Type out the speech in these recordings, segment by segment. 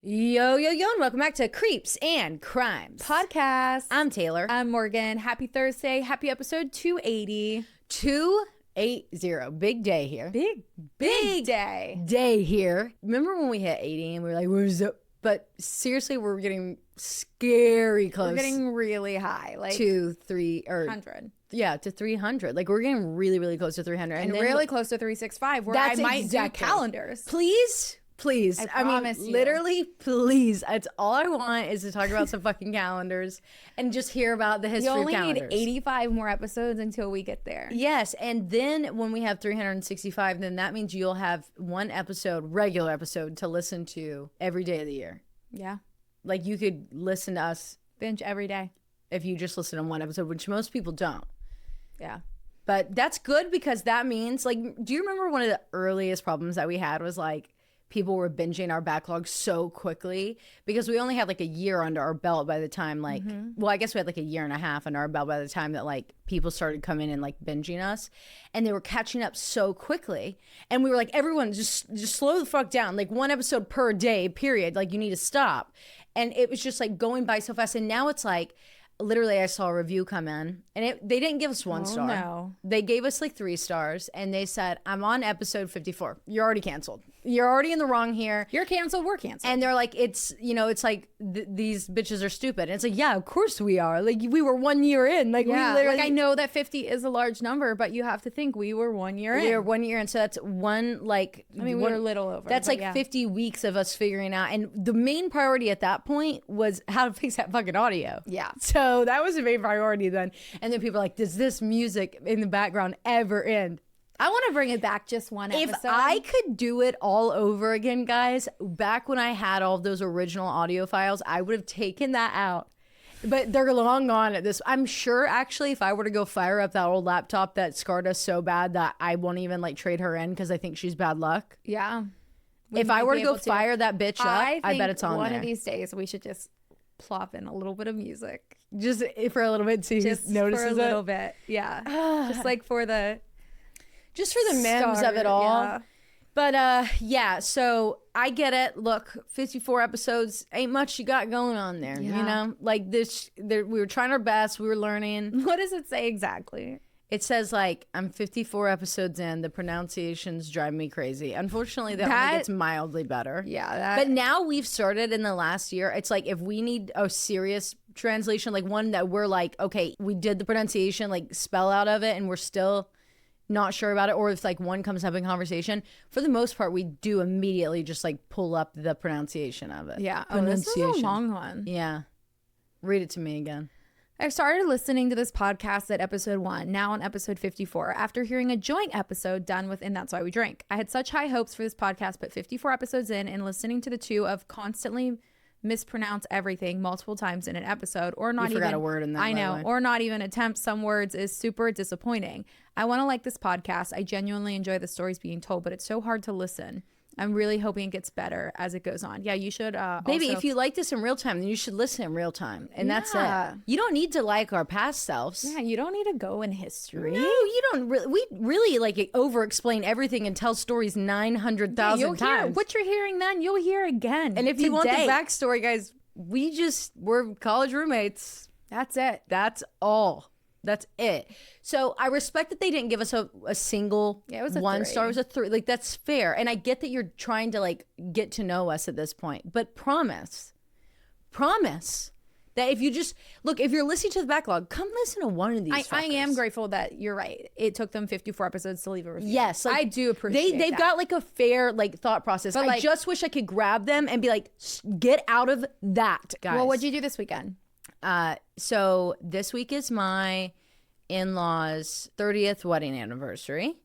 Yo, yo, yo, and welcome back to Creeps and Crimes Podcast. I'm Taylar. I'm Morgan. Happy Thursday. Happy episode 280. 280. Big day here. Big day. Day here. Remember when we hit 80 and we were like, where's it? But seriously, we're getting scary close. We're getting really high. Like to 300. Yeah, to 300. Like we're getting really, really close to 300. And really close to 365 where I might do calendars. Please. I promise you. Literally, please. It's all I want is to talk about some fucking calendars and just hear about the history of calendars. You only need 85 more episodes until we get there. Yes, and then when we have 365, then that means you'll have one episode, regular episode, to listen to every day of the year. Yeah. Like you could listen to us. Binge every day. If you just listen to one episode, which most people don't. Yeah. But that's good because that means, like, do you remember one of the earliest problems that we had was like, people were binging our backlog so quickly because we only had like a year under our belt by the time well, I guess we had like a year and a half under our belt by the time that like people started coming and like binging us, and they were catching up so quickly, and we were like, everyone just slow the fuck down, like one episode per day period, like you need to stop. And it was just like going by so fast. And now it's like literally I saw a review come in and they didn't give us one star. No. They gave us like 3 stars and they said, I'm on episode 54. You're already canceled. You're already in the wrong here. You're canceled. We're canceled. And they're like, it's, it's like these bitches are stupid. And it's like, yeah, of course we are. Like we were 1 year in. Like yeah, we literally. Like I know that 50 is a large number, but you have to think we were 1 year in. We were 1 year in. So that's we were a little over. That's like 50 weeks of us figuring out. And the main priority at that point was how to fix that fucking audio. Yeah. So that was the main priority then. And then people are like, does this music in the background ever end? I want to bring it back just one episode. If I could do it all over again, guys, back when I had all of those original audio files, I would have taken that out. But they're long gone at this. I'm sure, actually, if I were to go fire up that old laptop that scarred us so bad that I won't even like trade her in because I think she's bad luck. Yeah. If I were to go fire that bitch up, I bet it's on there. One of these days, we should just plop in a little bit of music. Just for a little bit, so you notices it. For a little bit, yeah. Just like for the... Just for the memes of it all. Yeah. But yeah, so I get it. Look, 54 episodes ain't much you got going on there. Yeah. You know, like this, we were trying our best. We were learning. What does it say exactly? It says like, I'm 54 episodes in. The pronunciations drive me crazy. Unfortunately, that only gets mildly better. Yeah. But now we've started in the last year. It's like if we need a serious translation, like one that we're like, okay, we did the pronunciation, like spell out of it, and we're still not sure about it, or if like one comes up in conversation, for the most part we do immediately just like pull up the pronunciation of it. Yeah. Oh, this is a long one. Yeah. Read it to me again. I started listening to this podcast at episode 1, now on episode 54, after hearing a joint episode done with And That's Why We Drink. I had such high hopes for this podcast, but 54 episodes in and listening to the two of constantly mispronounce everything multiple times in an episode, or not even forgot a word in that. I know, or not even attempt some words, is super disappointing. I want to like this podcast. I genuinely enjoy the stories being told, but it's so hard to listen. I'm really hoping it gets better as it goes on. Yeah, you should. Baby, if you like this in real time, then you should listen in real time. And that's it. You don't need to like our past selves. Yeah, you don't need to go in history. No, you don't. We really like over-explain everything and tell stories 900,000 times. What you're hearing then, you'll hear again. And if you want the backstory, guys, we're college roommates. That's it. That's all. That's it. So I respect that they didn't give us a single it was a 1 3. star. It was a 3. Like, that's fair. And I get that you're trying to like get to know us at this point, but promise that if you just if you're listening to the backlog, come listen to one of these. I am grateful that you're right. It took them 54 episodes to leave a review. Yes, like, I do appreciate they've got like a fair like thought process. But I just wish I could grab them and be like, get out of that, guys. Well, what'd you do this weekend? So this week is my in-laws' 30th wedding anniversary.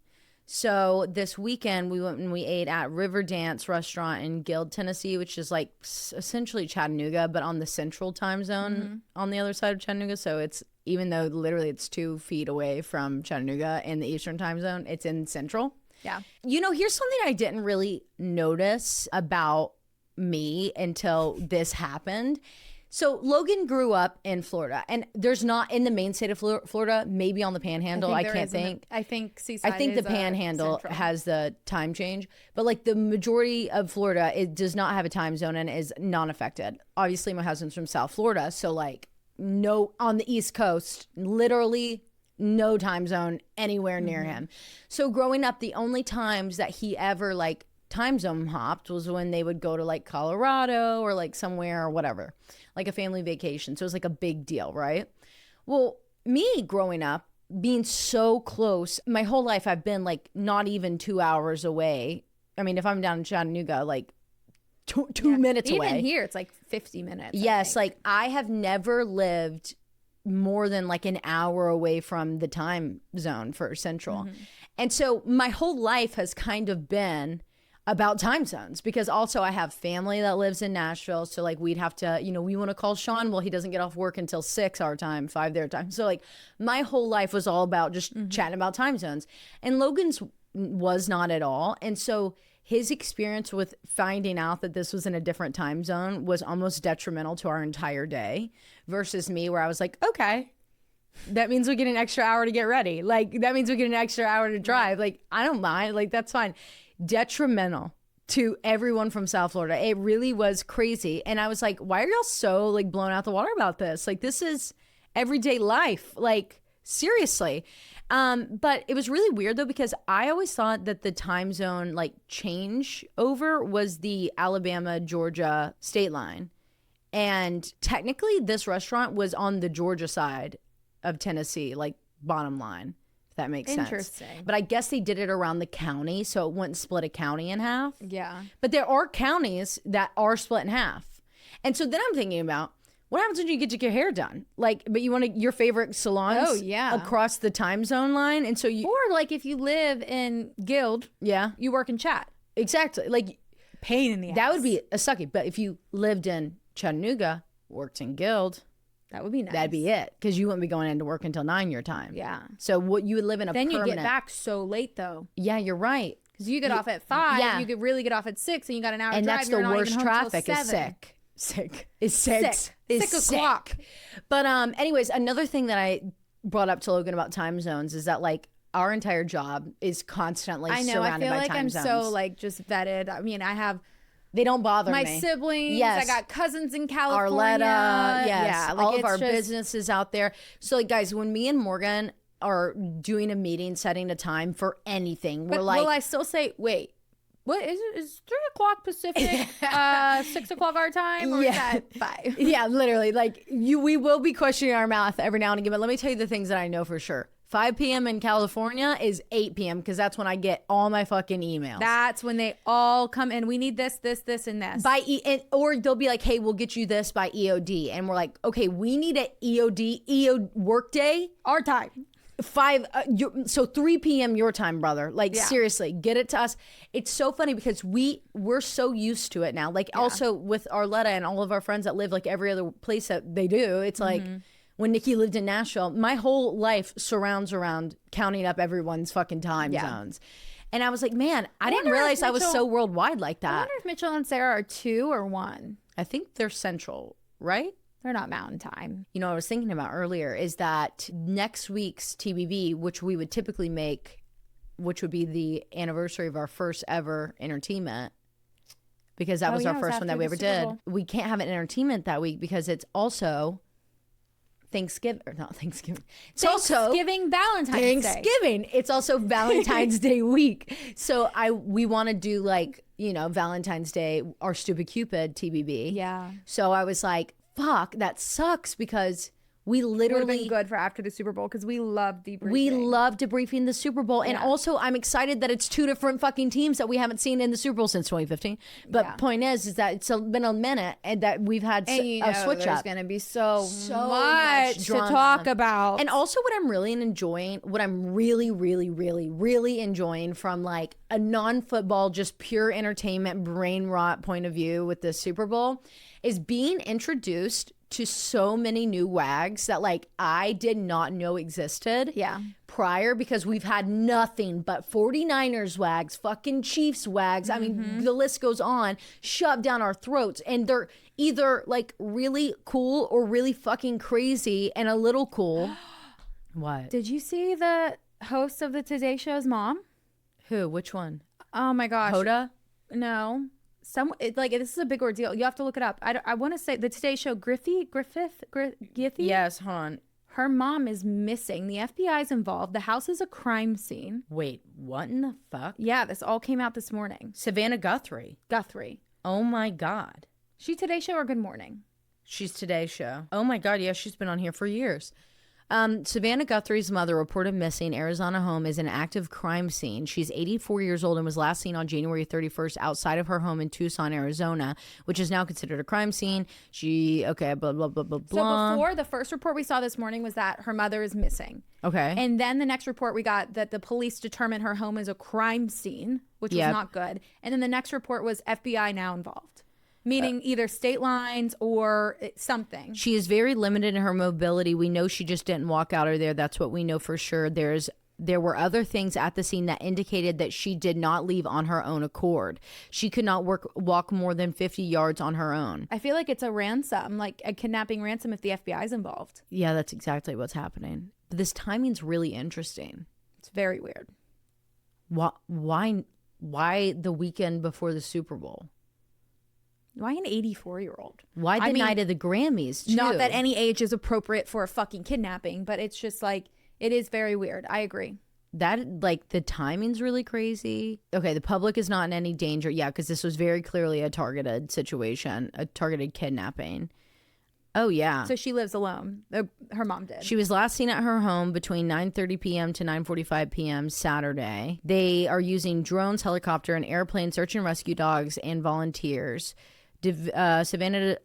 So this weekend we went and we ate at River Dance Restaurant in Guild, Tennessee, which is like essentially Chattanooga, but on the central time zone on the other side of Chattanooga. So it's, even though literally it's 2 feet away from Chattanooga in the eastern time zone, it's in central. Yeah. You know, here's something I didn't really notice about me until this happened. So Logan grew up in Florida, and there's not in the main state of Florida, maybe on the Panhandle. I can't think. I think Seaside. I think the Panhandle has the time change, but like the majority of Florida, it does not have a time zone and is non-affected. Obviously, my husband's from South Florida, so like no on the East Coast, literally no time zone anywhere near him. So growing up, the only times that he ever like time zone hopped was when they would go to like Colorado or like somewhere or whatever, like a family vacation. So it was like a big deal, right? Well, me growing up, being so close, my whole life I've been like not even 2 hours away. I mean, if I'm down in Chattanooga, like two minutes away. Even here, it's like 50 minutes. Yes, like I have never lived more than like an hour away from the time zone for Central. And so my whole life has kind of been about time zones, because also I have family that lives in Nashville. So like we'd have to, you know, we want to call Sean. Well, he doesn't get off work until 6 our time, 5 their time. So like my whole life was all about just chatting about time zones, and Logan's was not at all. And so his experience with finding out that this was in a different time zone was almost detrimental to our entire day, versus me where I was like, okay, that means we get an extra hour to get ready. Like that means we get an extra hour to drive. Like I don't mind. Like that's fine. Detrimental to everyone from South Florida. It really was crazy. And I was like, why are y'all so like blown out the water about this? Like this is everyday life. Like seriously. But it was really weird though, because I always thought that the time zone like change over was the Alabama, Georgia state line. And technically this restaurant was on the Georgia side of Tennessee, like bottom line. That makes sense. Interesting. But I guess they did it around the county, so it wouldn't split a county in half. Yeah. But there are counties that are split in half. And so then I'm thinking about, what happens when you get your hair done? Like, but you want your favorite salons across the time zone line? And so you... Or like if you live in Guild, you work in Chat. Exactly. Like, pain in the ass. That would be a sucky. But if you lived in Chattanooga, worked in Guild... That would be nice. That'd be it, because you wouldn't be going into work until 9 your time. Yeah. So what you would live in a then permanent... you get back so late though. Yeah, you're right. Because you get off at 5. Yeah. You could really get off at 6, and you got an hour and drive. That's the worst traffic. Is sick. Sick. Is 6. Is 6 o'clock. But anyways, another thing that I brought up to Logan about time zones is that like our entire job is constantly surrounded by time zones. I feel like I'm so like just vetted. I mean, I have... They don't bother me. My siblings. Yes. I got cousins in California. Arletta. Yes. Yeah, like all of our businesses out there. So like guys, when me and Morgan are doing a meeting, setting a time for anything, we're like... Will I still say, wait, what is it? Is 3 o'clock Pacific, 6 o'clock our time? Or is that 5? Yeah, literally. Like we will be questioning our math every now and again. But let me tell you the things that I know for sure. 5 p.m. in California is 8 p.m. because that's when I get all my fucking emails. That's when they all come in. We need this, this, this, and this. Or they'll be like, hey, we'll get you this by EOD. And we're like, okay, we need an EOD work day. Our time. 3 p.m. your time, brother. Like seriously, get it to us. It's so funny because we're so used to it now. Like also with Arletta and all of our friends that live like every other place that they do, it's like... When Nikki lived in Nashville, my whole life surrounds around counting up everyone's fucking time zones. And I was like, man, I didn't realize I was so worldwide like that. I wonder if Mitchell and Sarah are 2 or 1. I think they're central, right? They're not mountain time. You know, what I was thinking about earlier is that next week's TBV, which we would typically make, which would be the anniversary of our first ever entertainment, because that was our first one that we ever did. We can't have an entertainment that week because it's also... Thanksgiving. It's also Valentine's Day. It's also Valentine's Day week. So we want to do like, you know, Valentine's Day, our Stupid Cupid TBB. Yeah. So I was like, fuck, that sucks, because we literally would have been good for after the Super Bowl, because we love debriefing. We love debriefing the Super Bowl. And also I'm excited that it's 2 different fucking teams that we haven't seen in the Super Bowl since 2015. But point is that it's been a minute and that we've had a switch up. There's going to be so much to talk about. And also what I'm really enjoying, what I'm really, really, really, really enjoying from like a non-football, just pure entertainment, brain rot point of view with the Super Bowl is being introduced to so many new wags that like I did not know existed. Yeah. prior, because we've had nothing but 49ers wags, fucking Chiefs wags. I mean, the list goes on, shoved down our throats. And they're either like really cool or really fucking crazy and a little cool. What? Did you see the host of the Today Show's mom? Who? Which one? Oh my gosh. Hoda? No. Like this is a big ordeal. You have to look it up. I want to say the Today Show Griffith. Yes, hold on. Her mom is missing. The FBI is involved. The house is a crime scene. Wait, what in the fuck? Yeah, this all came out this morning. Savannah Guthrie. Oh my God. She Today Show or Good Morning? She's Today Show. Oh my God, yeah, she's been on here for years. Savannah Guthrie's mother reported missing. Arizona home is an active crime scene. She's 84 years old and was last seen on January 31st outside of her home in Tucson, Arizona, which is now considered a crime scene. Blah, blah, blah, blah, blah. So before, the first report we saw this morning was that her mother is missing. Okay. And then the next report we got that the police determined her home is a crime scene, which was not good. And then the next report was FBI now involved. Meaning either state lines or something. She is very limited in her mobility. We know she just didn't walk out of there. That's what we know for sure. There were other things at the scene that indicated that she did not leave on her own accord. She could not walk more than 50 yards on her own. I feel like it's a ransom, like a kidnapping ransom if the FBI is involved. Yeah, that's exactly what's happening. But this timing's really interesting. It's very weird. Why the weekend before the Super Bowl? Why an 84-year-old? Why the night of the Grammys, too? Not that any age is appropriate for a fucking kidnapping, but it's just like, it is very weird. I agree. That, like, the timing's really crazy. Okay, the public is not in any danger. Yeah, because this was very clearly a targeted situation, a targeted kidnapping. Oh, yeah. So she lives alone. Her mom did. She was last seen at her home between 9:30 p.m. to 9:45 p.m. Saturday. They are using drones, helicopter, and airplane search and rescue dogs and volunteers. Savannah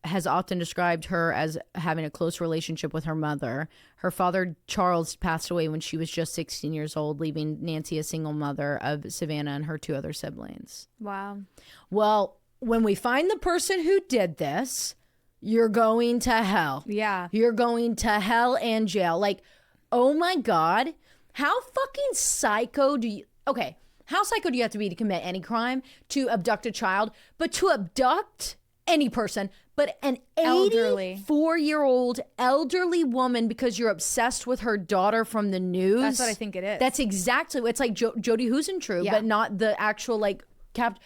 has often described her as having a close relationship with her mother. Her father, Charles, passed away when she was just 16 years old, leaving Nancy a single mother of Savannah and her two other siblings. Wow. Well, when we find the person who did this, you're going to hell. Yeah. You're going to hell and jail. Like, oh my God. How fucking psycho do you... Okay. How psycho do you have to be to commit any crime, to abduct a child, but to abduct any person, but an 84-year-old elderly woman because you're obsessed with her daughter from the news? That's what I think it is. That's exactly what it's like. Jody Huisentruy, but not the actual like that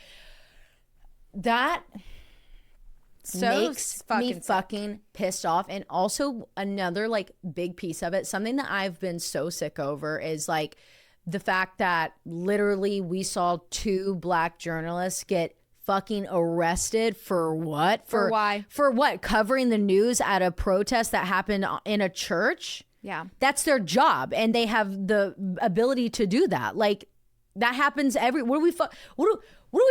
makes me fucking pissed off. And also another like big piece of it, something that I've been so sick over is like the fact that literally we saw two black journalists get fucking arrested for what? For why? For what? Covering the news at a protest that happened in a church? Yeah. That's their job. And they have the ability to do that. Like, that happens what are we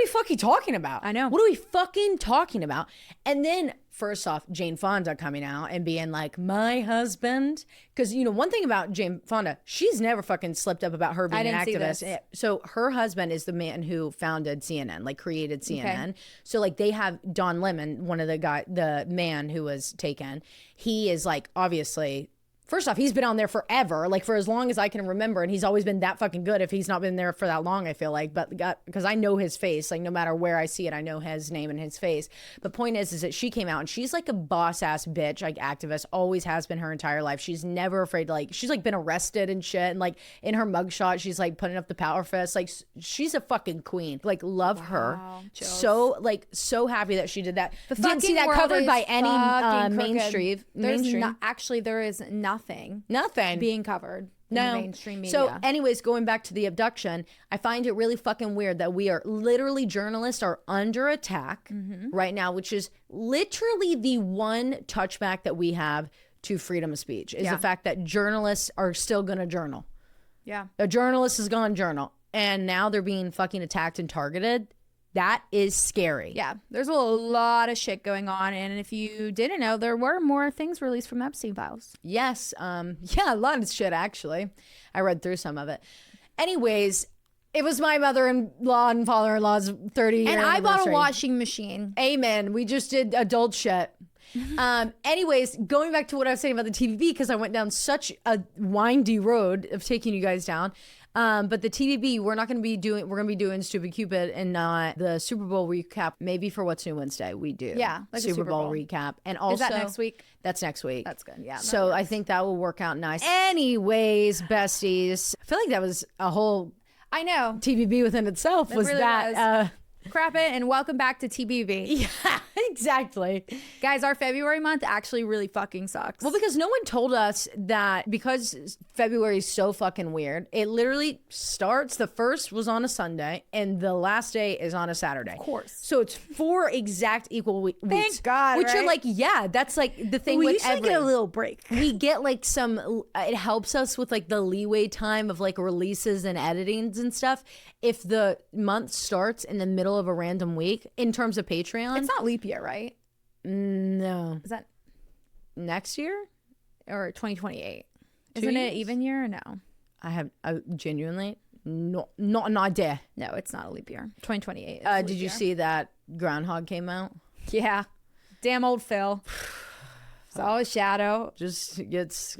fucking talking about? I know. What are we fucking talking about? And then first off, Jane Fonda coming out and being like, my husband. Because, you know, one thing about Jane Fonda, she's never fucking slipped up about her being an activist. So her husband is the man who founded CNN, like created CNN. Okay. So like they have Don Lemon, one of the man who was taken. He is like, obviously... First off, he's been on there forever, like for as long as I can remember, and he's always been that fucking good if he's not been there for that long, I feel like. But because I know his face, like no matter where I see it, I know his name and his face. The point is that she came out and she's like a boss ass bitch, like activist, always has been her entire life. She's never afraid to like, she's like been arrested and shit. And like in her mugshot, she's like putting up the power fist. Like she's a fucking queen. Like love her. Chills. So happy that she did that. Didn't see that covered by any mainstream. There is nothing being covered in the mainstream media. So anyways, going back to the abduction, I find it really fucking weird that we are literally, journalists are under attack right now, which is literally the one touchback that we have to freedom of speech is the fact that journalists are still gonna journal. Yeah. A journalist is gonna journal, and now they're being fucking attacked and targeted. That is scary. Yeah, there's a lot of shit going on, and if you didn't know, there were more things released from Epstein files. Yes, a lot of shit actually. I read through some of it. Anyways, it was my mother-in-law and father-in-law's 30-year and I anniversary. bought a washing machine. Amen. We just did adult shit. Anyways, going back to what I was saying about the TVB, because I went down such a windy road of taking you guys down. But the TVB, we're going to be doing Stupid Cupid and not the Super Bowl recap. Maybe for What's New Wednesday, we do. Yeah, like Super Bowl recap. And also, is that next week? That's next week. That's good. Yeah. So I think that will work out nice. Anyways, besties, I feel like that was a whole I know. TVB within itself. Was really that? was. Crap it, and welcome back to TBV. Yeah, exactly. Guys, our February month actually really fucking sucks. Well, because no one told us that because February is so fucking weird, it literally starts, the first was on a Sunday and the last day is on a Saturday. Of course. So it's 4 exact equal weeks. Thank God, Which right? are like, yeah, that's like the thing we with usually get a little break. We get like it helps us with like the leeway time of like releases and editings and stuff. If the month starts in the middle of a random week in terms of Patreon. It's not leap year, right? No. Is that Next year? or 2028? 2 Isn't it years? even year or no? I have genuinely not an idea. No, it's not a leap year. 2028. Did you see that Groundhog came out? Yeah. Damn old Phil. Saw his shadow. Just gets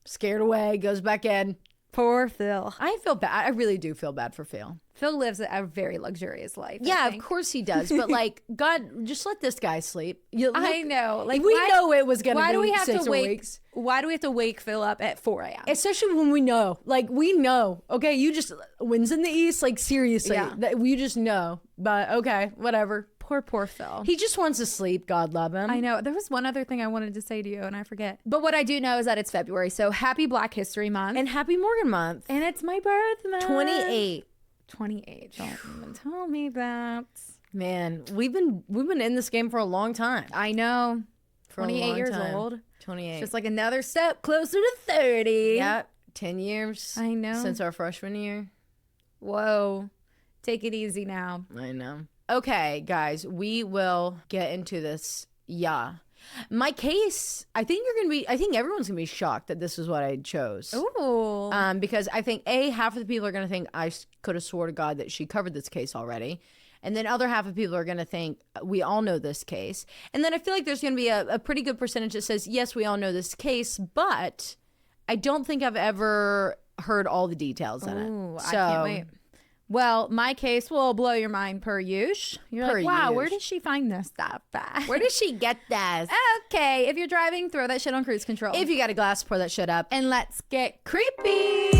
scared away, goes back in. Poor Phil. I feel bad. I really do feel bad for Phil. Phil lives a very luxurious life. Yeah, of course he does. But like, God, just let this guy sleep. I know. Like we know it was gonna why be do we have 6 to wake? weeks. Why do we have to wake Phil up at 4 a.m.? Especially when we know. Like, we know. Okay, you just wins in the East. Like, seriously. Yeah. That you just know. But okay, whatever. Poor Phil. He just wants to sleep. God love him. I know. There was one other thing I wanted to say to you and I forget. But what I do know is that it's February. So happy Black History Month. And happy Morgan month. And it's my birth month. 28. 28. Don't even tell me that. Man, we've been in this game for a long time. I know. For a 28 long years time. old. 28. Just like another step closer to 30. Yeah, 10 years. I know. Since our freshman year. Whoa. Take it easy now. I know. Okay, guys, we will get into this. Yeah. My case, I think everyone's gonna be shocked that this is what I chose. Ooh. Because I think half of the people are gonna think I could have swore to God that she covered this case already. And then other half of people are going to think we all know this case. And then I feel like there's going to be a pretty good percentage that says, yes, we all know this case, but I don't think I've ever heard all the details in it. Ooh, So, I can't wait. Well, my case will blow your mind per usual. You're Per like, wow, where usual. did she find this stuff? Where did she get this? Okay, if you're driving, throw that shit on cruise control. If you got a glass, pour that shit up. And let's get creepy.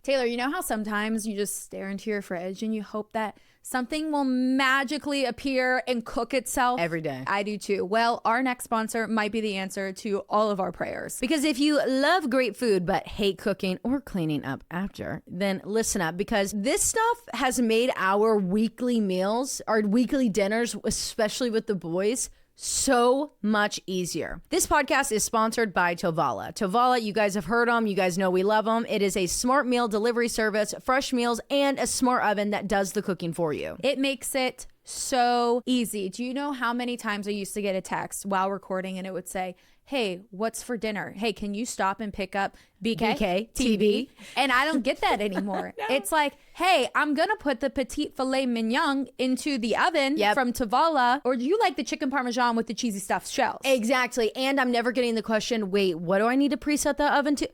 Taylar, you know how sometimes you just stare into your fridge and you hope that something will magically appear and cook itself? Every day. I do too. Well, our next sponsor might be the answer to all of our prayers. Because if you love great food but hate cooking or cleaning up after, then listen up, because this stuff has made our weekly meals, our weekly dinners, especially with the boys, so much easier. This podcast is sponsored by Tovala. Tovala, you guys have heard them. You guys know we love them. It is a smart meal delivery service, fresh meals, and a smart oven that does the cooking for you. It makes it so easy. Do you know how many times I used to get a text while recording and it would say, hey, what's for dinner? Hey, can you stop and pick up BK, TV? And I don't get that anymore. No. It's like, hey, I'm going to put the petite filet mignon into the oven from Tovala. Or do you like the chicken parmesan with the cheesy stuffed shells? Exactly. And I'm never getting the question, wait, what do I need to preset the oven to?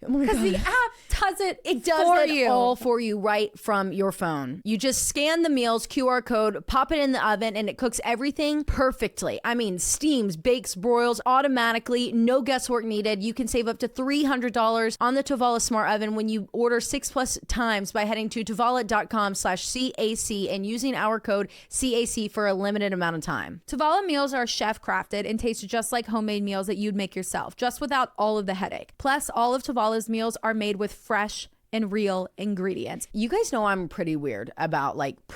Because the app does it. It does it all for you right from your phone. You just scan the meals, QR code, pop it in the oven, and it cooks everything perfectly. I mean, steams, bakes, broils automatically, no guesswork needed. You can save up to $300 on the Tovala Smart Oven when you order 6+ times by heading to tovala.com/CAC and using our code CAC for a limited amount of time. Tovala meals are chef crafted and taste just like homemade meals that you'd make yourself, just without all of the headache. Plus, all of Tavala's meals are made with fresh and real ingredients. You guys know I'm pretty weird about like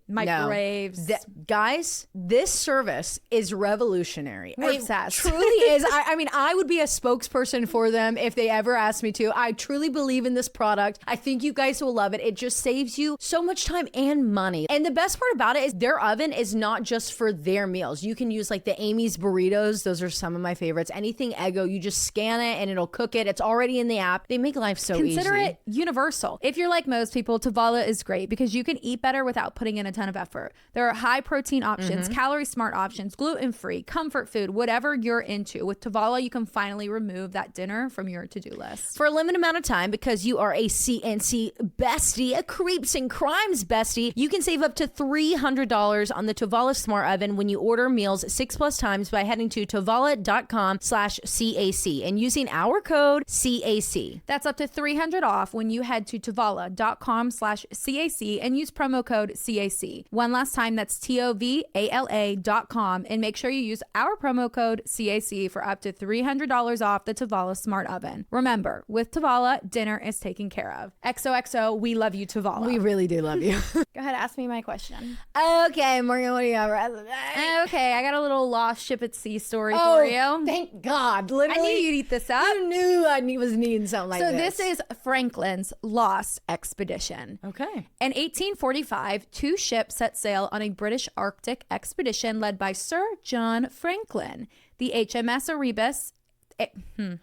microwaves. No. Guys, this service is revolutionary. We're It obsessed. truly is. I mean, I would be a spokesperson for them if they ever asked me to. I truly believe in this product. I think you guys will love it. It just saves you so much time and money. And the best part about it is their oven is not just for their meals. You can use like the Amy's burritos. Those are some of my favorites. Anything Eggo, you just scan it and it'll cook it. It's already in the app. They make life so easy. Consider it universal. If you're like most people, Tovala is great because you can eat better without putting in a ton of effort. There are high protein options, calorie smart options, gluten-free, comfort food, whatever you're into. With Tovala, you can finally remove that dinner from your to-do list. For a limited amount of time, because you are a CNC bestie, a creeps and crimes bestie, you can save up to $300 on the Tovala Smart Oven when you order meals 6+ times by heading to tovala.com/CAC and using our code CAC. That's up to $300 off when you head to tovala.com/CAC and use promo code CAC. One last time, that's TOVALA.com, and make sure you use our promo code CAC for up to $300 off the Tovala Smart Oven. Remember, with Tovala, dinner is taken care of. XOXO, we love you, Tovala. We really do love you. Go ahead, ask me my question. Okay, Morgan, what do you have for us today? Okay, I got a little lost ship at sea story for you. Thank God. I Literally, knew you'd eat this up. you knew I was needing something like So this. this is Franklin's lost expedition. Okay. In 1845, two ships set sail on a British Arctic expedition led by Sir John Franklin. The HMS Erebus,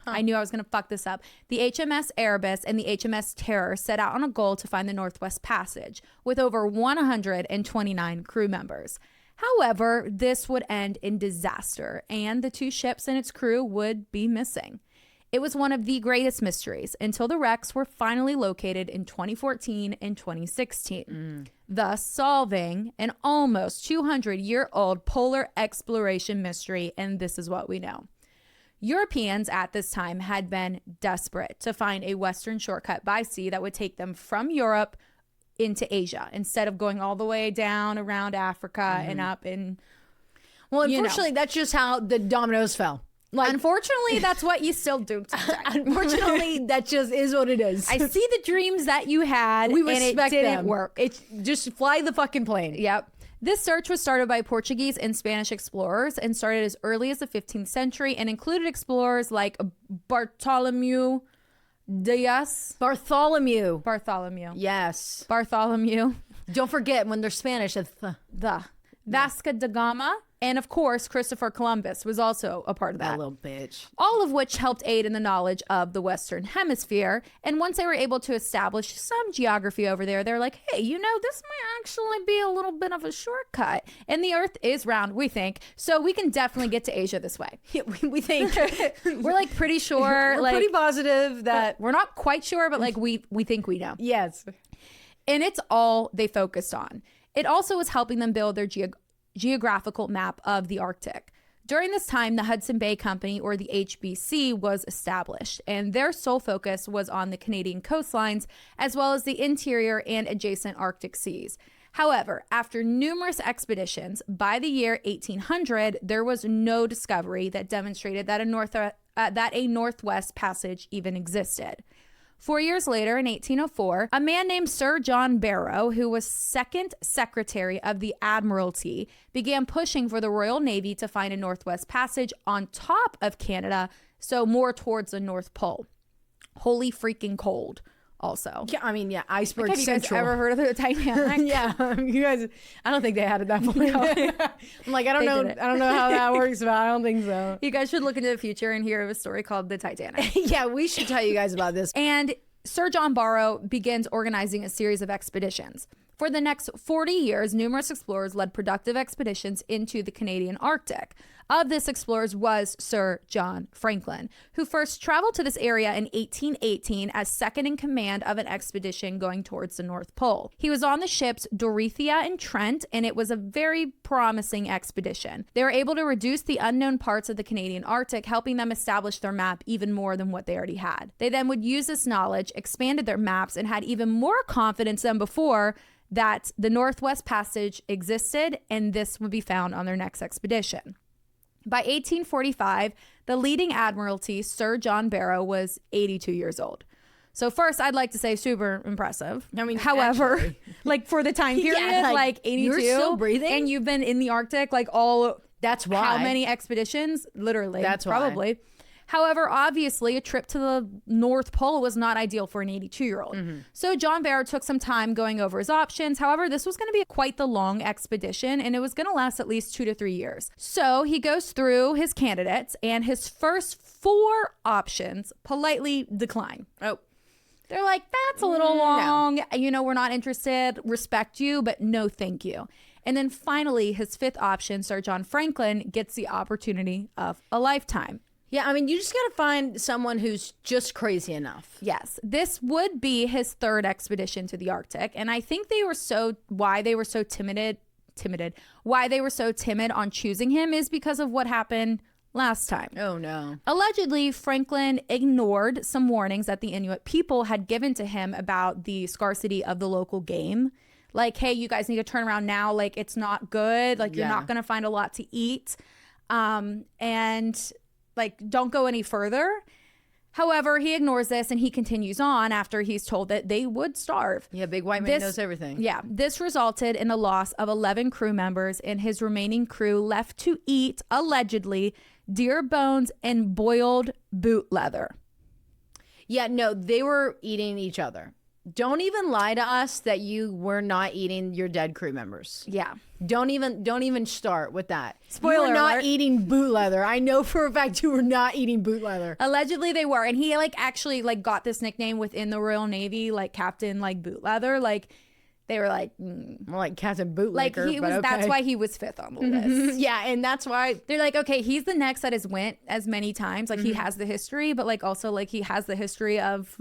I knew I was going to fuck this up. The HMS Erebus and the HMS Terror set out on a goal to find the Northwest Passage with over 129 crew members. However, this would end in disaster, and the two ships and its crew would be missing. It was one of the greatest mysteries until the wrecks were finally located in 2014 and 2016, thus solving an almost 200-year-old polar exploration mystery, and this is what we know. Europeans at this time had been desperate to find a western shortcut by sea that would take them from Europe into Asia instead of going all the way down around Africa and up in... Well, unfortunately, that's just how the dominoes fell. Like, unfortunately, that's what you still do sometimes. unfortunately, that just is what it is. I see the dreams that you had, We and it respect didn't them. work. It's just fly the fucking plane. Yep. This search was started by Portuguese and Spanish explorers and started as early as the 15th century and included explorers like Bartholomew Diaz. Bartholomew. Yes. Yes. Bartholomew. Don't forget when they're Spanish. It's The Vasco da Gama. And of course, Christopher Columbus was also a part of that that. little bitch. All of which helped aid in the knowledge of the Western Hemisphere. And once they were able to establish some geography over there, they're like, hey, you know, this might actually be a little bit of a shortcut. And the Earth is round, we think. So we can definitely get to Asia this way. Yeah, we think. We're like pretty sure. We're like, pretty positive that. we're not quite sure, but like we think we know. Yes. And it's all they focused on. It also was helping them build their geographical map of the Arctic. During this time, the Hudson Bay Company, or the HBC, was established, and their sole focus was on the Canadian coastlines, as well as the interior and adjacent Arctic seas. However, after numerous expeditions, by the year 1800, there was no discovery that demonstrated that a Northwest Passage even existed. 4 years later, in 1804, a man named Sir John Barrow, who was second secretary of the Admiralty, began pushing for the Royal Navy to find a Northwest Passage on top of Canada, so more towards the North Pole. Holy freaking cold, also. Yeah, I mean, yeah, iceberg Have you guys central. ever heard of the Titanic? Yeah, you guys. I don't think they had it that point. I'm like, I don't They know. didn't. I don't know how that works, but I don't think so. You guys should look into the future and hear of a story called the Titanic. Yeah, we should tell you guys about this. And Sir John Barrow begins organizing a series of expeditions. For the next 40 years, numerous explorers led productive expeditions into the Canadian Arctic. Of this explorers was Sir John Franklin, who first traveled to this area in 1818 as second in command of an expedition going towards the North Pole. He was on the ships Dorothea and Trent, and it was a very promising expedition. They were able to reduce the unknown parts of the Canadian Arctic, helping them establish their map even more than what they already had. They then would use this knowledge, expanded their maps, and had even more confidence than before that the Northwest Passage existed, and this would be found on their next expedition. By 1845, the leading admiralty, Sir John Barrow, was 82 years old. So first, I'd like to say super impressive. I mean, however, actually. like for the time period, Yeah, like 82, you're still breathing, and you've been in the Arctic, like all. That's why. How many expeditions? Literally. That's probably. why. However, obviously, a trip to the North Pole was not ideal for an 82-year-old. So John Bear took some time going over his options. However, this was going to be quite the long expedition, and it was going to last at least 2 to 3 years. So he goes through his candidates, and his first 4 options politely decline. Oh. They're like, that's a little long. No. You know, we're not interested. Respect you, but no thank you. And then finally, his 5th option, Sir John Franklin, gets the opportunity of a lifetime. Yeah, I mean, you just got to find someone who's just crazy enough. Yes. This would be his 3rd expedition to the Arctic. And I think why they were so timid on choosing him is because of what happened last time. Oh, no. Allegedly, Franklin ignored some warnings that the Inuit people had given to him about the scarcity of the local game. Like, hey, you guys need to turn around now. Like, it's not good. Like, you're not going to find a lot to eat. And... like, don't go any further. However, he ignores this and he continues on after he's told that they would starve. Yeah, big white man knows everything. Yeah, this resulted in the loss of 11 crew members, and his remaining crew left to eat, allegedly, deer bones and boiled boot leather. Yeah, no, they were eating each other. Don't even lie to us that you were not eating your dead crew members. Yeah. Don't even start with that. Spoiler You were not alert. eating boot leather. I know for a fact you were not eating boot leather. Allegedly they were. And he actually got this nickname within the Royal Navy, Captain Boot Leather. They were More like Captain Bootlicker. That's why he was 5th on the list. Yeah, and that's why they're like, okay, he's the next that has went as many times. He has the history, but also he has the history of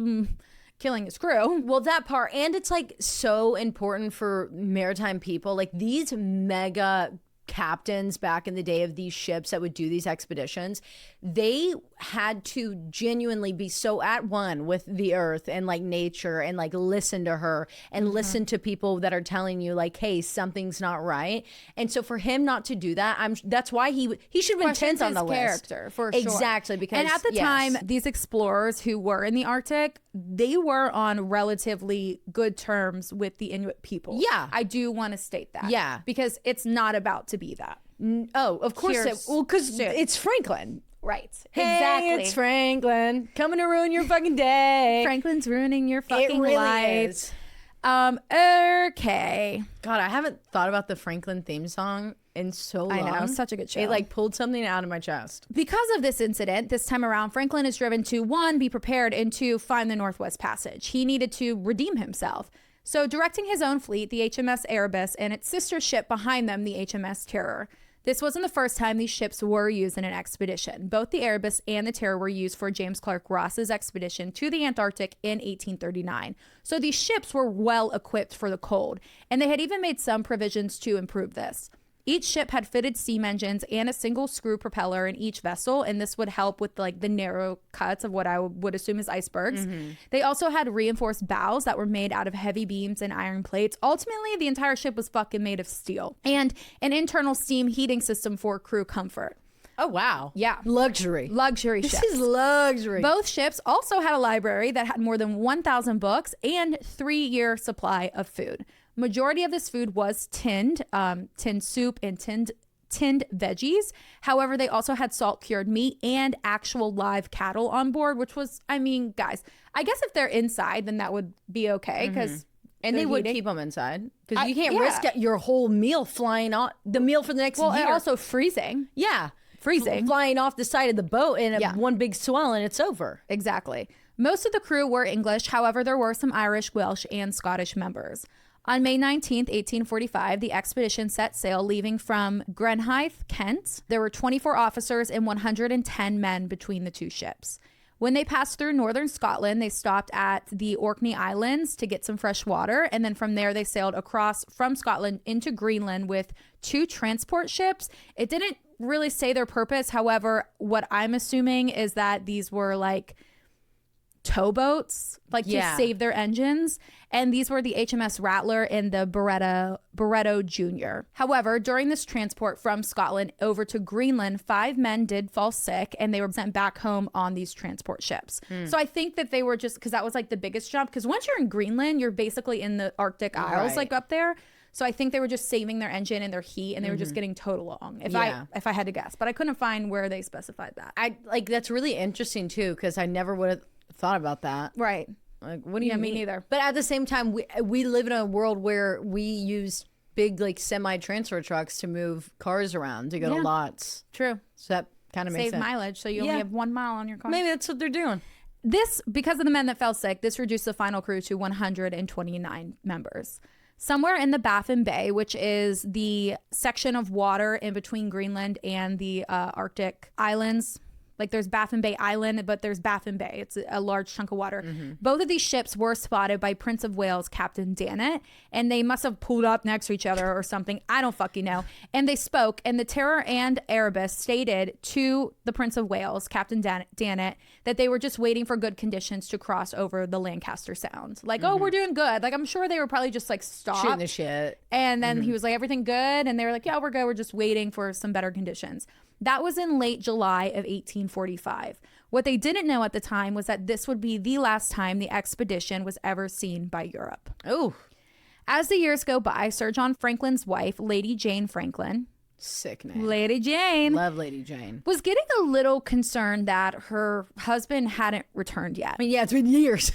killing his crew. Well, that part, and it's so important for maritime people. These mega captains back in the day of these ships that would do these expeditions, they had to genuinely be so at one with the earth and nature and listen to her and listen to people that are telling you hey, something's not right. And so for him not to do that, that's why he should have been 10th on the character, list. for sure. Exactly, because and at the time, these explorers who were in the Arctic, they were on relatively good terms with the Inuit people. Yeah. I do want to state that. Yeah. Because it's not about to be that. Oh, of course. Because it's Franklin. Right. Hey, exactly. it's Franklin coming to ruin your fucking day. Franklin's ruining your fucking it really life. Is. Okay. God, I haven't thought about the Franklin theme song in so long. I know, such a good show. It pulled something out of my chest. Because of this incident, this time around, Franklin is driven to 1, be prepared, and 2, find the Northwest Passage. He needed to redeem himself. So directing his own fleet, the HMS Erebus, and its sister ship behind them, the HMS Terror. This wasn't the first time these ships were used in an expedition. Both the Erebus and the Terror were used for James Clark Ross's expedition to the Antarctic in 1839. So these ships were well equipped for the cold, and they had even made some provisions to improve this. Each ship had fitted steam engines and a single screw propeller in each vessel, and this would help with the narrow cuts of what I would assume is icebergs. They also had reinforced bows that were made out of heavy beams and iron plates. Ultimately, the entire ship was fucking made of steel, and an internal steam heating system for crew comfort. Oh, wow. Yeah. Luxury ships. This is luxury. Both ships also had a library that had more than 1,000 books and 3-year supply of food. Majority of this food was tinned soup and tinned veggies. However, they also had salt cured meat and actual live cattle on board, which was, guys, I guess if they're inside, then that would be okay because. And they would keep them inside because you can't risk your whole meal flying off the meal for the next year. And also freezing. Yeah. Freezing. Flying off the side of the boat in one big swell and it's over. Exactly. Most of the crew were English. However, there were some Irish, Welsh, and Scottish members. On May 19th, 1845, the expedition set sail, leaving from Grenhythe, Kent. There were 24 officers and 110 men between the 2 ships. When they passed through northern Scotland, they stopped at the Orkney Islands to get some fresh water, and then from there they sailed across from Scotland into Greenland with 2 transport ships. It didn't really say their purpose. However, what I'm assuming is that these were towboats, like to save their engines. And these were the HMS Rattler and the Barretto Jr. However, during this transport from Scotland over to Greenland, 5 men did fall sick and they were sent back home on these transport ships. So I think that they were just, because that was like the biggest jump. Because once you're in Greenland, you're basically in the Arctic Isles, like up there. So I think they were just saving their engine and their heat, and they were just getting towed along. If I had to guess, but I couldn't find where they specified that. I like that's really interesting too, because I never would have thought about that. Right. Like, what do you mean? Me neither. But at the same time, we live in a world where we use big like semi transfer trucks to move cars around to go to lots. True. So that kind of makes Save sense. mileage, so you only have 1 mile on your car. Maybe that's what they're doing. This, because of the men that fell sick, this reduced the final crew to 129 members. Somewhere in the Baffin Bay, which is the section of water in between Greenland and the Arctic islands. Like there's Baffin Bay Island, but there's Baffin Bay. It's a large chunk of water. Both of these ships were spotted by Prince of Wales Captain Dannett, and they must have pulled up next to each other or something. I don't fucking know. And they spoke, and the Terror and Erebus stated to the Prince of Wales, Captain Dannett, that they were just waiting for good conditions to cross over the Lancaster Sound. Like, oh, we're doing good. Like, I'm sure they were probably just like stopped. Shooting the shit. And then he was like, everything good? And they were like, yeah, we're good. We're just waiting for some better conditions. That was in late July of 1845. What they didn't know at the time was that this would be the last time the expedition was ever seen by Europe. Oh. As the years go by, Sir John Franklin's wife, Lady Jane Franklin, sick name. Lady Jane. Love Lady Jane. Was getting a little concerned that her husband hadn't returned yet. I mean, yeah, it's been years.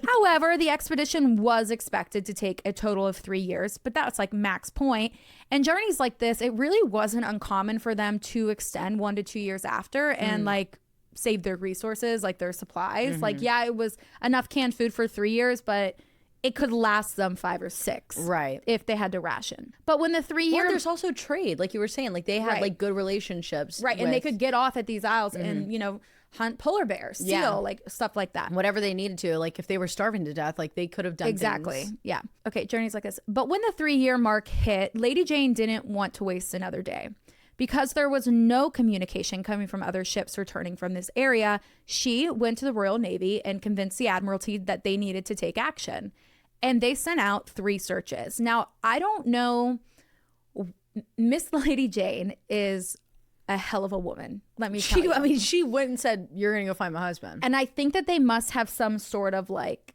However, the expedition was expected to take a total of 3 years, but that's like max point. And journeys like this, it really wasn't uncommon for them to extend 1 to 2 years after and like save their resources, like their supplies. Like, yeah, it was enough canned food for 3 years, but it could last them 5 or 6, right? If they had to ration. But when the 3 year, there's also trade, like you were saying, like they had like good relationships, right? And they could get off at these isles and hunt polar bears, seal, like stuff like that. Whatever they needed to, like if they were starving to death, like they could have done exactly. things. Yeah. Okay, journeys like this. But when the 3 year mark hit, Lady Jane didn't want to waste another day. Because there was no communication coming from other ships returning from this area, she went to the Royal Navy and convinced the Admiralty that they needed to take action. And they sent out 3 searches. Now, I don't know. Miss Lady Jane is a hell of a woman. Let me tell you. I mean, she went and said, "You're going to go find my husband." And I think that they must have some sort of like.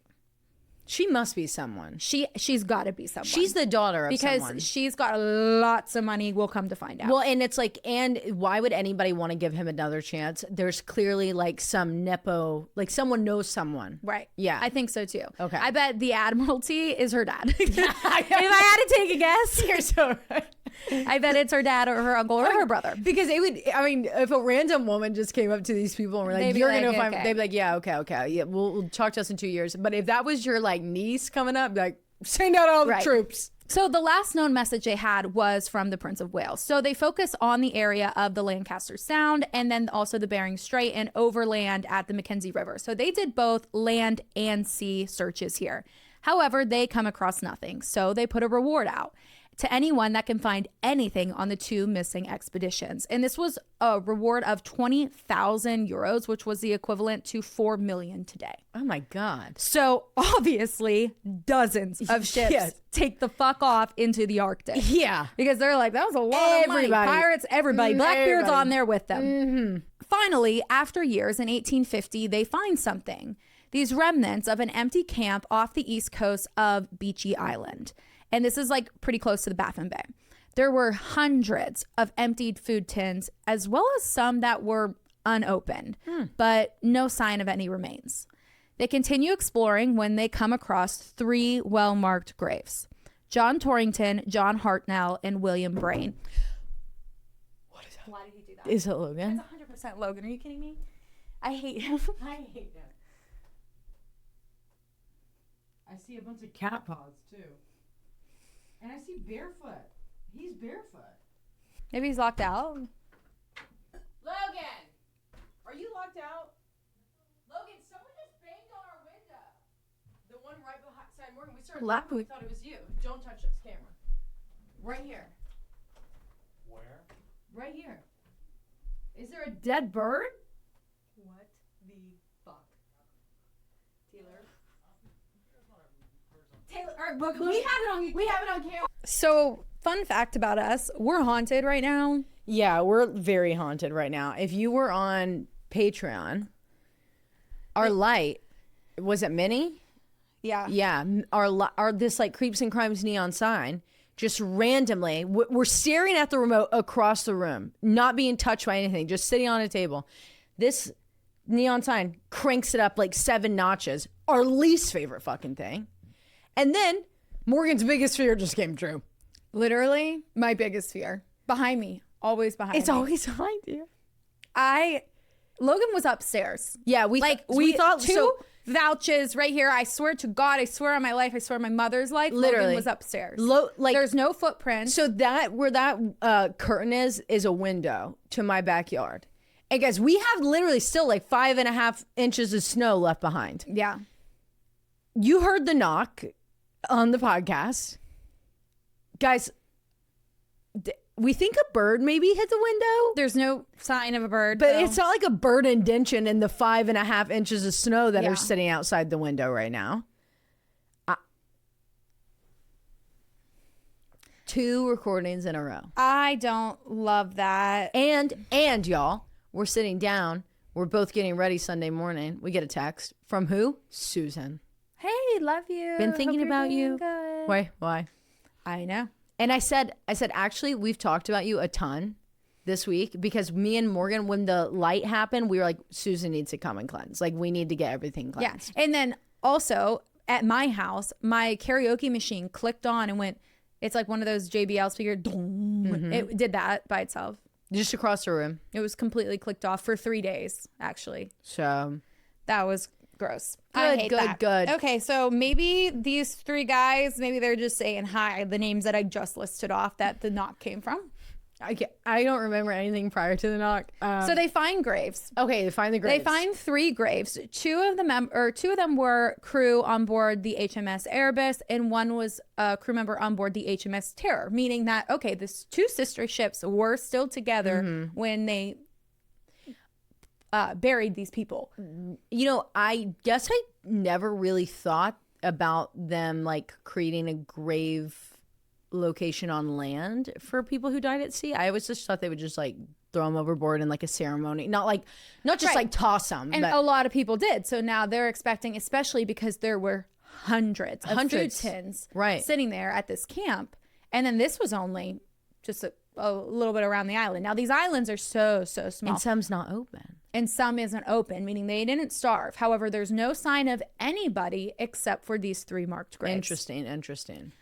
She must be someone. She's got to be someone. She's the daughter of because someone. She's got lots of money. We'll come to find out. Well, and it's like, and why would anybody want to give him another chance? There's clearly like some nepo, like someone knows someone, right? Yeah, I think so too. Okay, I bet the Admiralty is her dad. If I had to take a guess, you're so right. I bet it's her dad or her uncle or her brother. Because it would, I mean, if a random woman just came up to these people and were like, "You're gonna find," they'd be like, "Yeah, okay, yeah, we'll talk to us in 2 years." But if that was your like niece coming up, like, send out all the troops. So the last known message they had was from the Prince of Wales. So they focus on the area of the Lancaster Sound and then also the Bering Strait and overland at the Mackenzie River. So they did both land and sea searches here. However, they come across nothing. So they put a reward out to anyone that can find anything on the 2 missing expeditions. And this was a reward of 20,000 euros, which was the equivalent to 4 million today. Oh my God. So obviously dozens of ships take the fuck off into the Arctic. Yeah. Because they're like, that was a lot of money. Pirates, everybody. Blackbeard's on there with them. Finally, after years, in 1850, they find something. These remnants of an empty camp off the east coast of Beechy Island. And this is like pretty close to the Baffin Bay. There were hundreds of emptied food tins, as well as some that were unopened, but no sign of any remains. They continue exploring when they come across 3 well-marked graves. John Torrington, John Hartnell, and William Brain. What is that? Why did he do that? Is it Logan? That's 100% Logan. Are you kidding me? I hate him. I hate him. I see a bunch of cat paws, too. And I see barefoot. He's barefoot. Maybe he's locked out. Logan! Are you locked out? Logan, someone just banged on our window. The one right beside Morgan. We started laughing. We thought it was you. Don't touch this camera. Right here. Where? Right here. Is there a dead bird? What the fuck? Taylar, we have it on camera. So, fun fact about us, we're haunted right now. Yeah, we're very haunted right now. If you were on Patreon, our light, was it Minnie? Yeah. Yeah, our this like Creeps and Crimes neon sign just randomly, we're staring at the remote across the room, not being touched by anything, just sitting on a table. This neon sign cranks it up like 7 notches, our least favorite fucking thing. And then Morgan's biggest fear just came true. Literally, my biggest fear. Behind me. Always behind me. It's always behind you. Logan was upstairs. Yeah, we thought two vouches right here. I swear to God, I swear on my life, I swear on my mother's life, literally Logan was upstairs. There's no footprint. So that where that curtain is a window to my backyard. And guys, we have literally still like 5.5 inches of snow left behind. Yeah. You heard the knock on the podcast. Guys, we think a bird maybe hit the window. There's no sign of a bird. But it's not like a bird indention in the 5.5 inches of snow that are sitting outside the window right now. 2 recordings in a row. I don't love that. And y'all, we're sitting down. We're both getting ready Sunday morning. We get a text from who? Susan. Hey, love you. Been thinking Hope you're about doing you. good. Why? I know. And I said, actually, we've talked about you a ton this week because me and Morgan, when the light happened, we were like, Susan needs to come and cleanse. Like, we need to get everything cleansed. Yeah. And then also at my house, my karaoke machine clicked on and went, it's like one of those JBL speakers. It did that by itself. Just across the room. It was completely clicked off for 3 days, actually. So that was gross. I hate that. Good. Okay, so maybe these 3 guys, maybe they're just saying hi, the names that I just listed off that the knock came from. I don't remember anything prior to the knock. So they find graves. Okay, they find the graves. They find 3 graves. 2 of them were crew on board the HMS Erebus, and 1 was a crew member on board the HMS Terror, meaning that, okay, this 2 sister ships were still together when they buried these people. You know, I guess I never really thought about them like creating a grave location on land for people who died at sea. I always just thought they would just like throw them overboard in like a ceremony, not just like toss them. And a lot of people did. So now they're expecting, especially because there were hundreds of food tins sitting there at this camp, and then this was only just a little bit around the island. Now these islands are so small, and some's not open. And some isn't open, meaning they didn't starve. However, there's no sign of anybody except for these 3 marked graves. Interesting.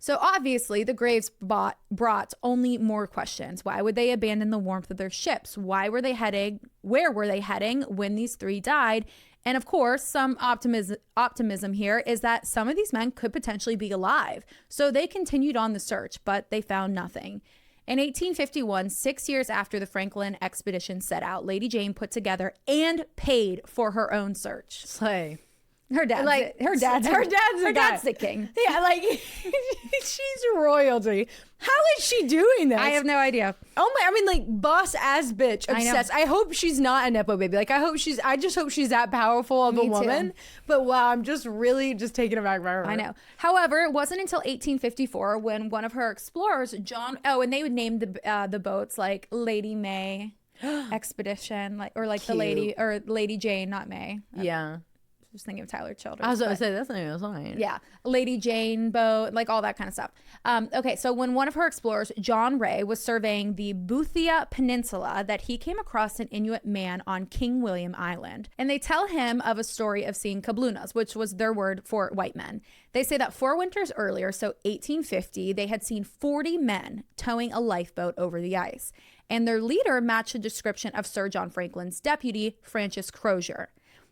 So obviously the graves brought only more questions. Why would they abandon the warmth of their ships? Where were they heading when these 3 died? And of course, some optimism here is that some of these men could potentially be alive. So they continued on the search, but they found nothing. In 1851, 6 years after the Franklin expedition set out, Lady Jane put together and paid for her own search. Slay. Her dad's the king. Yeah, like she's royalty. How is she doing this? I have no idea. Oh my! I mean, like boss ass bitch, obsessed. I hope she's not a nepo baby. Like I just hope she's that powerful of a woman. Too. But wow, I'm just really just taken aback by her. I know. However, it wasn't until 1854 when one of her explorers, and they would name the boats like Lady May Expedition, the Lady Jane, not May. Yeah. Just thinking of Tyler Childers. I was going to say, that's not even fine. Yeah. Lady Jane boat, like all that kind of stuff. Okay, so when one of her explorers, John Ray, was surveying the Boothia Peninsula, that he came across an Inuit man on King William Island. And they tell him of a story of seeing kablunas, which was their word for white men. They say that 4 winters earlier, so 1850, they had seen 40 men towing a lifeboat over the ice. And their leader matched the description of Sir John Franklin's deputy, Francis Crozier.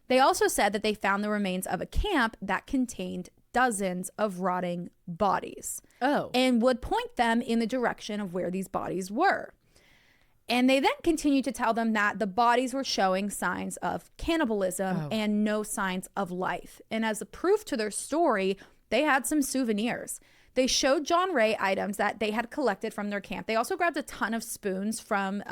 They also said that they found the remains of a camp that contained dozens of rotting bodies. Oh. And would point them in the direction of where these bodies were. And they then continued to tell them that the bodies were showing signs of cannibalism and no signs of life. And as a proof to their story, they had some souvenirs. They showed John Ray items that they had collected from their camp. They also grabbed a ton of spoons from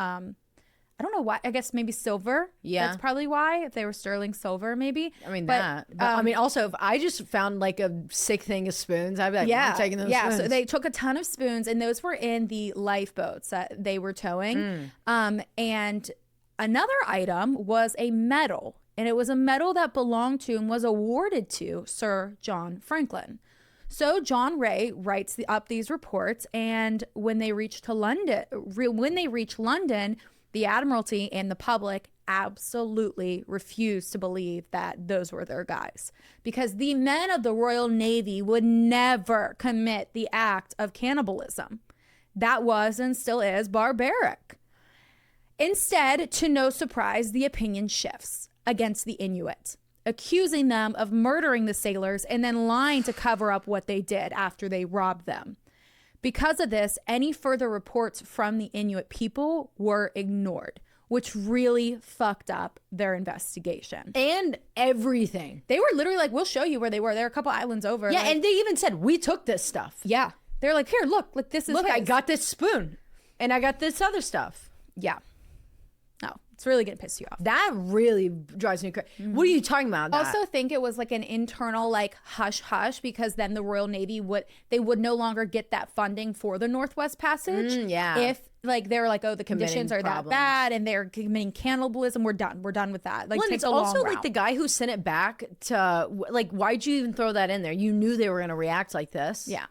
I don't know why. I guess maybe silver. Yeah. That's probably why. If they were sterling silver, maybe. I mean, but I mean, also, if I just found like a sick thing of spoons, I'd be like, I'm taking those spoons. So they took a ton of spoons, and those were in the lifeboats that they were towing. And another item was a medal, and it was a medal that belonged to and was awarded to Sir John Franklin. So John Ray writes up these reports, and when they reach London, the Admiralty and the public absolutely refused to believe that those were their guys, because the men of the Royal Navy would never commit the act of cannibalism. That was and still is barbaric. Instead, to no surprise, the opinion shifts against the Inuit, accusing them of murdering the sailors and then lying to cover up what they did after they robbed them. Because of this, any further reports from the Inuit people were ignored, which really fucked up their investigation. And everything. They were literally like, we'll show you where they were. They're a couple islands over. Yeah, like, and they even said, we took this stuff. Yeah. They're like, here, look, this is Look, his. I got this spoon. And I got this other stuff. Yeah. No, it's really going to piss you off. That really drives me crazy. What are you talking about? I also think it was like an internal like hush hush, because then the Royal Navy would no longer get that funding for the Northwest Passage. If like they're like, oh, the conditions are that bad and they're committing cannibalism, we're done with that. Like, well, it's also like the guy who sent it back to, like, why'd you even throw that in there? You knew they were going to react like this. Yeah.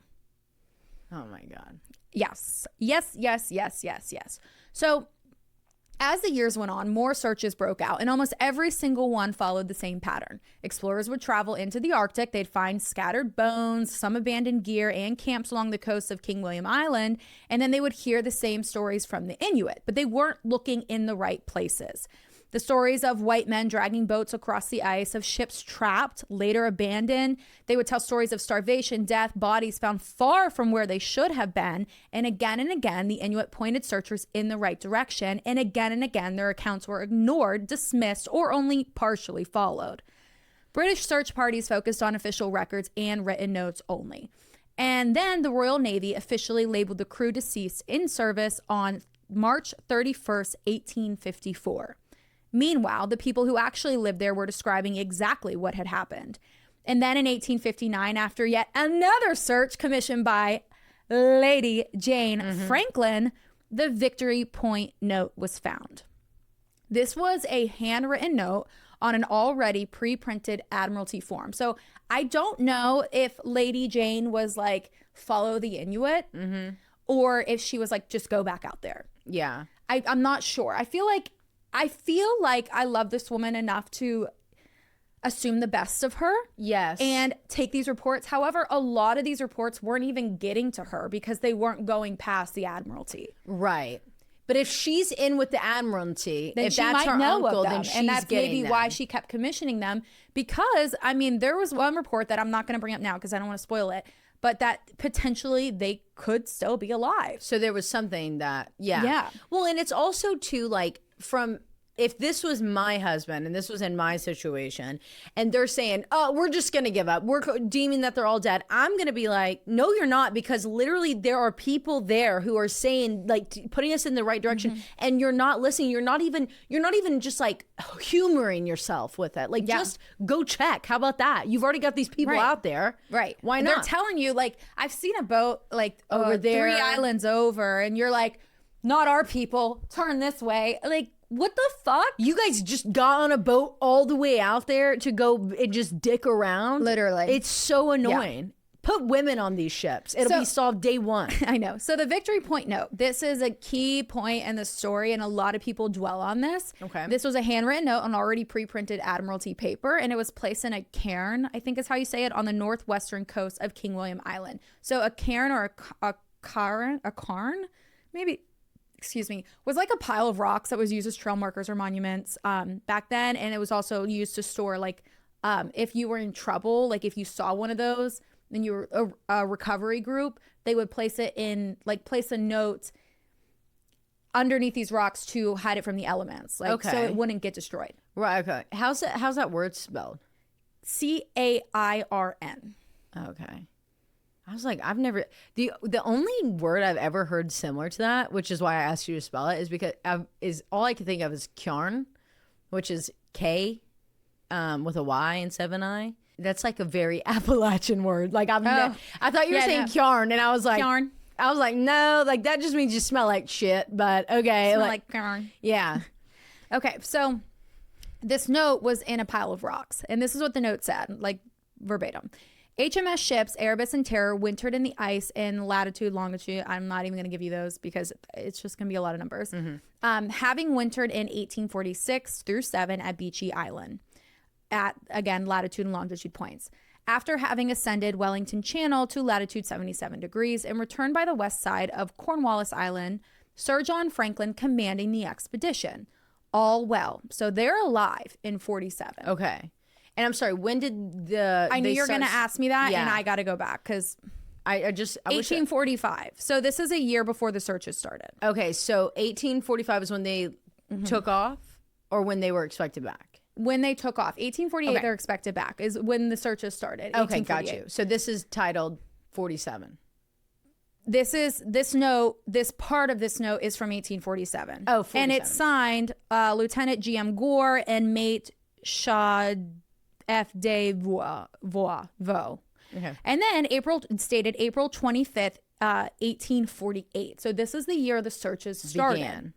Oh my God. Yes. So as the years went on, more searches broke out, and almost every single one followed the same pattern. Explorers would travel into the Arctic. They'd find scattered bones, some abandoned gear, and camps along the coast of King William Island, and then they would hear the same stories from the Inuit, but they weren't looking in the right places. The stories of white men dragging boats across the ice, of ships trapped, later abandoned. They would tell stories of starvation, death, bodies found far from where they should have been. And again, the Inuit pointed searchers in the right direction. And again, their accounts were ignored, dismissed, or only partially followed. British search parties focused on official records and written notes only. And then the Royal Navy officially labeled the crew deceased in service on March 31st, 1854. Meanwhile, the people who actually lived there were describing exactly what had happened. And then in 1859, after yet another search commissioned by Lady Jane Franklin, the Victory Point note was found. This was a handwritten note on an already pre-printed Admiralty form. So I don't know if Lady Jane was like, follow the Inuit, or if she was like, just go back out there. Yeah. I'm not sure. I feel like I love this woman enough to assume the best of her. Yes. And take these reports. However, a lot of these reports weren't even getting to her because they weren't going past the Admiralty. Right. But if she's in with the Admiralty, then if she that's might her know uncle, of them. then she's and that's maybe them. why she kept commissioning them. Because, I mean, there was one report that I'm not going to bring up now because I don't want to spoil it, but that potentially they could still be alive. So there was something that, Yeah. Well, and it's also too, like, from, if this was my husband and this was in my situation and they're saying, oh, we're just going to give up, we're deeming that they're all dead, I'm going to be like, no, you're not, because literally there are people there who are saying, like, putting us in the right direction, and you're not listening. You're not even just like humoring yourself with it. Like, just go check. How about that? You've already got these people out there. Right. Why not? They're telling you, like, I've seen a boat like over there, 3 islands over, and you're like, not our people, turn this way. Like, what the fuck? You guys just got on a boat all the way out there to go and just dick around? Literally. It's so annoying. Put women on these ships. It'll be solved day one. I know. So the Victory Point note, this is a key point in the story, and a lot of people dwell on this. Okay. This was a handwritten note on already pre-printed Admiralty paper, and it was placed in a cairn, I think is how you say it, on the northwestern coast of King William Island. So a cairn or a cairn, maybe... excuse me, was like a pile of rocks that was used as trail markers or monuments back then. And it was also used to store, like, if you were in trouble, like if you saw one of those and you were a recovery group, they would place it in, like, place a note underneath these rocks to hide it from the elements, like, so it wouldn't get destroyed. Right. Okay. How's that word spelled? CAIRN. Okay. I was like, I've never the only word I've ever heard similar to that, which is why I asked you to spell it, is because all I can think of is Kjarn, which is K with a Y instead of an I. That's like a very Appalachian word. Like I thought you were saying Kjarn, and I was like Kjarn. I was like, no, like that just means you smell like shit. But okay, Smell like Kjarn. Yeah. Okay, so this note was in a pile of rocks, and this is what the note said, like verbatim. HMS ships Erebus and Terror wintered in the ice in latitude, longitude. I'm not even going to give you those because it's just going to be a lot of numbers. Having wintered in 1846 through 7 at Beechey Island at, again, latitude and longitude points. After having ascended Wellington Channel to latitude 77 degrees and returned by the west side of Cornwallis Island, Sir John Franklin commanding the expedition. All well. So they're alive in 47. Okay. And I'm sorry, when did the... I knew you were going to ask me that, Yeah. and I got to go back because... I wish 1845. So this is a year before the searches started. Okay, so 1845 is when they took off, or when they were expected back? When they took off. 1848, Okay. they're expected back, is when the searches started. Okay, got 1848. you. So this is titled 47. This part of this note is from 1847. Oh, 47. And it's signed Lieutenant G.M. Gore and mate Shad F. de Vo. Okay. And then April 25th, 1848. So this is the year the searches started. Began.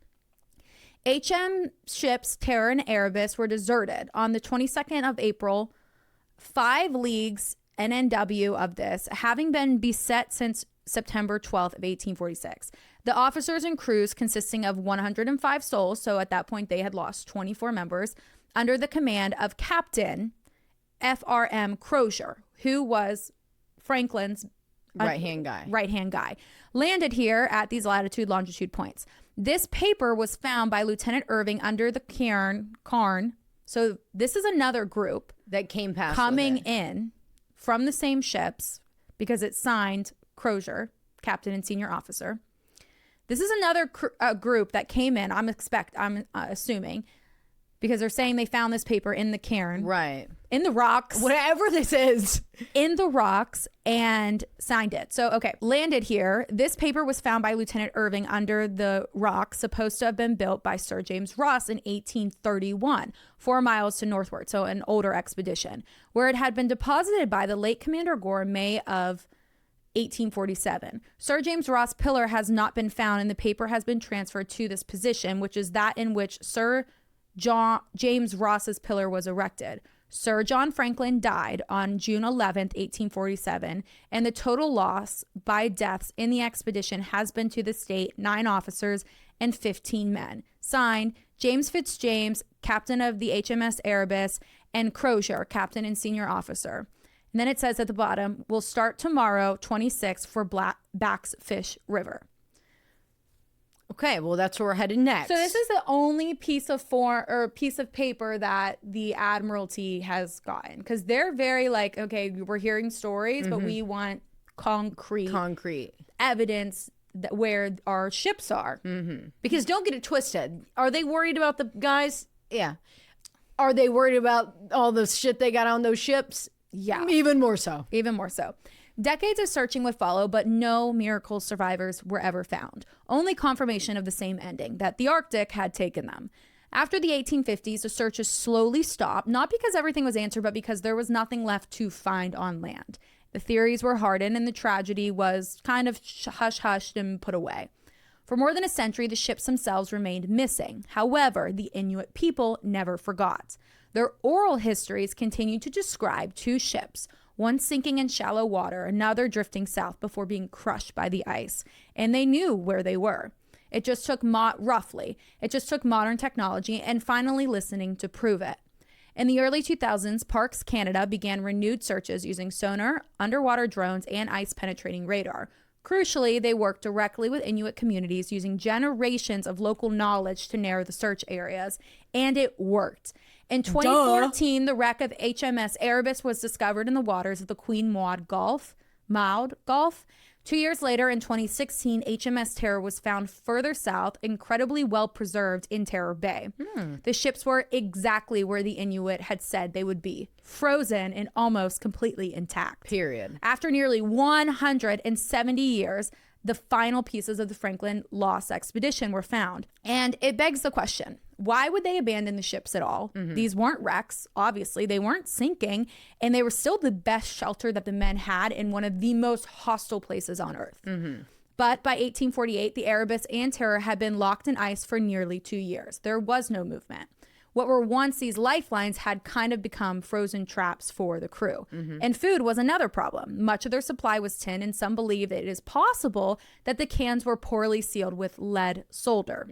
HM ships Terror and Erebus were deserted on the 22nd of April, 5 leagues NNW of this, having been beset since September 12th of 1846. The officers and crews consisting of 105 souls, so at that point they had lost 24 members, under the command of Captain F.R.M. Crozier, who was Franklin's Right-hand guy. landed here at these latitude longitude points. This paper was found by Lieutenant Irving under the Cairn. So this is another group That came past. coming in from the same ships because it's signed Crozier, captain and senior officer. This is another group that came in. I'm assuming, because they're saying they found this paper in the cairn, Right. in the rocks, Whatever this is. in the rocks, and signed it. So, okay, landed here. This paper was found by Lieutenant Irving under the rocks, supposed to have been built by Sir James Ross in 1831, 4 miles to northward. So an older expedition, where it had been deposited by the late Commander Gore in May of 1847. Sir James Ross' pillar has not been found, and the paper has been transferred to this position, which is that in which Sir James Ross's pillar was erected. Sir John Franklin died on June 11th, 1847, and the total loss by deaths in the expedition has been to the state 9 officers and 15 men. Signed, James Fitzjames, captain of the HMS Erebus, and Crozier, captain and senior officer. And then it says at the bottom, we'll start tomorrow, 26th, for Backsfish River. Okay, well, that's where we're headed next. So this is the only piece of paper that the Admiralty has gotten, because they're very like, okay, we're hearing stories, but we want concrete evidence where our ships are. Because don't get it twisted. Are they worried about the guys? Yeah. Are they worried about all the shit they got on those ships? Yeah. Even more so. Even more so. Decades of searching would follow, but no miracle survivors were ever found. Only confirmation of the same ending, that the Arctic had taken them. After the 1850s, the searches slowly stopped, not because everything was answered, but because there was nothing left to find on land. The theories were hardened, and the tragedy was kind of hush-hushed and put away. For more than a century, the ships themselves remained missing. However, the Inuit people never forgot. Their oral histories continued to describe 2 ships, one sinking in shallow water, another drifting south before being crushed by the ice. And they knew where they were. It just took modern technology and finally listening to prove it. In the early 2000s, Parks Canada began renewed searches using sonar, underwater drones, and ice-penetrating radar. Crucially, they worked directly with Inuit communities using generations of local knowledge to narrow the search areas, and it worked. In 2014, the wreck of HMS Erebus was discovered in the waters of the Queen Maud Gulf. 2 years later, in 2016, HMS Terror was found further south, incredibly well preserved in Terror Bay. The ships were exactly where the Inuit had said they would be, frozen and almost completely intact. Period. After nearly 170 years, the final pieces of the Franklin Lost expedition were found. And it begs the question, why would they abandon the ships at all? These weren't wrecks, obviously. They weren't sinking, and they were still the best shelter that the men had in one of the most hostile places on Earth. But by 1848, the Erebus and Terror had been locked in ice for nearly 2 years. There was no movement. What were once these lifelines had kind of become frozen traps for the crew. And food was another problem. Much of their supply was tin, and some believe that it is possible that the cans were poorly sealed with lead solder.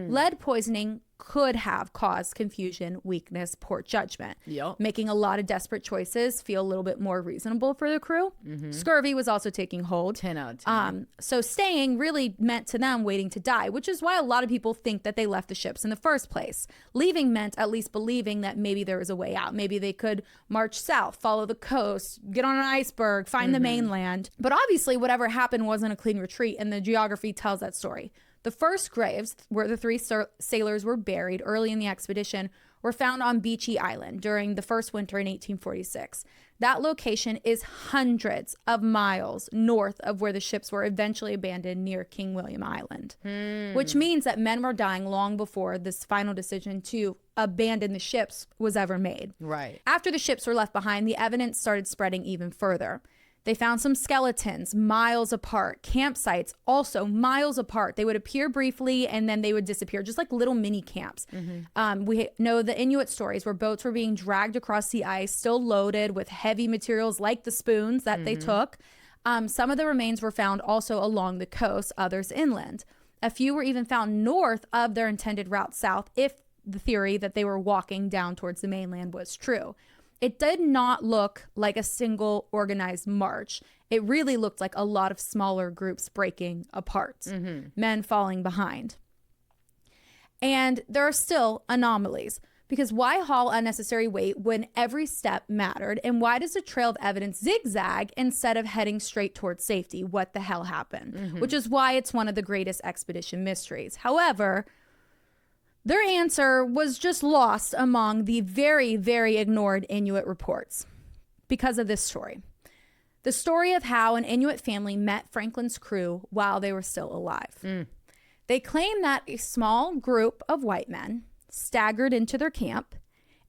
Lead poisoning could have caused confusion, weakness, poor judgment, making a lot of desperate choices feel a little bit more reasonable for the crew. Scurvy was also taking hold. 10 out of 10. So staying really meant to them waiting to die, which is why a lot of people think that they left the ships in the first place. Leaving meant at least believing that maybe there was a way out. Maybe they could march south, follow the coast, get on an iceberg, find the mainland. But obviously whatever happened wasn't a clean retreat, and the geography tells that story. The first graves, where the 3 sailors were buried early in the expedition, were found on Beechey Island during the first winter in 1846. That location is hundreds of miles north of where the ships were eventually abandoned near King William Island, which means that men were dying long before this final decision to abandon the ships was ever made. Right. After the ships were left behind, the evidence started spreading even further. They found some skeletons miles apart, campsites also miles apart. They would appear briefly and then they would disappear, just like little mini camps. We know the Inuit stories where boats were being dragged across the ice, still loaded with heavy materials like the spoons that they took. Some of the remains were found also along the coast, others inland. A few were even found north of their intended route south, if the theory that they were walking down towards the mainland was true. It did not look like a single organized march. It really looked like a lot of smaller groups breaking apart, men falling behind. And there are still anomalies, because why haul unnecessary weight when every step mattered? And why does the trail of evidence zigzag instead of heading straight towards safety? What the hell happened? Which is why it's one of the greatest expedition mysteries. However, their answer was just lost among the very, very ignored Inuit reports because of this story. The story of how an Inuit family met Franklin's crew while they were still alive. They claim that a small group of white men staggered into their camp,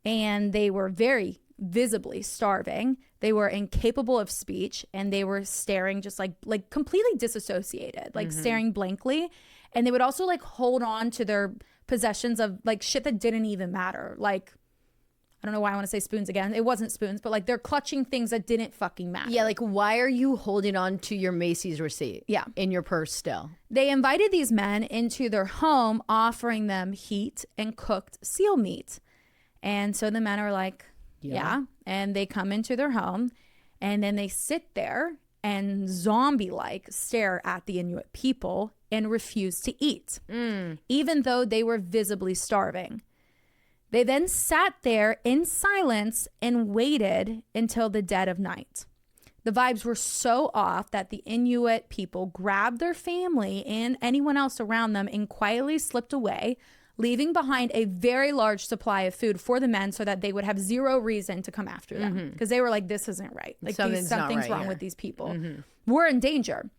and they were very visibly starving. They were incapable of speech, and they were staring just like completely disassociated, like staring blankly. And they would also like hold on to their possessions of like shit that didn't even matter. Like, I don't know why I want to say spoons again. It wasn't spoons, but like they're clutching things that didn't fucking matter. Yeah, like why are you holding on to your Macy's receipt? Yeah. In your purse still. They invited these men into their home, offering them heat and cooked seal meat. And so the men are like, yeah. And they come into their home, and then they sit there and zombie-like stare at the Inuit people and refuse to eat, even though they were visibly starving. They then sat there in silence and waited until the dead of night. The vibes were so off that the Inuit people grabbed their family and anyone else around them and quietly slipped away, leaving behind a very large supply of food for the men so that they would have zero reason to come after them. Because they were like, this isn't right. Like something's right wrong here with these people. We're in danger.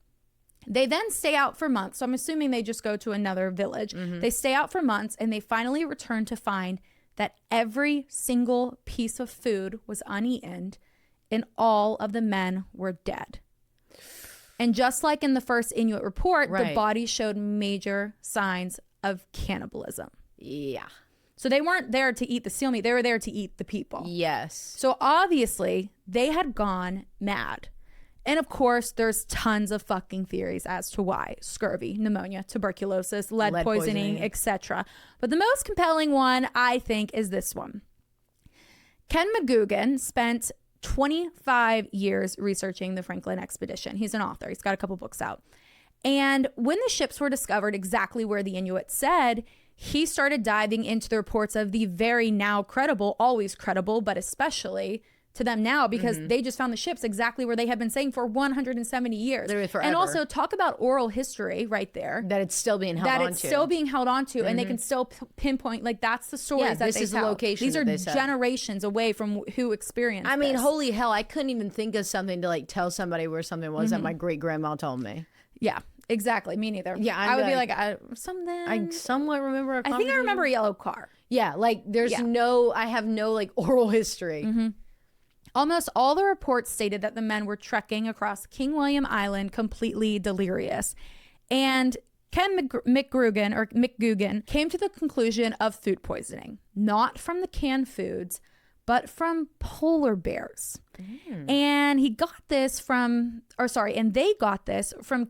They then stay out for months. So I'm assuming they just go to another village. They stay out for months, and they finally return to find that every single piece of food was uneaten and all of the men were dead. And just like in the first Inuit report, the bodies showed major signs of cannibalism. Yeah. So they weren't there to eat the seal meat. They were there to eat the people. Yes. So obviously they had gone mad. And of course, there's tons of fucking theories as to why. Scurvy, pneumonia, tuberculosis, lead poisoning. etc. But the most compelling one, I think, is this one. Ken McGugan spent 25 years researching the Franklin expedition. He's an author. He's got a couple books out. And when the ships were discovered exactly where the Inuit said, he started diving into the reports of the very now credible, always credible, but especially to them now because they just found the ships exactly where they have been saying for 170 years. Literally forever. And also talk about oral history right there. That it's still being held on to. That it's still being held on to, and they can still pinpoint, like, that's the stories that this they is the tell. location These that are they said. generations away from who experienced I mean, this. holy hell, I couldn't even think of something to like tell somebody where something was that my great grandma told me. Yeah, exactly. Me neither. Yeah, I would be like, something. I somewhat remember a I think I remember a yellow car. Yeah, like there's I have no like oral history. Almost all the reports stated that the men were trekking across King William Island completely delirious. And Ken McGugan came to the conclusion of food poisoning, not from the canned foods, but from polar bears. And they got this from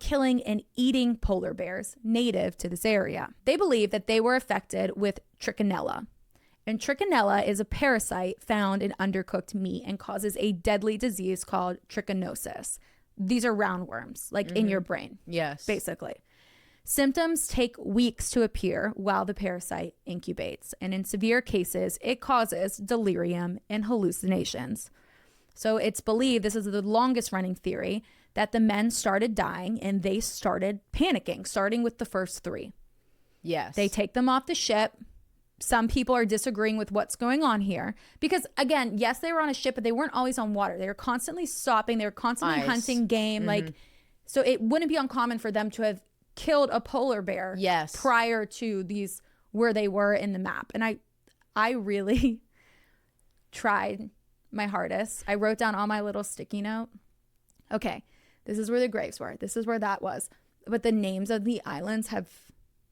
killing and eating polar bears native to this area. They believe that they were affected with trichinella. And trichinella is a parasite found in undercooked meat and causes a deadly disease called trichinosis. These are roundworms, like in your brain. Yes. Basically. Symptoms take weeks to appear while the parasite incubates. And in severe cases, it causes delirium and hallucinations. So it's believed, this is the longest running theory, that the men started dying and they started panicking, starting with the first 3. Yes. They take them off the ship. Some people are disagreeing with what's going on here because, again, yes, they were on a ship, but they weren't always on water. They were constantly stopping. They were constantly hunting game. Like, so it wouldn't be uncommon for them to have killed a polar bear prior to these where they were in the map. And I really tried my hardest. I wrote down on my little sticky note, okay, this is where the graves were. This is where that was. But the names of the islands have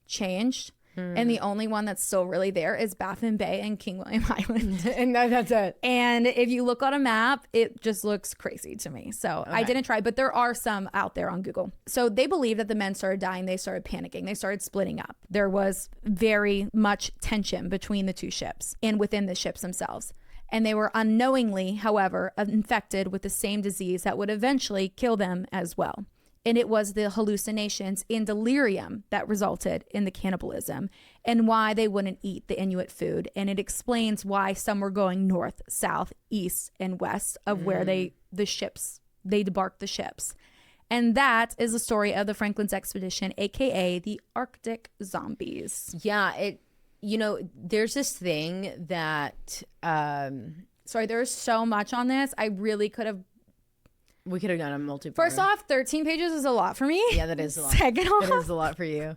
changed. And the only one that's still really there is Baffin Bay and King William Island. And that's it. And if you look on a map, it just looks crazy to me. So I didn't try, but there are some out there on Google. So they believe that the men started dying. They started panicking. They started splitting up. There was very much tension between the 2 ships and within the ships themselves. And they were unknowingly, however, infected with the same disease that would eventually kill them as well. And it was the hallucinations and delirium that resulted in the cannibalism and why they wouldn't eat the Inuit food. And it explains why some were going north, south, east, and west of where they debarked the ships. And that is the story of the Franklin's expedition, aka the Arctic zombies. Yeah, there's this thing that sorry, there's so much on this. I really could have. We could have done a multi-part. First off, 13 pages is a lot for me. Yeah, that is a lot. Second off, that is a lot for you.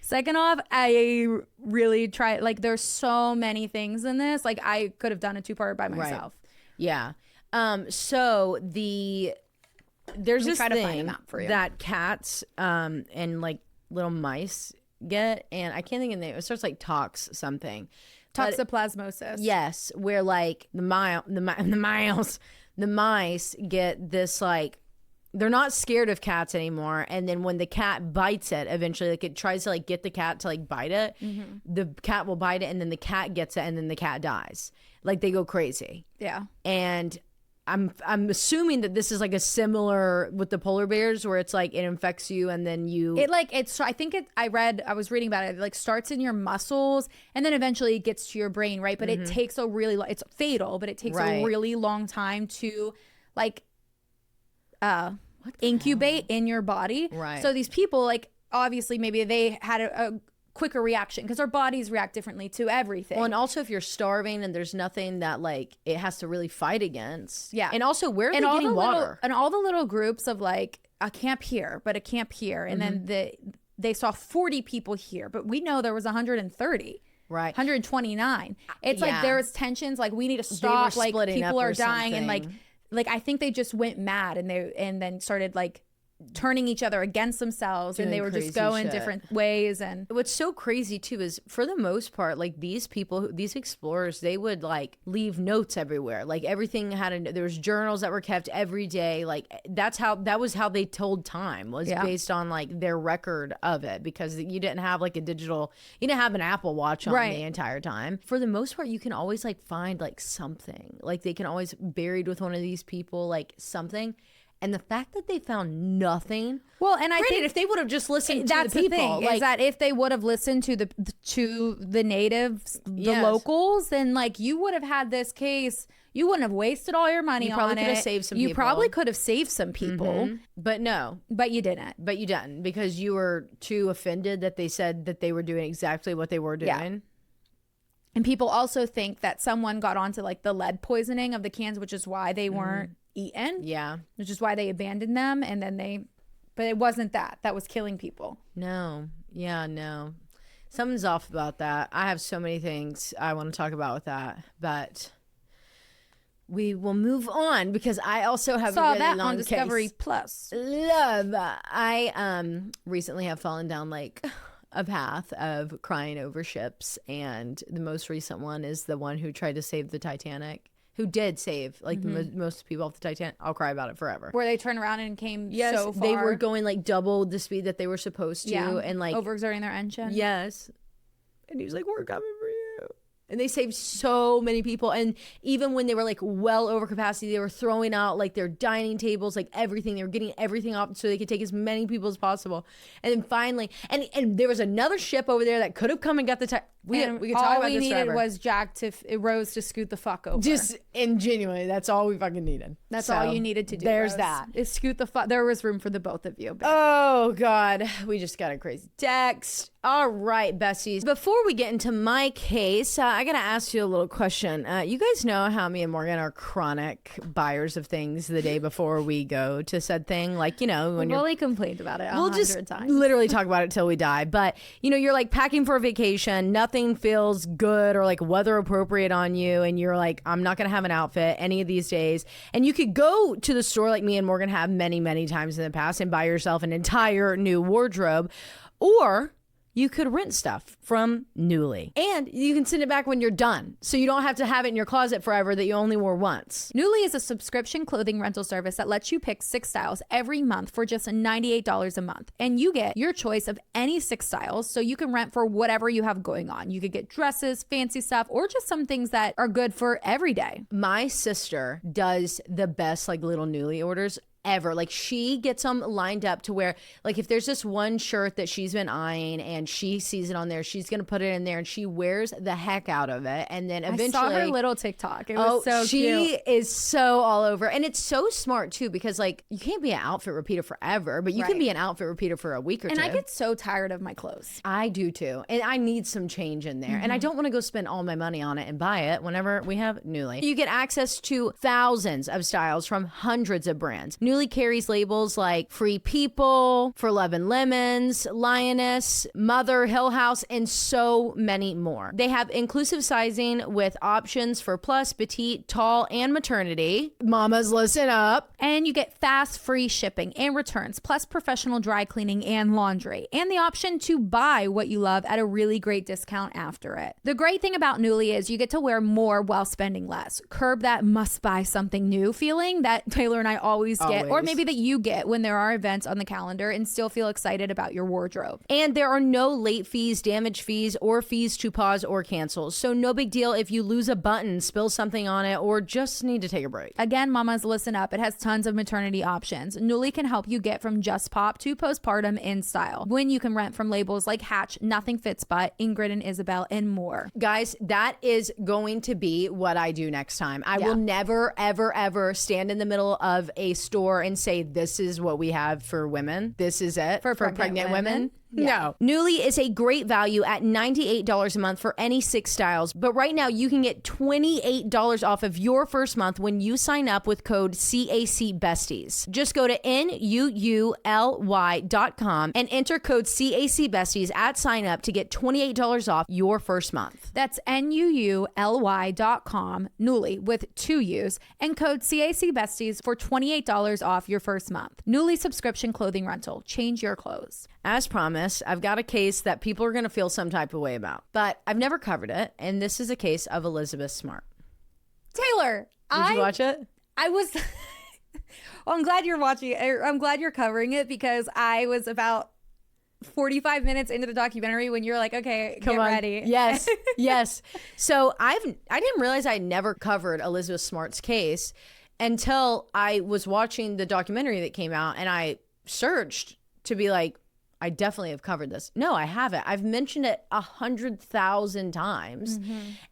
Second off, I really tried. Like, there's so many things in this. Like, I could have done a 2-part by myself. Right. Yeah. So there's this thing that cats and like little mice get, and I can't think of the name. It starts like something. Toxoplasmosis. Yes, where like the mice get this, like, they're not scared of cats anymore, and then when the cat bites it, eventually, like, it tries to like get the cat to like bite it, the cat will bite it, and then the cat gets it, and then the cat dies. Like, they go crazy. Yeah. And I'm assuming that this is like a similar with the polar bears, where it's like it infects you and then I was reading about it. It like starts in your muscles and then eventually it gets to your brain, right? But it takes it's fatal, but it takes a really long time to like incubate in your body. Right. So these people, like, obviously maybe they had a quicker reaction because our bodies react differently to everything. Well, and also if you're starving and there's nothing that like it has to really fight against. Yeah. And also, where are they getting water? And all the little groups of like a camp here, but a camp here, and then they saw 40 people here, but we know there was 130. Right. 129. It's like there's tensions, like we need to stop, like people are dying, and like I think they just went mad and then started like turning each other against themselves, and they were just going different ways. And what's so crazy too is, for the most part, like these people, these explorers, they would like leave notes everywhere. Like everything there was journals that were kept every day. Like that was how they told time, was based on like their record of it, because you didn't have like you didn't have an Apple Watch on the entire time. For the most part, you can always like find like something, like they can always buried with one of these people, like something. And the fact that they found nothing. Well, and I granted, think if they would have just listened to that's the people, thing, like, is that if they would have listened to the natives, the Yes. locals, then like you would have had this case. You wouldn't have wasted all your money You on probably it. could have saved some You people. probably could have saved some people, but no, but you didn't. but you didn't, because you were too offended that they said that they were doing exactly what they were doing. Yeah. And people also think that someone got onto like the lead poisoning of the cans, which is why they weren't eaten. Yeah. Which is why they abandoned them. And then but it wasn't that. That was killing people. No. Yeah, no. Something's off about that. I have so many things I want to talk about with that, but we will move on because I also have Saw a really that long on Discovery case. Plus. Love. I recently have fallen down like a path of crying over ships, and the most recent one is the one who tried to save the Titanic, who did save like the most people off the Titanic. I'll cry about it forever. Where they turned around and came Yes, so far. they were going like double the speed that they were supposed to, yeah, and like overexerting their engine. yes. And he was like, "We're coming for you." And they saved so many people. And even when they were like well over capacity, they were throwing out like their dining tables, like everything. They were getting everything off so they could take as many people as possible. And then finally, and there was another ship over there that could have come and got the we could talk all about we this needed forever. was Jack to Rose to scoot the fuck over. Just and genuinely, that's all we fucking needed. That's So, all you needed to do. There's Rose, that. is scoot the fuck. There was room for the both of you. But Oh God, we just got a crazy text. All right, besties. Before we get into my case, I gotta ask you a little question. You guys know how me and Morgan are chronic buyers of things the day before we go to said thing. Like, you know, when you're Willie complained about it. we'll 100 just times. literally talk about it till we die. But you know, you're like packing for a vacation, nothing feels good or like weather appropriate on you, and you're like, I'm not gonna have an outfit any of these days. And you could go to the store like me and Morgan have many times in the past and buy yourself an entire new wardrobe, or you could rent stuff from Nuuly, and you can send it back when you're done, so you don't have to have it in your closet forever that you only wore once. Nuuly is a subscription clothing rental service that lets you pick 6 styles every month for just $98 a month. And you get your choice of any 6 styles, so you can rent for whatever you have going on. You could get dresses, fancy stuff, or just some things that are good for every day. My sister does the best like little Nuuly orders ever. Like she gets them lined up to where like if there's this one shirt that she's been eyeing and she sees it on there, she's gonna put it in there and she wears the heck out of it. And then eventually I saw her little TikTok. It was so she cute. is so all over. And it's so smart too, because like you can't be an outfit repeater forever, but you can Right. be an outfit repeater for a week or And two. I get so tired of my clothes. I do too. And I need some change in there. And I don't want to go spend all my money on it and buy it whenever we have Nuuly. You get access to thousands of styles from hundreds of brands. Nuuly carries labels like Free People, For Love and Lemons, Lioness, Mother, Hill House, and so many more. They have inclusive sizing with options for plus, petite, tall, and maternity. Mamas, listen up. And you get fast, free shipping and returns, plus professional dry cleaning and laundry, and the option to buy what you love at a really great discount after it. The great thing about Nuuly is you get to wear more while spending less. Curb that must buy something new feeling that Taylor and I always get, or Always. maybe that you get when there are events on the calendar, and still feel excited about your wardrobe. And there are no late fees, damage fees, or fees to pause or cancel. So no big deal if you lose a button, spill something on it, or just need to take a break. Again, mamas, listen up. It has tons of maternity options. Nuuly can help you get from just pop to postpartum in style, when you can rent from labels like Hatch, Nothing Fits But, Ingrid and Isabel, and more. Guys, that is going to be what I do next time. I will never, ever, ever stand in the middle of a store and say, this is what we have for women. This is it For pregnant women? No. Nuuly is a great value at $98 a month for any 6 styles. But right now you can get $28 off of your first month when you sign up with code CACBesties. Just go to NUULY.com and enter code CACBesties at sign up to get $28 off your first month. That's NUULY.com, Nuuly with 2 U's, and code CACBesties for $28 off your first month. Nuuly subscription clothing rental. Change your clothes. As promised, I've got a case that people are going to feel some type of way about, but I've never covered it, and this is a case of Elizabeth Smart. Taylor, Did you watch it? I was. Well, I'm glad you're watching it. I'm glad you're covering it, because I was about 45 minutes into the documentary when you're like, okay, get ready. Yes, yes. So I didn't realize I never covered Elizabeth Smart's case. until I was watching the documentary that came out and I searched to be like, I definitely have covered this. No, I haven't. I've mentioned it 100,000 times.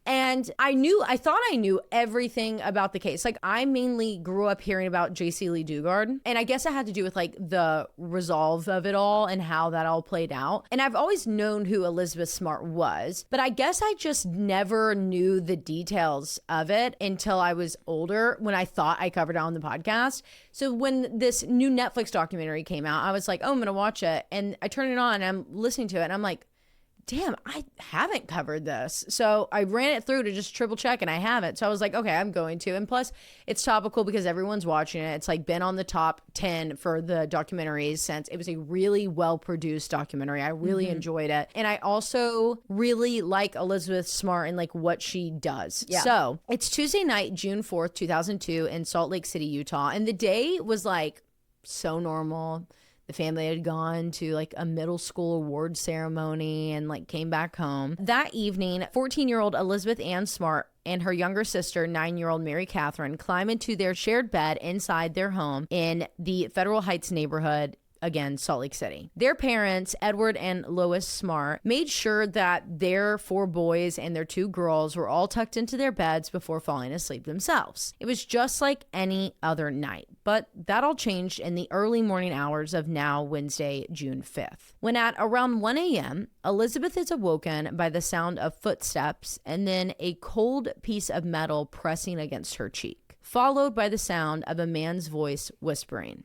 And I thought I knew everything about the case. Like, I mainly grew up hearing about JC Lee Dugard. And I guess it had to do with like the resolve of it all and how that all played out. And I've always known who Elizabeth Smart was, but I guess I just never knew the details of it until I was older when I thought I covered it on the podcast. So when this new Netflix documentary came out, I was like, oh, I'm going to watch it. And I turn it on and I'm listening to it and I'm like, damn, I haven't covered this. So I ran it through to just triple check and I haven't. So I was like, okay, I'm going to. And plus it's topical because everyone's watching it. It's like been on the top 10 for the documentaries since it was a really well produced documentary. I really enjoyed it. And I also really like Elizabeth Smart and like what she does. Yeah. So it's Tuesday night, June 4th, 2002 in Salt Lake City, Utah. And the day was like so normal. The family had gone to like a middle school award ceremony and like came back home. That evening, 14-year-old Elizabeth Ann Smart and her younger sister, 9-year-old Mary Catherine, climb into their shared bed inside their home in the Federal Heights neighborhood. Again, Salt Lake City. Their parents, Edward and Lois Smart, made sure that their 4 boys and their 2 girls were all tucked into their beds before falling asleep themselves. It was just like any other night, but that all changed in the early morning hours of now Wednesday, June 5th. When at around 1 a.m., Elizabeth is awoken by the sound of footsteps and then a cold piece of metal pressing against her cheek, followed by the sound of a man's voice whispering,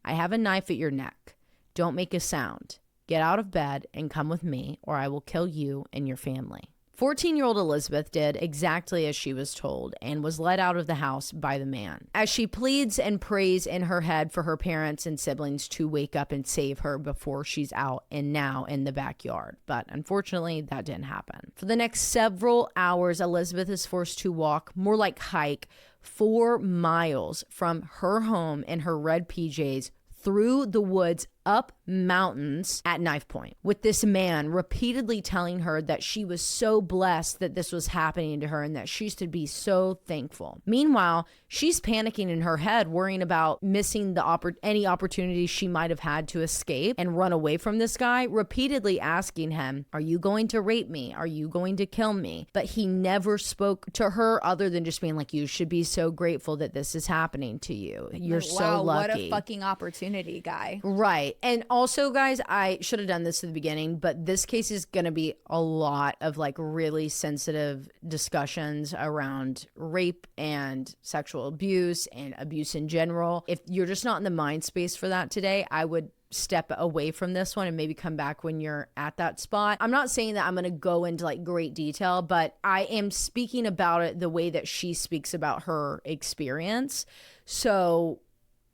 I have a knife at your neck. Don't make a sound. Get out of bed and come with me, or I will kill you and your family. 14-year-old Elizabeth did exactly as she was told and was led out of the house by the man. As she pleads and prays in her head for her parents and siblings to wake up and save her before she's out and now in the backyard. But unfortunately, that didn't happen. For the next several hours, Elizabeth is forced to walk, more like hike, 4 miles from her home in her red PJs through the woods up mountains at knife point, with this man repeatedly telling her that she was so blessed that this was happening to her and that she should be so thankful. Meanwhile, she's panicking in her head, worrying about missing any opportunity she might have had to escape and run away from this guy, repeatedly asking him, are you going to rape me? Are you going to kill me? But he never spoke to her other than just being like, you should be so grateful that this is happening to you. You're so lucky. What a fucking opportunity, guy. Right. And also, guys, I should have done this at the beginning, but this case is going to be a lot of like really sensitive discussions around rape and sexual abuse and abuse in general. If you're just not in the mind space for that today, I would step away from this one and maybe come back when you're at that spot. I'm not saying that I'm going to go into like great detail, but I am speaking about it the way that she speaks about her experience. So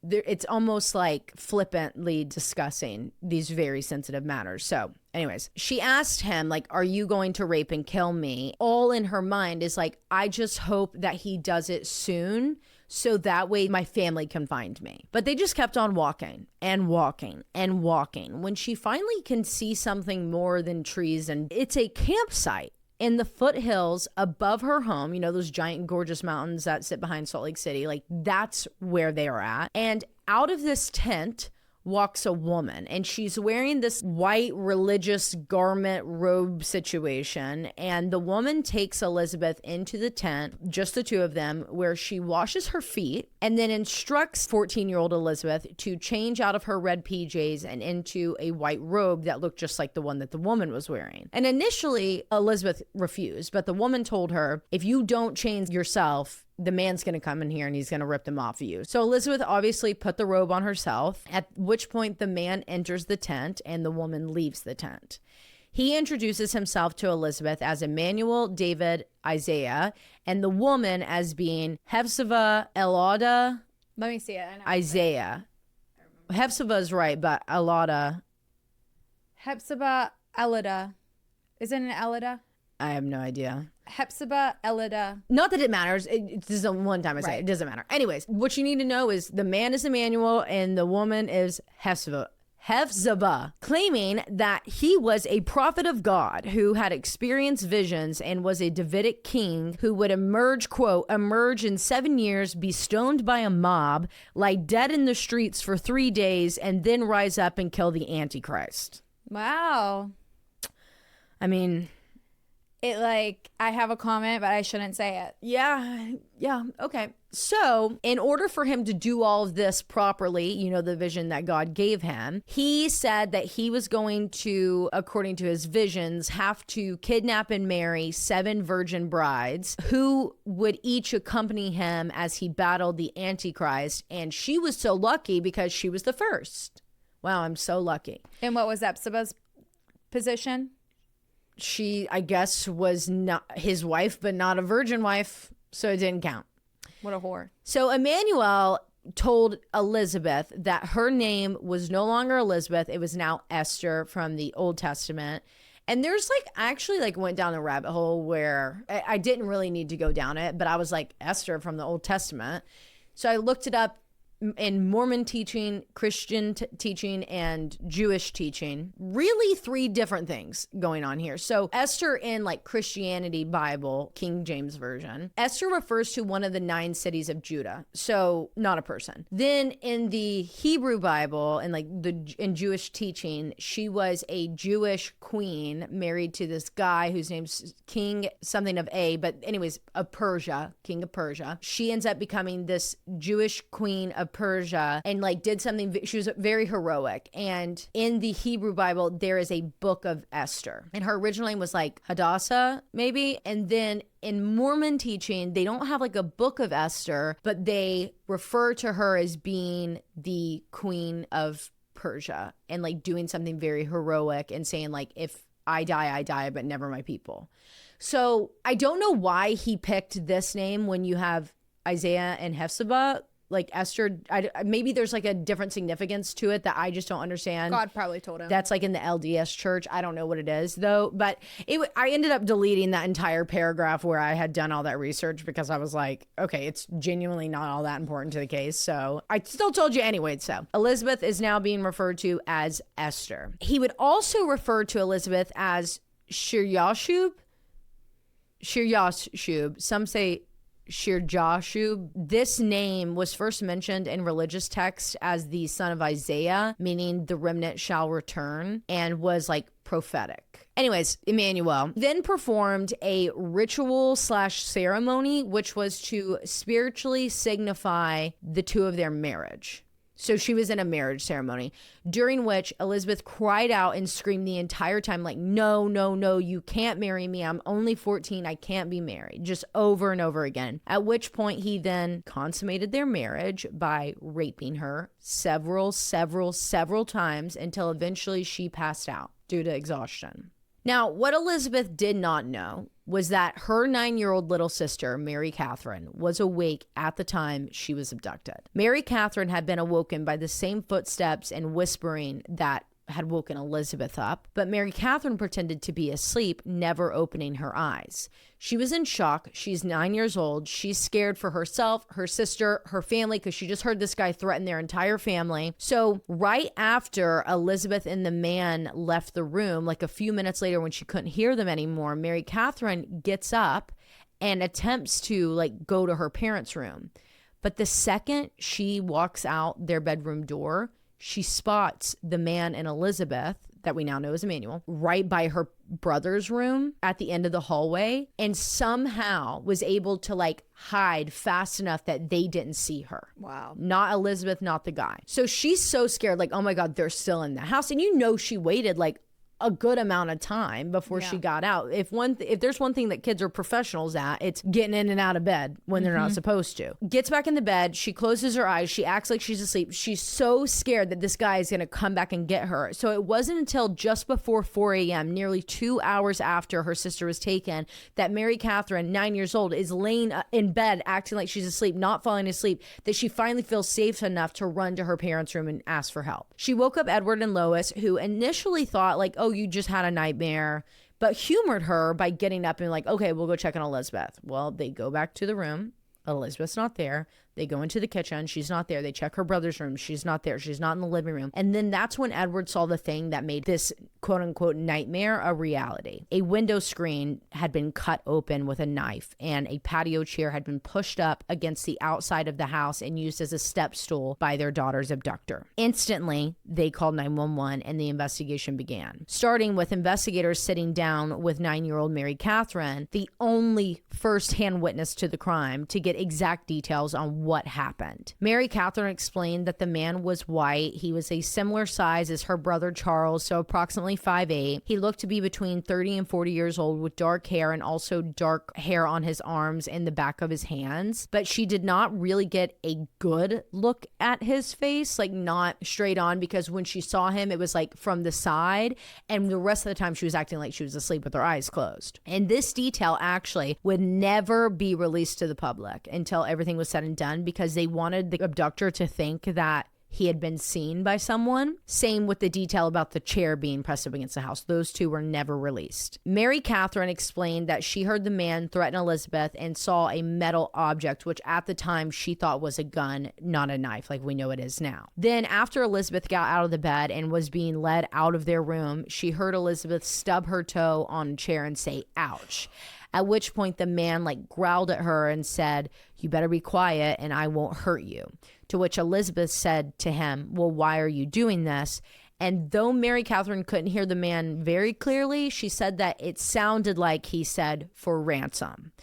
it's almost like flippantly discussing these very sensitive matters. So anyways, she asked him, like, are you going to rape and kill me? All in her mind is like, I just hope that he does it soon so that way my family can find me. But they just kept on walking and walking and walking when she finally can see something more than trees, and it's a campsite in the foothills above her home, you know, those giant gorgeous mountains that sit behind Salt Lake City, like that's where they are at. And out of this tent walks a woman, and she's wearing this white religious garment robe situation. And the woman takes Elizabeth into the tent, just the 2 of them, where she washes her feet and then instructs 14-year-old Elizabeth to change out of her red PJs and into a white robe that looked just like the one that the woman was wearing. And initially, Elizabeth refused, but the woman told her, if you don't change yourself, the man's going to come in here and he's going to rip them off of you. So Elizabeth obviously put the robe on herself, at which point the man enters the tent and the woman leaves the tent. He introduces himself to Elizabeth as Emmanuel David Isaiah and the woman as being Hephzibah Elada. Let me see it. Isaiah. Hephzibah is right, but Elada. Hephzibah Elida. Isn't it Elida? I have no idea. Hephzibah Elida. Not that it matters. It's just the one time I say it. It doesn't matter. Anyways, what you need to know is the man is Emmanuel and the woman is Hephzibah. Hephzibah, claiming that he was a prophet of God who had experienced visions and was a Davidic king who would emerge, quote, emerge in 7 years, be stoned by a mob, lie dead in the streets for 3 days, and then rise up and kill the Antichrist. Wow. I mean, I have a comment, but I shouldn't say it. yeah, okay. So, in order for him to do all of this properly, you know, the vision that God gave him, he said that he was going to, according to his visions, have to kidnap and marry 7 virgin brides who would each accompany him as he battled the Antichrist. And she was so lucky because she was the first. Wow, I'm so lucky. And what was Hephzibah's position? She, I guess, was not his wife, but not a virgin wife, so it didn't count. What a whore. So Emmanuel told Elizabeth that her name was no longer Elizabeth. It was now Esther from the Old Testament. And there's I actually went down a rabbit hole where I didn't really need to go down it, but I was like, Esther from the Old Testament. So I looked it up in Mormon teaching, Christian teaching, and Jewish teaching. Really 3 different things going on here. So Esther in Christianity Bible, King James Version, Esther refers to one of the 9 cities of Judah. So not a person. Then in the Hebrew Bible and in Jewish teaching, she was a Jewish queen married to this guy whose name's King something of A, but anyways, of Persia, King of Persia. She ends up becoming this Jewish queen of Persia and did something. She was very heroic. And in the Hebrew Bible, there is a book of Esther, and her original name was Hadassah maybe. And then in Mormon teaching, they don't have a book of Esther, but they refer to her as being the queen of Persia and doing something very heroic and saying if I die, but never my people. So I don't know why he picked this name when you have Isaiah and Hephzibah. Esther, maybe there's a different significance to it that I just don't understand. God probably told him. That's in the LDS church. I don't know what it is though, but I ended up deleting that entire paragraph where I had done all that research because I was like, okay, it's genuinely not all that important to the case. So I still told you anyway. So Elizabeth is now being referred to as Esther. He would also refer to Elizabeth as Shir-Yashub. Some say Shir-Jashub. This name was first mentioned in religious texts as the son of Isaiah, meaning the remnant shall return, and was prophetic. Anyways, Emmanuel then performed a ritual / ceremony, which was to spiritually signify the 2 of their marriage. So she was in a marriage ceremony during which Elizabeth cried out and screamed the entire time, no, no, no, you can't marry me. I'm only 14. I can't be married. Just over and over again. At which point he then consummated their marriage by raping her several times until eventually she passed out due to exhaustion. Now, what Elizabeth did not know was that her 9-year-old little sister, Mary Catherine, was awake at the time she was abducted. Mary Catherine had been awoken by the same footsteps and whispering that had woken Elizabeth up, but Mary Catherine pretended to be asleep, never opening her eyes. She was in shock. She's 9 years old. She's scared for herself, her sister, her family, because she just heard this guy threaten their entire family. So right after Elizabeth and the man left the room, a few minutes later when she couldn't hear them anymore, Mary Catherine gets up and attempts to go to her parents' room. But the second she walks out their bedroom door, she spots the man and Elizabeth, that we now know as Emmanuel, right by her brother's room at the end of the hallway, and somehow was able to hide fast enough that they didn't see her. Wow. Not Not Elizabeth, not the guy. So she's so scared, oh my God, they're still in the house. And she waited a good amount of time before she got out. If there's one thing that kids are professionals at, it's getting in and out of bed when they're not supposed to. Gets back in the bed, she closes her eyes, she acts like she's asleep. She's so scared that this guy is going to come back and get her. So it wasn't until just before 4 a.m., nearly 2 hours after her sister was taken, that Mary Catherine, 9 years old, is laying in bed acting like she's asleep, not falling asleep, that she finally feels safe enough to run to her parents' room and ask for help. She woke up Edward and Lois, who initially thought oh, you just had a nightmare, but humored her by getting up and okay, we'll go check on Elizabeth. Well, they go back to the room Elizabeth's not there. They go into the kitchen. She's not there. They check her brother's room. She's not there. She's not in the living room. And then that's when Edward saw the thing that made this quote unquote nightmare a reality. A window screen had been cut open with a knife, and a patio chair had been pushed up against the outside of the house and used as a step stool by their daughter's abductor. Instantly, they called 911 and the investigation began. Starting with investigators sitting down with 9-year-old Mary Catherine, the only first-hand witness to the crime, to get exact details on what happened. Mary Catherine explained that the man was white. He was a similar size as her brother Charles, so approximately 5'8". He looked to be between 30 and 40 years old with dark hair and also dark hair on his arms and the back of his hands. But she did not really get a good look at his face, like not straight on, because when she saw him, it was like from the side, and the rest of the time she was acting like she was asleep with her eyes closed. And this detail actually would never be released to the public until everything was said and done, because they wanted the abductor to think that he had been seen by someone. Same with the detail about the chair being pressed up against the house. Those two were never released. Mary Catherine explained that she heard the man threaten Elizabeth and saw a metal object, which at the time she thought was a gun, not a knife, like we know it is now. Then after Elizabeth got out of the bed and was being led out of their room, she heard Elizabeth stub her toe on a chair and say, "Ouch." At which point the man growled at her and said, "You better be quiet and I won't hurt you." To which Elizabeth said to him, "Well, why are you doing this?" And though Mary Catherine couldn't hear the man very clearly, she said that it sounded like he said for ransom.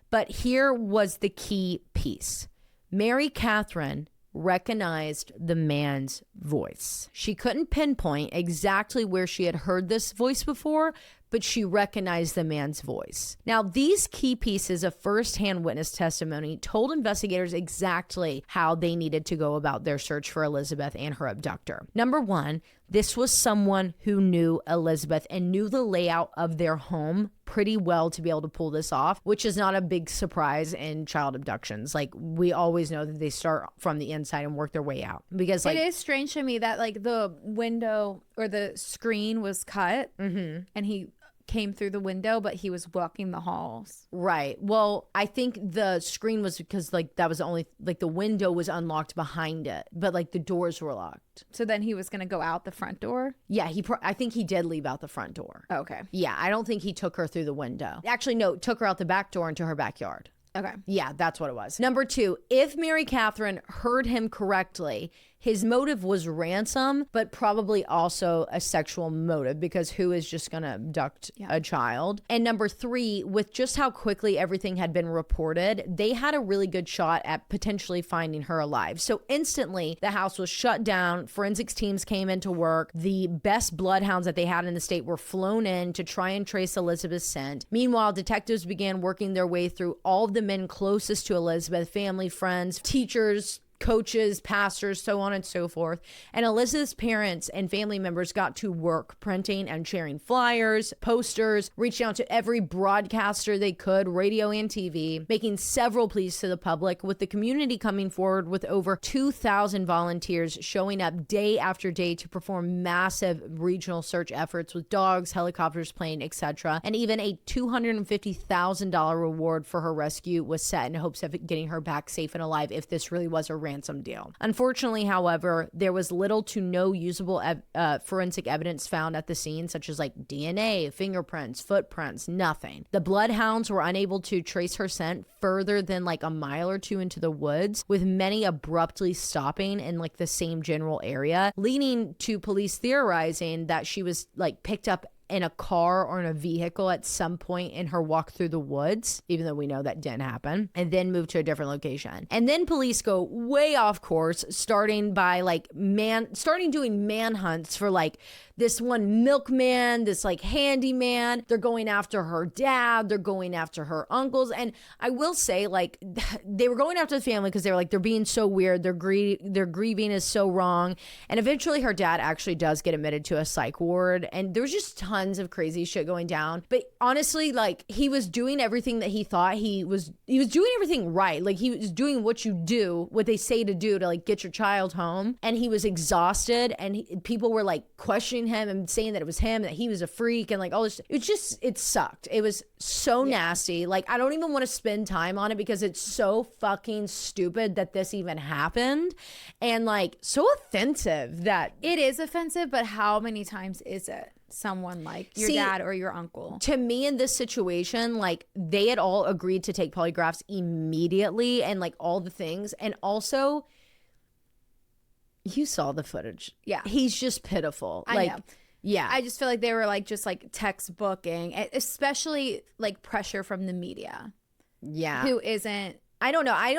But here was the key piece. Mary Catherine recognized the man's voice. She couldn't pinpoint exactly where she had heard this voice before, but she recognized the man's voice. Now, these key pieces of first-hand witness testimony told investigators exactly how they needed to go about their search for Elizabeth and her abductor. Number one, this was someone who knew Elizabeth and knew the layout of their home pretty well to be able to pull this off, which is not a big surprise in child abductions. We always know that they start from the inside and work their way out. Because it is strange to me that the window or the screen was cut and he came through the window, but he was walking the halls. Right. Well, I think the screen was because that was the only, the window was unlocked behind it, but the doors were locked. So then he was going to go out the front door? Yeah, I think he did leave out the front door. Okay. Yeah, I don't think he took her through the window. Actually, no, took her out the back door into her backyard. Okay. Yeah, that's what it was. Number two, if Mary Catherine heard him correctly, his motive was ransom, but probably also a sexual motive, because who is just going to abduct a child? And number three, with just how quickly everything had been reported, they had a really good shot at potentially finding her alive. So instantly, the house was shut down. Forensics teams came into work. The best bloodhounds that they had in the state were flown in to try and trace Elizabeth's scent. Meanwhile, detectives began working their way through all of the men closest to Elizabeth, family, friends, teachers, coaches, pastors, so on and so forth. And Elizabeth's parents and family members got to work printing and sharing flyers, posters, reaching out to every broadcaster they could, radio and TV, making several pleas to the public, with the community coming forward with over 2,000 volunteers showing up day after day to perform massive regional search efforts with dogs, helicopters, plane, etc. And even a $250,000 reward for her rescue was set in hopes of getting her back safe and alive if this really was a ransom deal. Unfortunately, however, there was little to no usable forensic evidence found at the scene, such as DNA, fingerprints, footprints, nothing. The bloodhounds were unable to trace her scent further than a mile or two into the woods, with many abruptly stopping in the same general area, leading to police theorizing that she was picked up in a car or in a vehicle at some point in her walk through the woods, even though we know that didn't happen, and then moved to a different location. And then police go way off course, starting by doing manhunts for this one milkman, this handyman. They're going after her dad, they're going after her uncles. And I will say, they were going after the family because they were they're being so weird, their grieving is so wrong. And eventually her dad actually does get admitted to a psych ward, and there's just tons of crazy shit going down. But honestly, he was doing everything that he thought he was doing everything right. He was doing what they say to do to get your child home. And he was exhausted, and people were questioning him and saying that it was him, that he was a freak and like all this. It sucked. It was so nasty. Like, I don't even want to spend time on it because it's so fucking stupid that this even happened, and like so offensive that it is offensive. But how many times is it someone like your dad or your uncle? To me, in this situation, like, they had all agreed to take polygraphs immediately and like all the things. And also, you saw the footage. Yeah. He's just pitiful. I like, know. Yeah. I just feel like they were like just like textbooking, especially like pressure from the media. Yeah. Who isn't. I don't know. I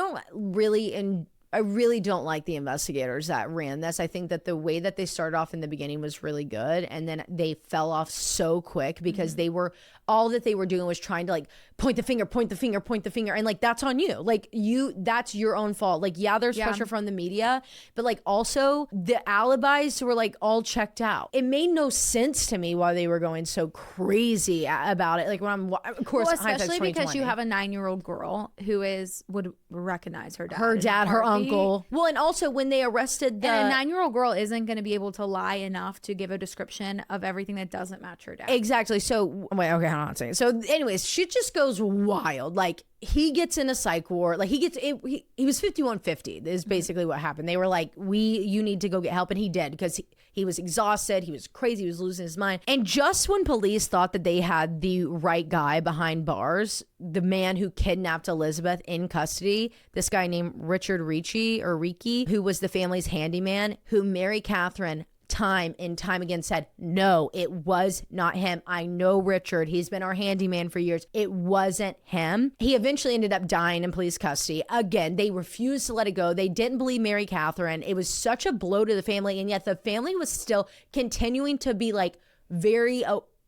really don't like the investigators that ran this. I think that the way that they started off in the beginning was really good. And then they fell off so quick because all that they were doing was trying to like point the finger. And like, that's on you. Like that's your own fault. Like, yeah, there's pressure from the media, but like also the alibis were like all checked out. It made no sense to me why they were going so crazy about it. Like, when I'm, of course, well, especially because you have a 9-year-old girl who would recognize her dad. Her uncle. Well, and also when they arrested and a 9-year-old girl isn't going to be able to lie enough to give a description of everything that doesn't match her dad. Exactly. So wait, okay, I'm not saying. So anyways, shit just goes wild. Like, he gets in a psych ward. Like, he was 5150 is basically what happened. They were like, you need to go get help. And he did, because he was exhausted. He was crazy. He was losing his mind. And just when police thought that they had the right guy behind bars, the man who kidnapped Elizabeth in custody, this guy named Richard Ricci, who was the family's handyman, who Mary Catherine time and time again said, no, it was not him. I know Richard. He's been our handyman for years. It wasn't him. He eventually ended up dying in police custody. Again, they refused to let it go. They didn't believe Mary Catherine. It was such a blow to the family. And yet the family was still continuing to be like very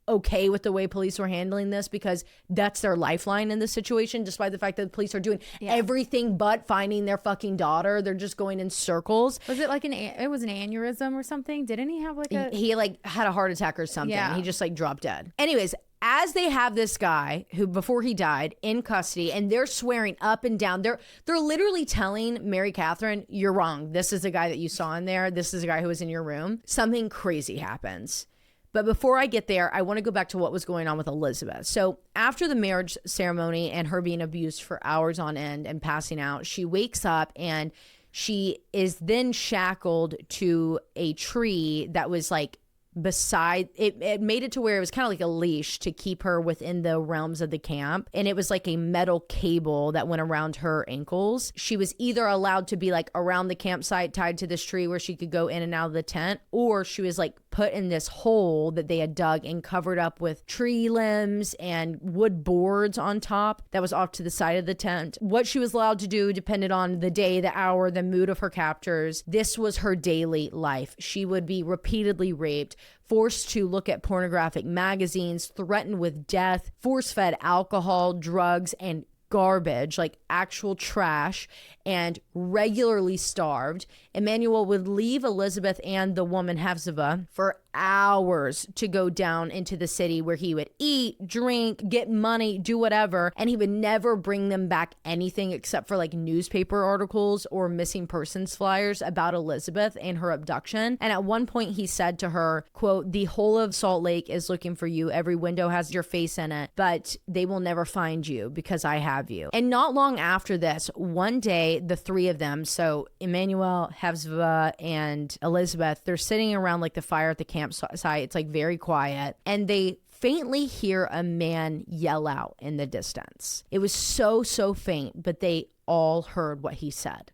okay with the way police were handling this, because that's their lifeline in this situation, despite the fact that the police are doing everything but finding their fucking daughter. They're just going in circles. Was it like it was an aneurysm or something? Didn't he have like he like had a heart attack or something? Yeah. He just like dropped dead. Anyways, as they have this guy who, before he died, in custody, and they're swearing up and down, they're literally telling Mary Catherine, you're wrong. This is the guy that you saw in there. This is the guy who was in your room. Something crazy happens. But before I get there, I want to go back to what was going on with Elizabeth. So after the marriage ceremony and her being abused for hours on end and passing out, she wakes up and she is then shackled to a tree that was like beside it made it to where it was kind of like a leash to keep her within the realms of the camp, and it was like a metal cable that went around her ankles. She was either allowed to be like around the campsite tied to this tree where she could go in and out of the tent, or she was like put in this hole that they had dug and covered up with tree limbs and wood boards on top that was off to the side of the tent. What she was allowed to do depended on the day, the hour, the mood of her captors. This was her daily life. She would be repeatedly raped, forced to look at pornographic magazines, threatened with death, force-fed alcohol, drugs, and garbage, like actual trash, and regularly starved. Emmanuel would leave Elizabeth and the woman Hevzibah for hours to go down into the city, where he would eat, drink, get money, do whatever, and he would never bring them back anything except for like newspaper articles or missing persons flyers about Elizabeth and her abduction. And at one point he said to her, quote, "The whole of Salt Lake is looking for you. Every window has your face in it, but they will never find you because I have you." And not long after this, one day, the three of them, so Emmanuel, Hevzibah, and Elizabeth, they're sitting around like the fire at the campsite. It's like very quiet, and they faintly hear a man yell out in the distance. It was so faint, but they all heard what he said.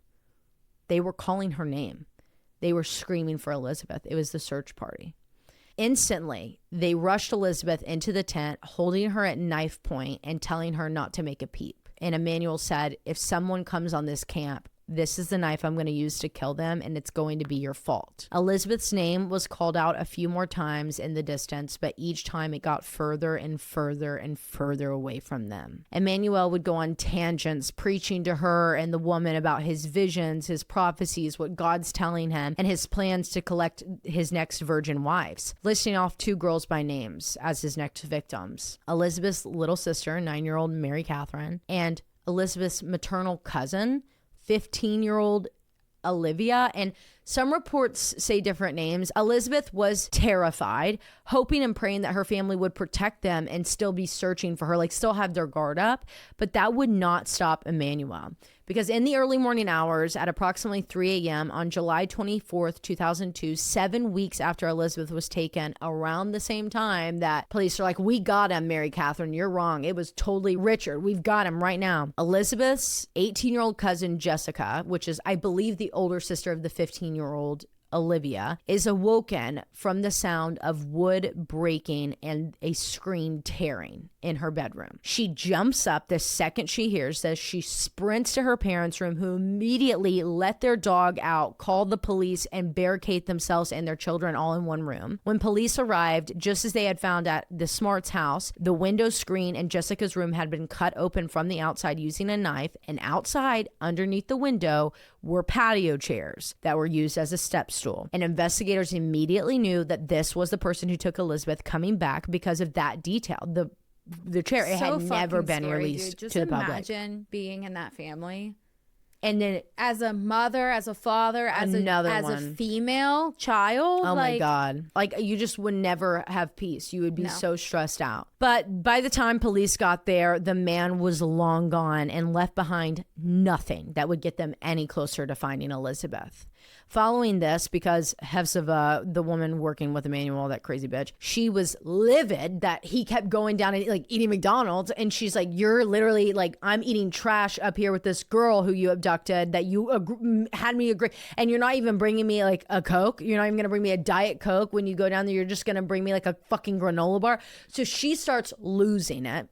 They were calling her name. They were screaming for Elizabeth. It was the search party. Instantly, they rushed Elizabeth into the tent, holding her at knife point and telling her not to make a peep. And Emmanuel said, "If someone comes on this camp, this is the knife I'm going to use to kill them, and it's going to be your fault." Elizabeth's name was called out a few more times in the distance, but each time it got further and further and further away from them. Emmanuel would go on tangents, preaching to her and the woman about his visions, his prophecies, what God's telling him, and his plans to collect his next virgin wives, listing off 2 girls by names as his next victims: Elizabeth's little sister, 9-year-old Mary Catherine, and Elizabeth's maternal cousin, 15-year-old Olivia. And Some reports say different names. Elizabeth was terrified, hoping and praying that her family would protect them and still be searching for her, like still have their guard up. But that would not stop Emmanuel. Because in the early morning hours at approximately 3 a.m. on July 24th, 2002, 7 weeks after Elizabeth was taken, around the same time that police are like, we got him, Mary Catherine, you're wrong. It was totally Richard. We've got him right now. Elizabeth's 18-year-old cousin, Jessica, which is, I believe, the older sister of the 15-year-old Olivia, is awoken from the sound of wood breaking and a screen tearing in her bedroom. She jumps up the second she hears this. She sprints to her parents' room, who immediately let their dog out, called the police, and barricade themselves and their children all in one room. When police arrived, just as they had found at the Smarts house, the window screen in Jessica's room had been cut open from the outside using a knife, and outside, underneath the window, were patio chairs that were used as a step stool. And investigators immediately knew that this was the person who took Elizabeth, coming back because of that detail. The chair, it had never been released to the public. Just imagine being in that family. And then as a mother, as a father, as a female child. Oh my God. Like, you just would never have peace. You would be so stressed out. But by the time police got there, the man was long gone and left behind nothing that would get them any closer to finding Elizabeth. Following this, because Hevseva, the woman working with Emmanuel, that crazy bitch, she was livid that he kept going down and like eating McDonald's. And she's like, you're literally like, I'm eating trash up here with this girl who you abducted, that you had me agree. And you're not even bringing me like a Coke. You're not even going to bring me a Diet Coke when you go down there. You're just going to bring me like a fucking granola bar. So she starts losing it.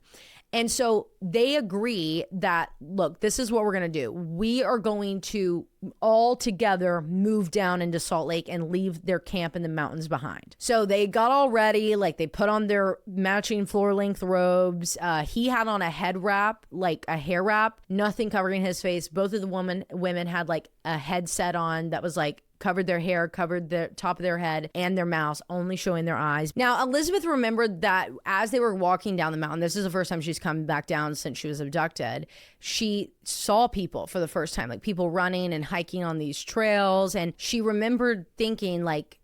And so they agree that, look, this is what we're going to do. We are going to all together move down into Salt Lake and leave their camp in the mountains behind. So they got all ready. Like, they put on their matching floor length robes. He had on a head wrap, like a hair wrap, nothing covering his face. Both of the women had like a headset on that was like covered their hair, covered the top of their head and their mouths, only showing their eyes. Now, Elizabeth remembered that as they were walking down the mountain, this is the first time she's come back down since she was abducted, she saw people for the first time, like people running and hiking on these trails. And she remembered thinking, like,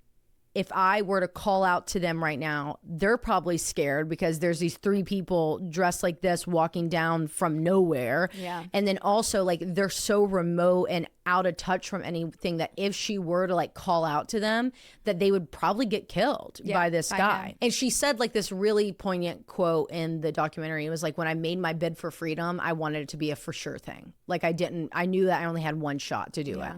if I were to call out to them right now, they're probably scared because there's these 3 people dressed like this walking down from nowhere. Yeah. And then also, like, they're so remote and out of touch from anything that if she were to like call out to them, that they would probably get killed by this guy. And she said like this really poignant quote in the documentary. It was like, when I made my bid for freedom, I wanted it to be a for sure thing. Like, I knew that I only had one shot to do it.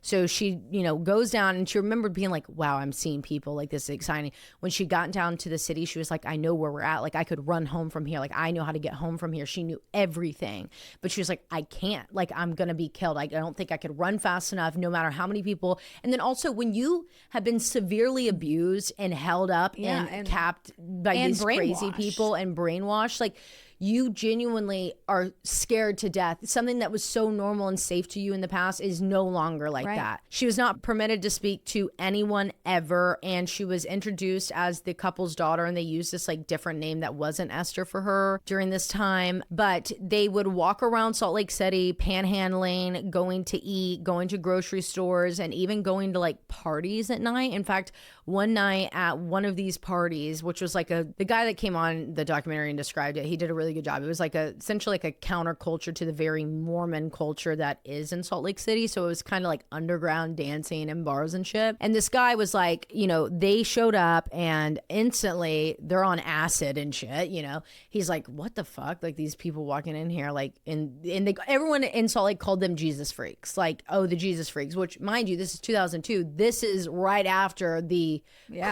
So she, goes down, and she remembered being like, wow, I'm seeing people, like, this is exciting. When she got down to the city, she was like, I know where we're at. Like, I could run home from here. Like, I know how to get home from here. She knew everything, but she was like, I can't, like, I'm going to be killed. I don't think I could run fast enough, no matter how many people. And then also, when you have been severely abused and held up and capped by these crazy people and brainwashed, like, you genuinely are scared to death. Something that was so normal and safe to you in the past is no longer like that. She was not permitted to speak to anyone ever, and she was introduced as the couple's daughter, and they used this like different name that wasn't Esther for her during this time. But they would walk around Salt Lake City panhandling, going to eat, going to grocery stores, and even going to like parties at night. In fact, one night at one of these parties, which was like the guy that came on the documentary and described it, he did a really good job. It was like essentially like a counterculture to the very Mormon culture that is in Salt Lake City. So it was kind of like underground dancing and bars and shit. And this guy was like, they showed up and instantly they're on acid and shit. He's like, what the fuck? Like, these people walking in here, like, everyone in Salt Lake called them Jesus freaks. Like, oh, the Jesus freaks, which, mind you, this is 2002. This is right after the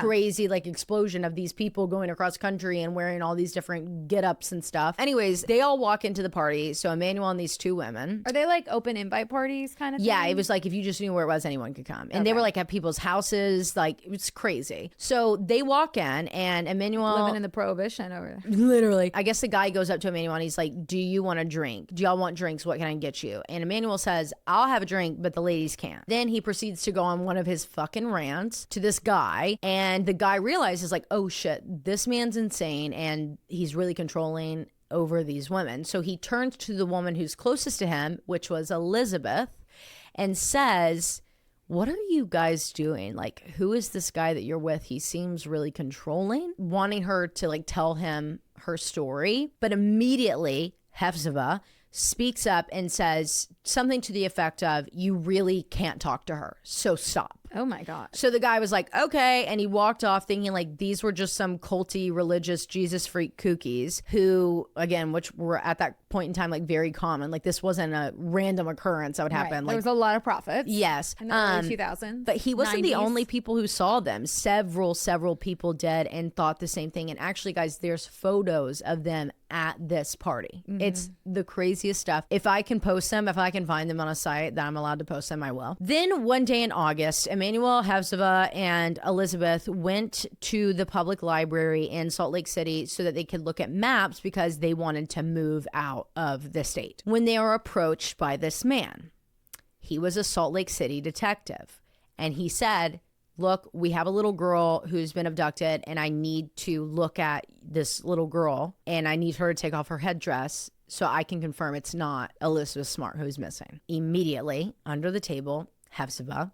crazy like explosion of these people going across country and wearing all these different get-ups and stuff. Anyways, they all walk into the party. So Emmanuel and these 2 women. Are they like open invite parties kind of thing? Yeah, it was like if you just knew where it was, anyone could come. And they were like at people's houses. Like, it was crazy. So they walk in, and Emmanuel... living in the prohibition over there. Literally. I guess the guy goes up to Emmanuel and he's like, do you want a drink? Do y'all want drinks? What can I get you? And Emmanuel says, I'll have a drink, but the ladies can't. Then he proceeds to go on one of his fucking rants to this guy. And the guy realizes like, oh shit, this man's insane and he's really controlling over these women. So he turns to the woman who's closest to him, which was Elizabeth, and says, what are you guys doing? Like, who is this guy that you're with? He seems really controlling, wanting her to like tell him her story. But immediately, Hephzibah speaks up and says something to the effect of, you really can't talk to her, so stop. Oh my God. So the guy was like, okay. And he walked off thinking like these were just some culty religious Jesus freak kookies who, again, which were at that point in time, like very common. Like this wasn't a random occurrence that would happen. Right. Like, there was a lot of prophets. yes. In the early 2000s. But he wasn't the 90s. only people who saw them. Several people did and thought the same thing. And actually, guys, there's photos of them at this party. It's the craziest stuff. If I can post them, if I can find them on a site that I'm allowed to post them, I will. Then one day in August, Emmanuel, Hephzibah, and Elizabeth went to the public library in Salt Lake City so that they could look at maps because they wanted to move out of the state. When they were approached by this man, he was a Salt Lake City detective. And he said, look, we have a little girl who's been abducted and I need to look at this little girl and I need her to take off her headdress so I can confirm it's not Elizabeth Smart who's missing. Immediately, under the table, Hephzibah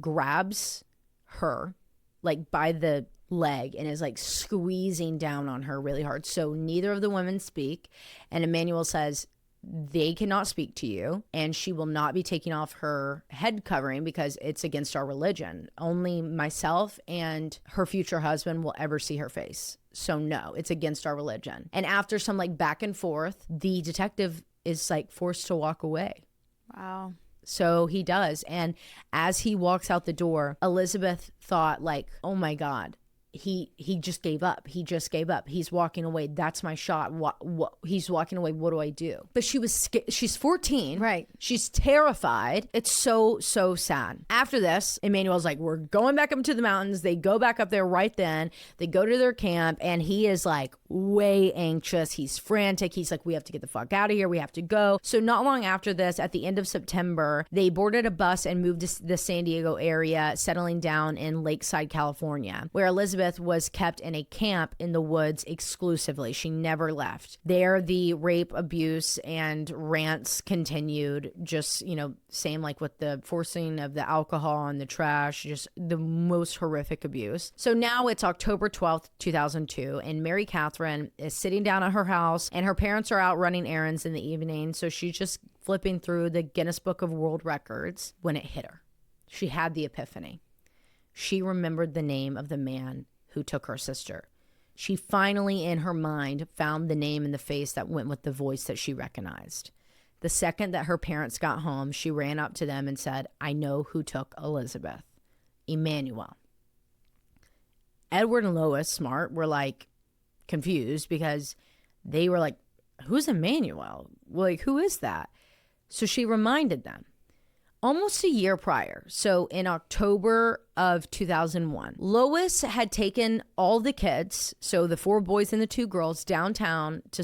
grabs her like by the leg and is like squeezing down on her really hard. So neither of the women speak. And Emmanuel says, they cannot speak to you and she will not be taking off her head covering because it's against our religion. Only myself and her future husband will ever see her face. So no, it's against our religion. And after some like back and forth, the detective is like forced to walk away. Wow. So he does. And as he walks out the door, Elizabeth thought like, oh my God, he just gave up. He just gave up. He's walking away. That's my shot. What he's walking away. What do I do? But she was scared. She's 14. Right. She's terrified. It's so sad. After this, Emmanuel's like, we're going back up to the mountains. They go back up there right then. They go to their camp and he is like way anxious. He's frantic. He's like, we have to get the fuck out of here. We have to go. So not long after this, at the end of September, they boarded a bus and moved to the San Diego area, settling down in Lakeside, California, where Elizabeth was kept in a camp in the woods exclusively. She never left. There, the rape, abuse, and rants continued. Just, same like with the forcing of the alcohol and the trash, just the most horrific abuse. So now it's October 12th, 2002, and Mary Catherine is sitting down at her house, and her parents are out running errands in the evening. So she's just flipping through the Guinness Book of World Records when it hit her. She had the epiphany. She remembered the name of the man who took her sister. She finally, in her mind, found the name and the face that went with the voice that she recognized. The second that her parents got home, she ran up to them and said, I know who took Elizabeth. Emmanuel. Edward and Lois Smart were like confused because they were like, who's Emmanuel? Like, who is that? So she reminded them. Almost a year prior, so in October of 2001, Lois had taken all the kids, so the 4 boys and the 2 girls, downtown to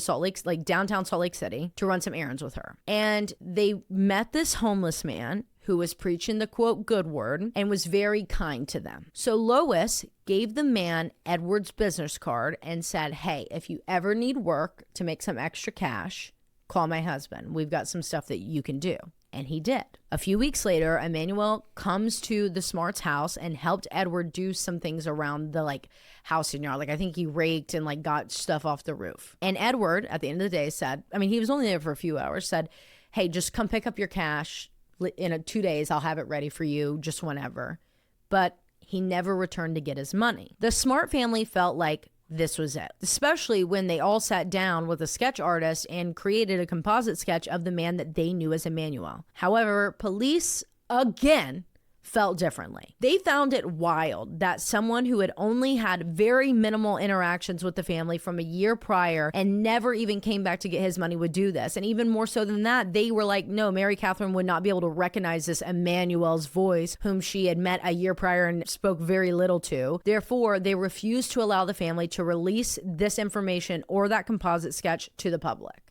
downtown Salt Lake City to run some errands with her. And they met this homeless man who was preaching the quote good word and was very kind to them. So Lois gave the man Edward's business card and said, hey, if you ever need work to make some extra cash, call my husband. We've got some stuff that you can do. And he did. A few weeks later, Emmanuel comes to the Smarts' house and helped Edward do some things around the house and yard. I think he raked and got stuff off the roof. And Edward, at the end of the day, said, he was only there for a few hours, said, hey, just come pick up your cash. In 2 days, I'll have it ready for you just whenever. But he never returned to get his money. The Smart family felt like this was it, especially when they all sat down with a sketch artist and created a composite sketch of the man that they knew as Emmanuel. However, police again felt differently. They found it wild that someone who had only had very minimal interactions with the family from a year prior and never even came back to get his money would do this. And even more so than that, they were like, no, Mary Catherine would not be able to recognize this Emmanuel's voice, whom she had met a year prior and spoke very little to. Therefore, they refused to allow the family to release this information or that composite sketch to the public.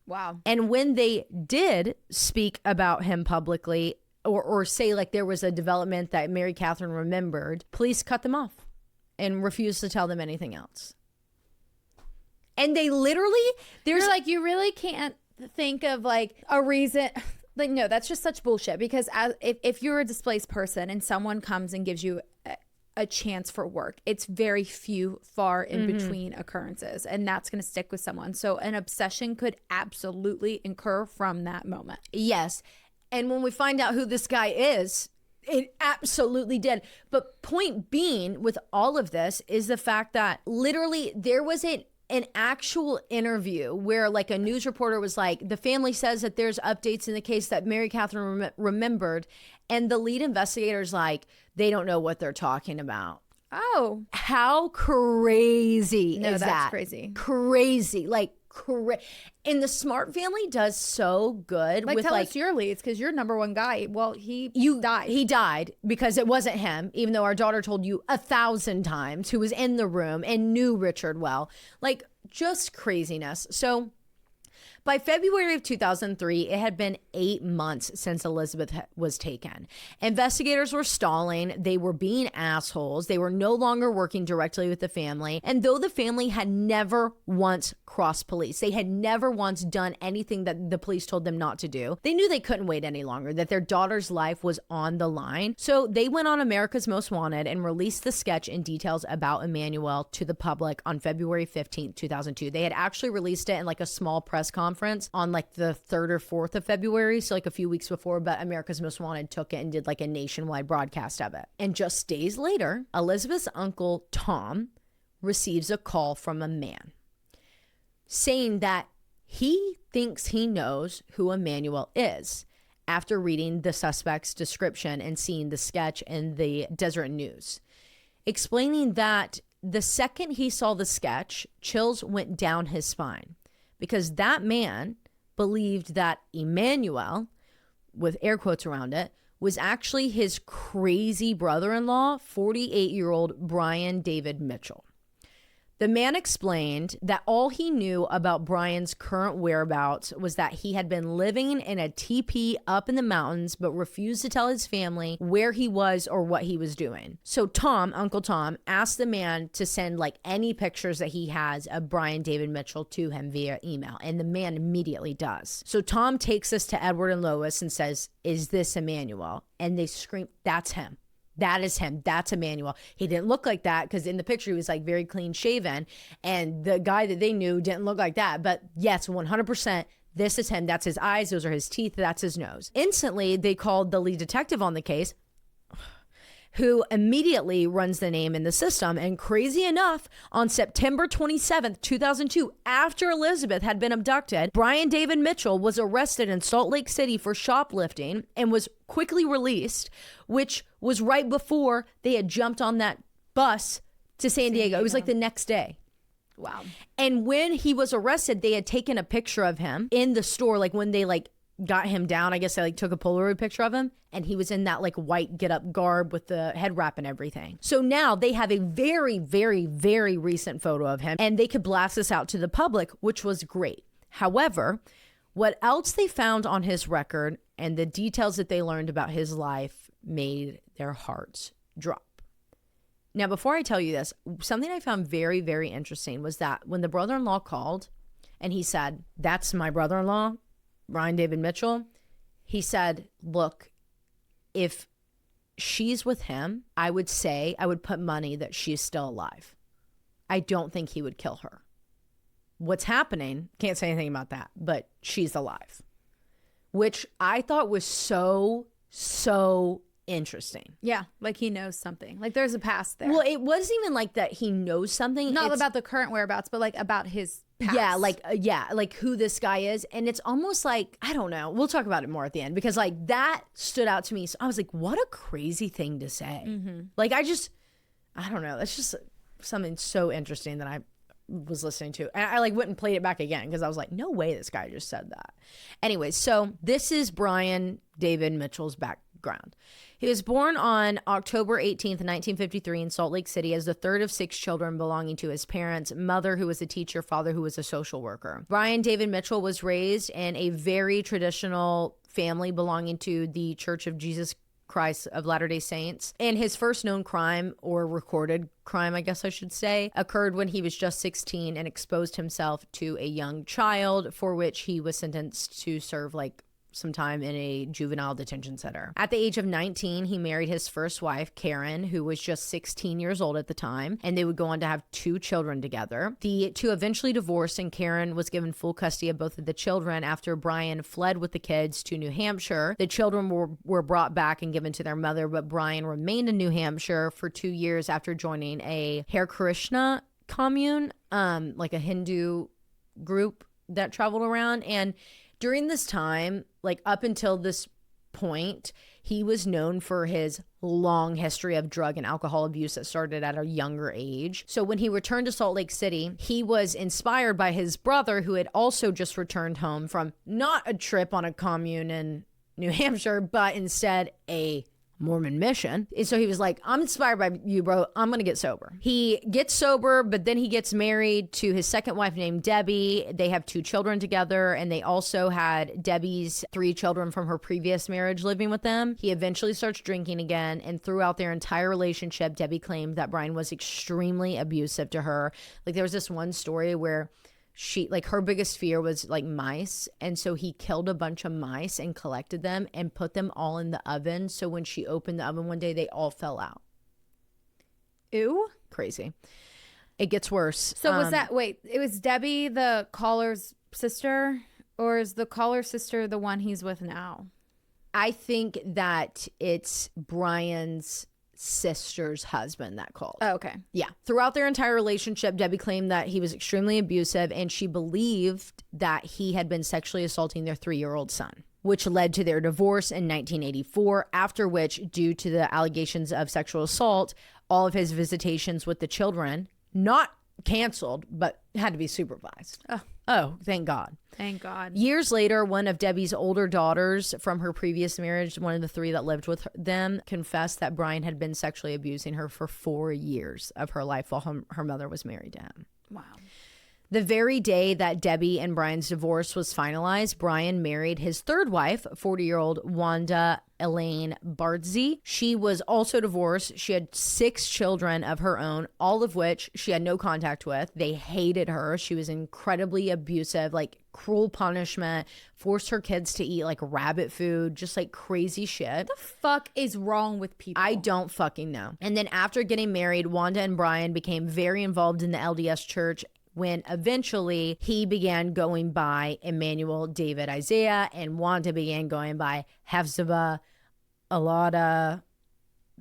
Wow. And when they did speak about him publicly, or say there was a development that Mary Catherine remembered, police cut them off and refused to tell them anything else. And they literally, You really can't think of a reason. Like, no, that's just such bullshit, because if you're a displaced person and someone comes and gives you a chance for work, it's very far in between occurrences, and that's going to stick with someone. So an obsession could absolutely incur from that moment. Yes. And when we find out who this guy is, it absolutely did. But point being with all of this is the fact that literally there was an actual interview where like a news reporter was like, the family says that there's updates in the case that Mary Catherine remembered. And the lead investigator's like, they don't know what they're talking about. Oh. How crazy is that's that? crazy. Crazy. Like, and the Smart family does so good Like, with tell like us your leads, because you're number one guy. Well, he died. He died because it wasn't him, even though our daughter told you 1,000 times, who was in the room and knew Richard well. Like, just craziness. So by February of 2003, it had been 8 months since Elizabeth was taken. Investigators were stalling. They were being assholes. They were no longer working directly with the family. And though the family had never once crossed police, they had never once done anything that the police told them not to do, they knew they couldn't wait any longer, that their daughter's life was on the line. So they went on America's Most Wanted and released the sketch and details about Emmanuel to the public on February 15th, 2002. They had actually released it in like a small press conference on like the 3rd or 4th of February, so like a few weeks before, but America's Most Wanted took it and did like a nationwide broadcast of it. And just days later, Elizabeth's uncle Tom receives a call from a man saying that he thinks he knows who Emmanuel is after reading the suspect's description and seeing the sketch in the Deseret News, explaining that the second he saw the sketch, chills went down his spine, because that man believed that Emmanuel, with air quotes around it, was actually his crazy brother-in-law, 48-year-old Brian David Mitchell. The man explained that all he knew about Brian's current whereabouts was that he had been living in a teepee up in the mountains, but refused to tell his family where he was or what he was doing. So Tom, Uncle Tom, asked the man to send like any pictures that he has of Brian David Mitchell to him via email, and the man immediately does. So Tom takes this to Edward and Lois and says, "Is this Emmanuel?" And they scream, "That's him. That is him. That's Emmanuel. He didn't look like that," because in the picture he was like very clean shaven, and the guy that they knew didn't look like that. But yes, 100%, this is him. That's his eyes. Those are his teeth. That's his nose. Instantly, they called the lead detective on the case, who immediately runs the name in the system. And crazy enough, on September 27th, 2002, after Elizabeth had been abducted, Brian David Mitchell was arrested in Salt Lake City for shoplifting and was quickly released, which was right before they had jumped on that bus to San Diego. It was like the next day. Wow. And when he was arrested, they had taken a picture of him in the store, like when they like got him down. I guess they like took a Polaroid picture of him, and he was in that like white get up garb with the head wrap and everything. So now they have a very, very, very recent photo of him, and they could blast this out to the public, which was great. However, what else they found on his record and the details that they learned about his life made their hearts drop. Now, before I tell you this, something I found very, very interesting was that when the brother-in-law called and he said, "That's my brother-in-law, Brian David Mitchell," he said, "Look, if she's with him, I would put money that she's still alive. I don't think he would kill her. What's happening, can't say anything about that, but she's alive." Which I thought was so interesting. Yeah, like he knows something. Like there's a past there. Well, it wasn't even like that he knows something. Not about the current whereabouts, but like about his past. Yeah, like who this guy is. And it's almost like, I don't know. We'll talk about it more at the end, because like that stood out to me. So I was like, what a crazy thing to say. Mm-hmm. Like I don't know. That's just something so interesting that I was listening to. And I like went and played it back again because I was like, no way this guy just said that. Anyways, so this is Brian David Mitchell's background. He was born on October 18th, 1953 in Salt Lake City as the third of 6 children belonging to his parents, mother who was a teacher, father who was a social worker. Brian David Mitchell was raised in a very traditional family belonging to the Church of Jesus Christ of Latter-day Saints. And his first known crime, or recorded crime, I guess I should say, occurred when he was just 16 and exposed himself to a young child, for which he was sentenced to serve like some time in a juvenile detention center. At the age of 19, he married his first wife, Karen, who was just 16 years old at the time, and they would go on to have 2 children together. The two eventually divorced, and Karen was given full custody of both of the children after Brian fled with the kids to New Hampshire. The children were brought back and given to their mother, but Brian remained in New Hampshire for 2 years after joining a Hare Krishna commune, like a Hindu group that traveled around. And during this time, like up until this point, he was known for his long history of drug and alcohol abuse that started at a younger age. So when he returned to Salt Lake City, he was inspired by his brother, who had also just returned home from not a trip on a commune in New Hampshire, but instead a Mormon mission. And so he was like, I'm inspired by you, bro. I'm going to get sober. He gets sober, but then he gets married to his second wife named Debbie. They have 2 children together, and they also had Debbie's 3 children from her previous marriage living with them. He eventually starts drinking again, and throughout their entire relationship, Debbie claimed that Brian was extremely abusive to her. Like there was this one story where her biggest fear was like mice. And so he killed a bunch of mice and collected them and put them all in the oven. So when she opened the oven one day, they all fell out. Ew. Crazy. It gets worse. So it was Debbie, the caller's sister, or is the caller's sister the one he's with now? I think that it's Brian's sister's husband that called. Oh, okay. Yeah. Throughout their entire relationship, Debbie claimed that he was extremely abusive, and she believed that he had been sexually assaulting their 3-year-old son, which led to their divorce in 1984, after which, due to the allegations of sexual assault, all of his visitations with the children, not canceled, but had to be supervised. Oh, thank God. Thank God. Years later, one of Debbie's older daughters from her previous marriage, one of the 3 that lived with them, confessed that Brian had been sexually abusing her for 4 years of her life while her mother was married to him. Wow. The very day that Debbie and Brian's divorce was finalized, Brian married his 3rd wife, 40-year-old Wanda Elaine Bardsey. She was also divorced. She had 6 children of her own, all of which she had no contact with. They hated her. She was incredibly abusive, like cruel punishment, forced her kids to eat like rabbit food, just like crazy shit. What the fuck is wrong with people? I don't fucking know. And then after getting married, Wanda and Brian became very involved in the LDS church, when eventually he began going by Emmanuel David Isaiah, and Wanda began going by Hephzibah Alada,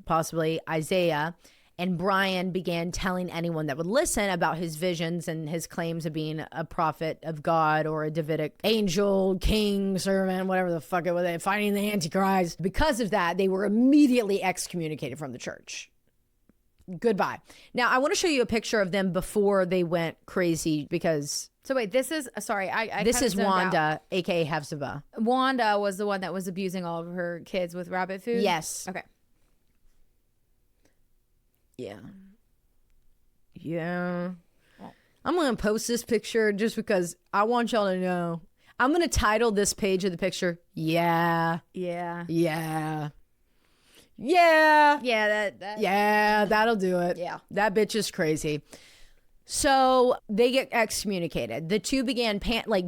possibly Isaiah. And Brian began telling anyone that would listen about his visions and his claims of being a prophet of God or a Davidic angel, king, servant, whatever the fuck it was, fighting the Antichrist. Because of that, they were immediately excommunicated from the church. Goodbye. Now, I want to show you a picture of them before they went crazy, because... So wait, this is... Sorry, I this is Wanda, a.k.a. Hephzibah. Wanda was the one that was abusing all of her kids with rabbit food? Yes. Okay. Yeah. I'm going to post this picture just because I want y'all to know. I'm going to title this page of the picture, Yeah. Yeah. Yeah. Yeah. Yeah, Yeah, that'll do it. Yeah. That bitch is crazy. So they get excommunicated. The two began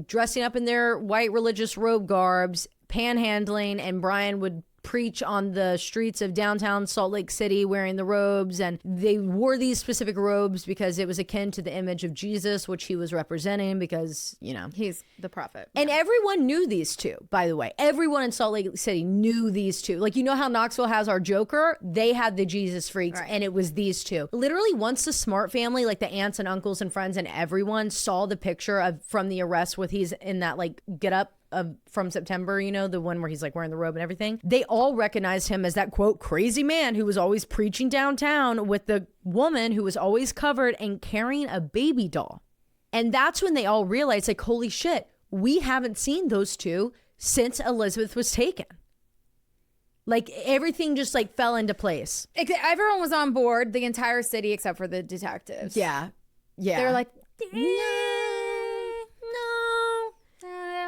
dressing up in their white religious robe garbs, panhandling, and Brian would preach on the streets of downtown Salt Lake City wearing the robes. And they wore these specific robes because it was akin to the image of Jesus, which he was representing, because, you know, he's the prophet. And everyone knew these two, by the way. Everyone in Salt Lake City knew these two. Like, you know how Knoxville has our Joker? They had the Jesus freaks, right. And it was these two. Literally, once the Smart family, like the aunts and uncles and friends and everyone, saw the picture of from the arrest with he's in that like get up from September, you know, the one where he's like wearing the robe and everything, they all recognized him as that quote crazy man who was always preaching downtown with the woman who was always covered and carrying a baby doll. And that's when they all realized, like, holy shit, we haven't seen those two since Elizabeth was taken. Like, everything just like fell into place. Everyone was on board, the entire city except for the detectives. Yeah. They're like,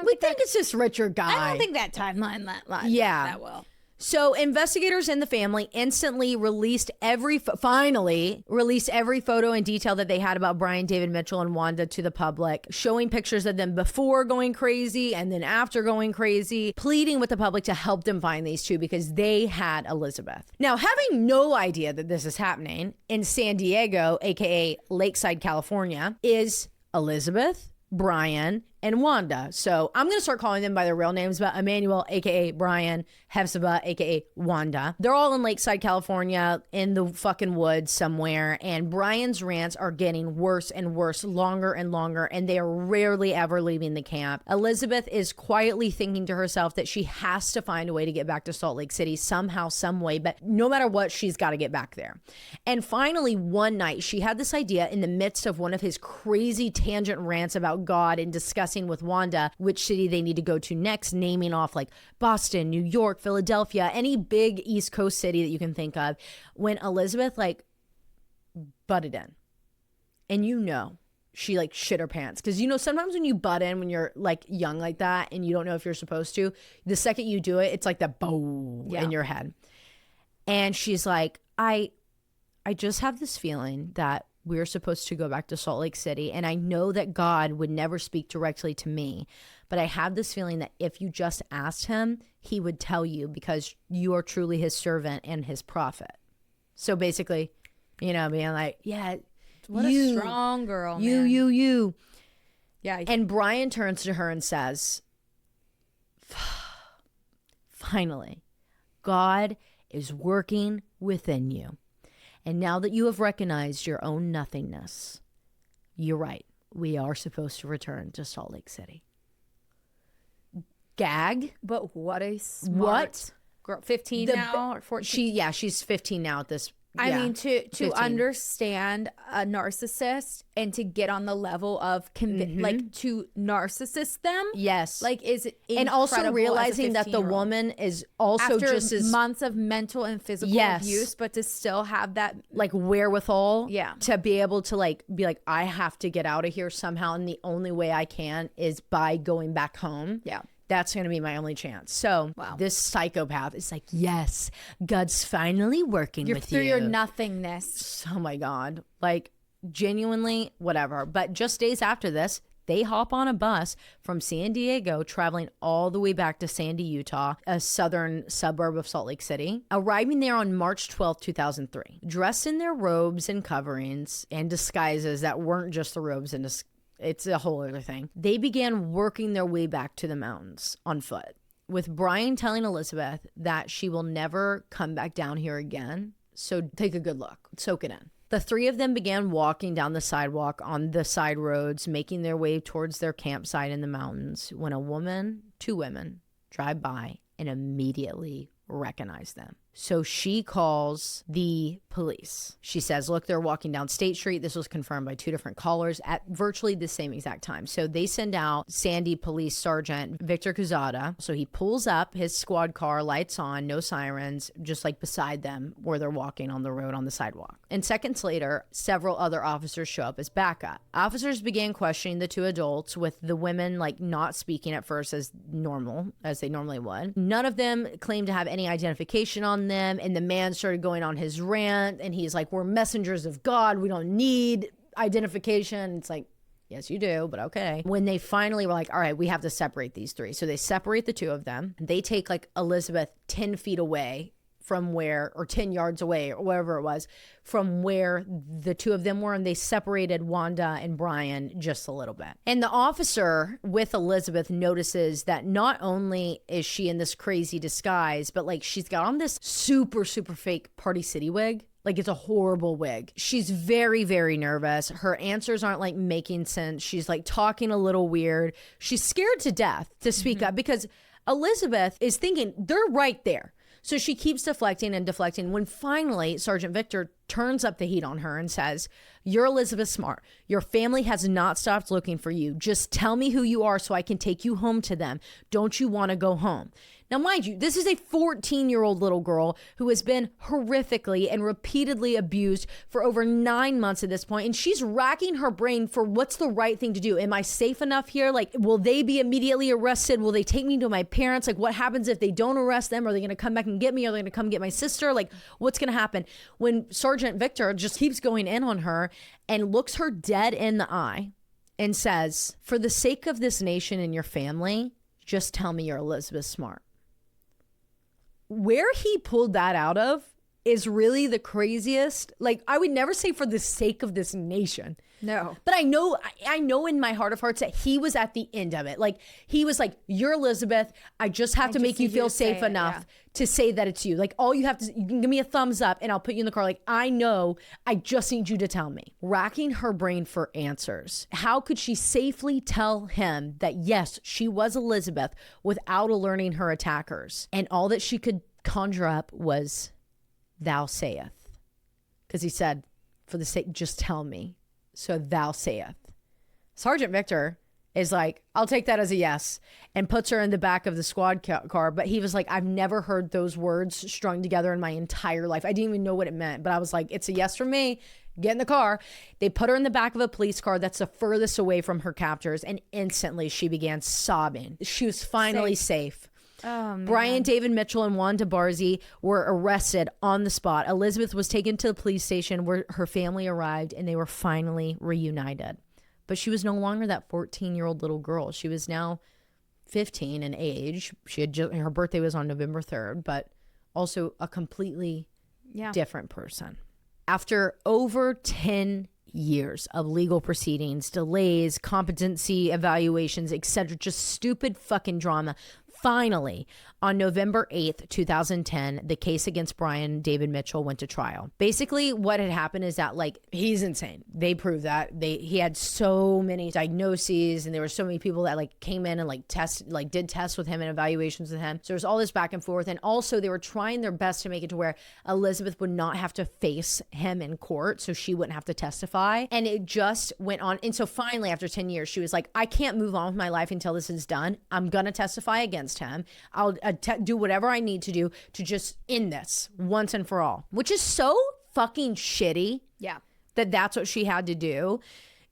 we think it's this Richard guy. I don't think that timeline that yeah. that well. So investigators in the family instantly finally released every photo and detail that they had about Brian, David Mitchell, and Wanda to the public, showing pictures of them before going crazy and then after going crazy, pleading with the public to help them find these two because they had Elizabeth. Now, having no idea that this is happening in San Diego, aka Lakeside, California, is Elizabeth, Brian, and Wanda. So I'm going to start calling them by their real names, but Emmanuel, aka Brian, Hephzibah, aka Wanda. They're all in Lakeside, California, in the fucking woods somewhere, and Brian's rants are getting worse and worse, longer and longer, and they are rarely ever leaving the camp. Elizabeth is quietly thinking to herself that she has to find a way to get back to Salt Lake City somehow, some way, but no matter what, she's got to get back there. And finally, one night, she had this idea in the midst of one of his crazy tangent rants about God and discussing with Wanda which city they need to go to next, naming off like Boston, New York, Philadelphia, any big East Coast city that you can think of, when Elizabeth like butted in. And she like shit her pants. Because sometimes when you butt in when you're like young like that and you don't know if you're supposed to, the second you do it, it's like the bow in your head. And she's like, I just have this feeling that we're supposed to go back to Salt Lake City. And I know that God would never speak directly to me, but I have this feeling that if you just asked him, he would tell you because you are truly his servant and his prophet. So basically, being like, yeah, what a strong girl, man. You. Yeah. And Brian turns to her and says, finally, God is working within you. And now that you have recognized your own nothingness, you're right. We are supposed to return to Salt Lake City. Gag. But what a smart girl. 15 now or 14? She's 15 now at this. I mean, to understand a narcissist and to get on the level of like to narcissist them. Yes. Like is incredible. And also realizing that the woman is also after just as months of mental and physical abuse, but to still have that like wherewithal Yeah. to be able to like be like, I have to get out of here somehow. And the only way I can is by going back home. Yeah. That's going to be my only chance. So Wow. this psychopath is like, yes, God's finally working with you. Through your nothingness. Oh my God. Like genuinely, whatever. But just days after this, they hop on a bus from San Diego, traveling all the way back to Sandy, Utah, a southern suburb of Salt Lake City, arriving there on March 12th, 2003. Dressed in their robes and coverings and disguises that weren't just the robes and it's a whole other thing. They began working their way back to the mountains on foot, with Brian telling Elizabeth that she will never come back down here again. So take a good look, soak it in. The three of them began walking down the sidewalk on the side roads, making their way towards their campsite in the mountains, when two women, drive by and immediately recognize them. So she calls the police. She says, look, they're walking down State Street. This was confirmed by two different callers at virtually the same exact time. So they send out Sandy Police Sergeant Victor Cuzada. So he pulls up his squad car, lights on, no sirens, just like beside them where they're walking on the road on the sidewalk. And seconds later, several other officers show up as backup. Officers began questioning the two adults, with the women like not speaking at first as they normally would. None of them claimed to have any identification on them, and the man started going on his rant, and he's like, we're messengers of God, we don't need identification. It's like, yes you do, but okay. When they finally were like, all right, we have to separate these three, so they separate the two of them. They take like Elizabeth 10 feet away from where, or 10 yards away, or wherever it was, from where the two of them were, and they separated Wanda and Brian just a little bit. And the officer with Elizabeth notices that not only is she in this crazy disguise, but like she's got on this super, super fake Party City wig. Like it's a horrible wig. She's very, very nervous. Her answers aren't like making sense. She's like talking a little weird. She's scared to death to speak up because Elizabeth is thinking they're right there. So she keeps deflecting and deflecting when finally Sergeant Victor turns up the heat on her and says, "You're Elizabeth Smart. Your family has not stopped looking for you. Just tell me who you are so I can take you home to them. Don't you want to go home?" Now, mind you, this is a 14-year-old little girl who has been horrifically and repeatedly abused for over 9 months at this point, and she's racking her brain for what's the right thing to do. Am I safe enough here? Like, will they be immediately arrested? Will they take me to my parents? Like, what happens if they don't arrest them? Are they going to come back and get me? Are they going to come get my sister? Like, what's going to happen? When Sergeant Victor just keeps going in on her and looks her dead in the eye and says, "For the sake of this nation and your family, just tell me you're Elizabeth Smart." Where he pulled that out of is really the craziest. Like, I would never say for the sake of this nation. No. But I know in my heart of hearts that he was at the end of it. Like, he was like, "You're Elizabeth. I just have to make you feel safe enough to say that it's you. Like, all you have to, you can give me a thumbs up and I'll put you in the car. Like, I know, I just need you to tell me." Racking her brain for answers. How could she safely tell him that, yes, she was Elizabeth without alerting her attackers? And all that she could conjure up was, "Thou sayest." Because he said, "For the sake, just tell me. So thou sayest." Sergeant Victor is like, "I'll take that as a yes," and puts her in the back of the squad car. But he was like, "I've never heard those words strung together in my entire life. I didn't even know what it meant." But I was like, "It's a yes from me. Get in the car." They put her in the back of a police car that's the furthest away from her captors. And instantly she began sobbing. She was finally safe. Oh, man. Brian David Mitchell and Wanda Barzee were arrested on the spot. Elizabeth was taken to the police station where her family arrived and they were finally reunited. But she was no longer that 14-year-old little girl. She was now 15 in age. She had her birthday was on November 3rd, but also a completely different person. After over 10 years of legal proceedings, delays, competency evaluations, etc., just stupid fucking drama, finally, on November 8th, 2010, the case against Brian David Mitchell went to trial. Basically, what had happened is that, like, he's insane. They proved that. He had so many diagnoses, and there were so many people that, like, came in and, like, did tests with him and evaluations with him. So there's all this back and forth. And also, they were trying their best to make it to where Elizabeth would not have to face him in court, so she wouldn't have to testify. And it just went on. And so finally, after 10 years, she was like, "I can't move on with my life until this is done. I'm going to testify against him. I'll do whatever I need to do to just end this once and for all," which is so fucking shitty. Yeah. That's what she had to do.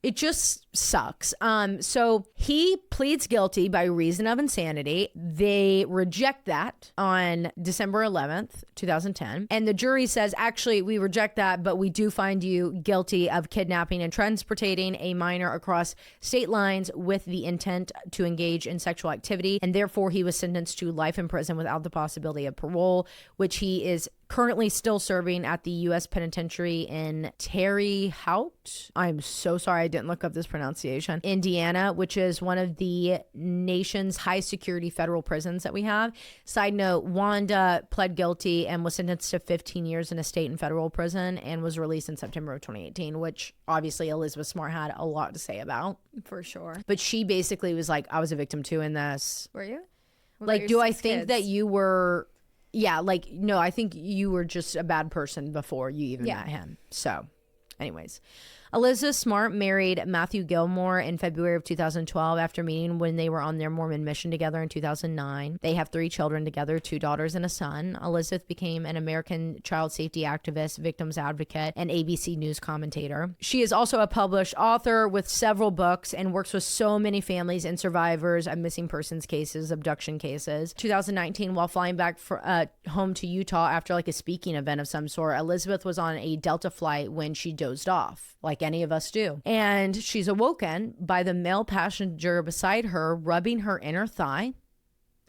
It just sucks. So he pleads guilty by reason of insanity. They reject that on December 11th, 2010. And the jury says, "Actually, we reject that, but we do find you guilty of kidnapping and transportating a minor across state lines with the intent to engage in sexual activity." And therefore, he was sentenced to life in prison without the possibility of parole, which he is currently still serving at the U.S. Penitentiary in Terre Haute. I'm so sorry I didn't look up this pronunciation. Indiana, which is one of the nation's high security federal prisons that we have. Side note, Wanda pled guilty and was sentenced to 15 years in a state and federal prison and was released in September of 2018, which obviously Elizabeth Smart had a lot to say about. For sure. But she basically was like, "I was a victim too in this." Were you? Like, do I think that you were... Yeah, like, no, I think you were just a bad person before you even met him. So, anyways. Elizabeth Smart married Matthew Gilmore in February of 2012 after meeting when they were on their Mormon mission together in 2009. They have 3 children together, 2 daughters and a son. Elizabeth became an American child safety activist, victims advocate, and ABC News commentator. She is also a published author with several books and works with so many families and survivors of missing persons cases, abduction cases. 2019, while flying back home to Utah after like a speaking event of some sort, Elizabeth was on a Delta flight when she dozed off, like any of us do. And she's awoken by the male passenger beside her rubbing her inner thigh.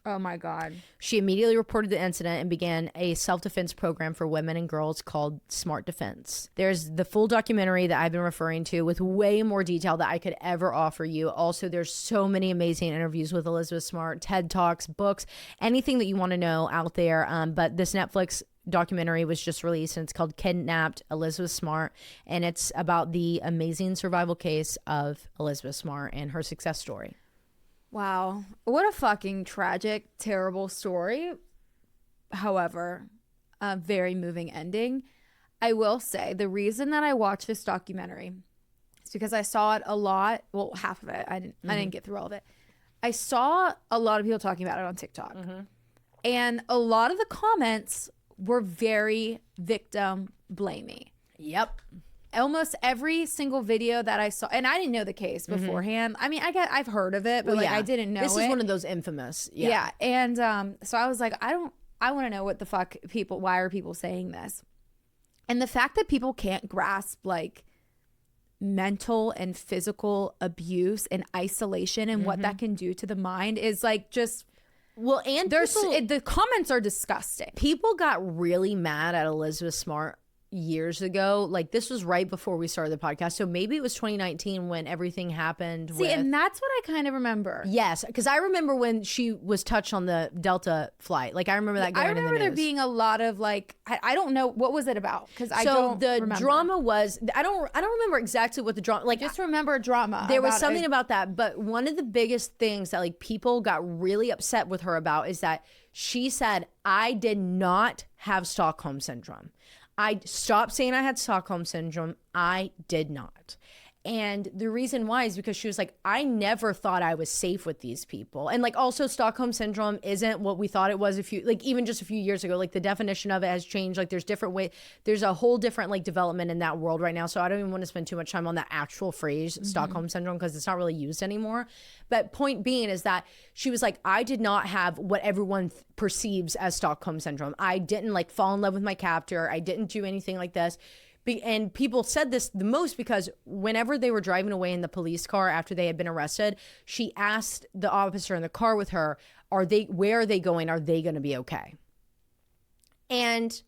Oh my God. She immediately reported the incident and began a self-defense program for women and girls called Smart Defense. There's the full documentary that I've been referring to with way more detail that I could ever offer you. Also, there's so many amazing interviews with Elizabeth Smart, TED Talks, books, anything that you want to know out there. But this Netflix documentary was just released and it's called Kidnapped Elizabeth Smart, and it's about the amazing survival case of Elizabeth Smart and her success story. Wow, what a fucking tragic, terrible story. However, a very moving ending. I will say the reason that I watched this documentary is because I saw it a lot. Well, half of it. I didn't get through all of it. I saw a lot of people talking about it on TikTok. And a lot of the comments were very victim blamey. Yep. Almost every single video that I saw, and I didn't know the case beforehand. I mean, I've heard of it, but I didn't know this is one of those infamous. Yeah. And so I was like, I want to know what the fuck why are people saying this? And the fact that people can't grasp like mental and physical abuse and isolation and what that can do to the mind is like just, well, and the comments are disgusting. People got really mad at Elizabeth Smart years ago. Like this was right before we started the podcast, so maybe it was 2019 when everything happened. And that's what I kind of remember. Yes, because I remember when she was touched on the Delta flight. Like I remember that going. I remember there being a lot of like I don't know what was it about because I don't remember. Drama was I don't remember exactly what the drama like. Just remember drama. There was something about that, but one of the biggest things that like people got really upset with her about is that she said I did not have Stockholm syndrome. I stopped saying I had Stockholm syndrome. I did not. And the reason why is because she was like, I never thought I was safe with these people. And like also Stockholm syndrome isn't what we thought it was even just a few years ago. Like the definition of it has changed. Like there's different ways. There's a whole different like development in that world right now. So I don't even want to spend too much time on that actual phrase, Stockholm syndrome, because it's not really used anymore. But point being is that she was like, I did not have what everyone perceives as Stockholm syndrome. I didn't like fall in love with my captor. I didn't do anything like this. And people said this the most because whenever they were driving away in the police car after they had been arrested, she asked the officer in the car with her, where are they going? Are they going to be okay? And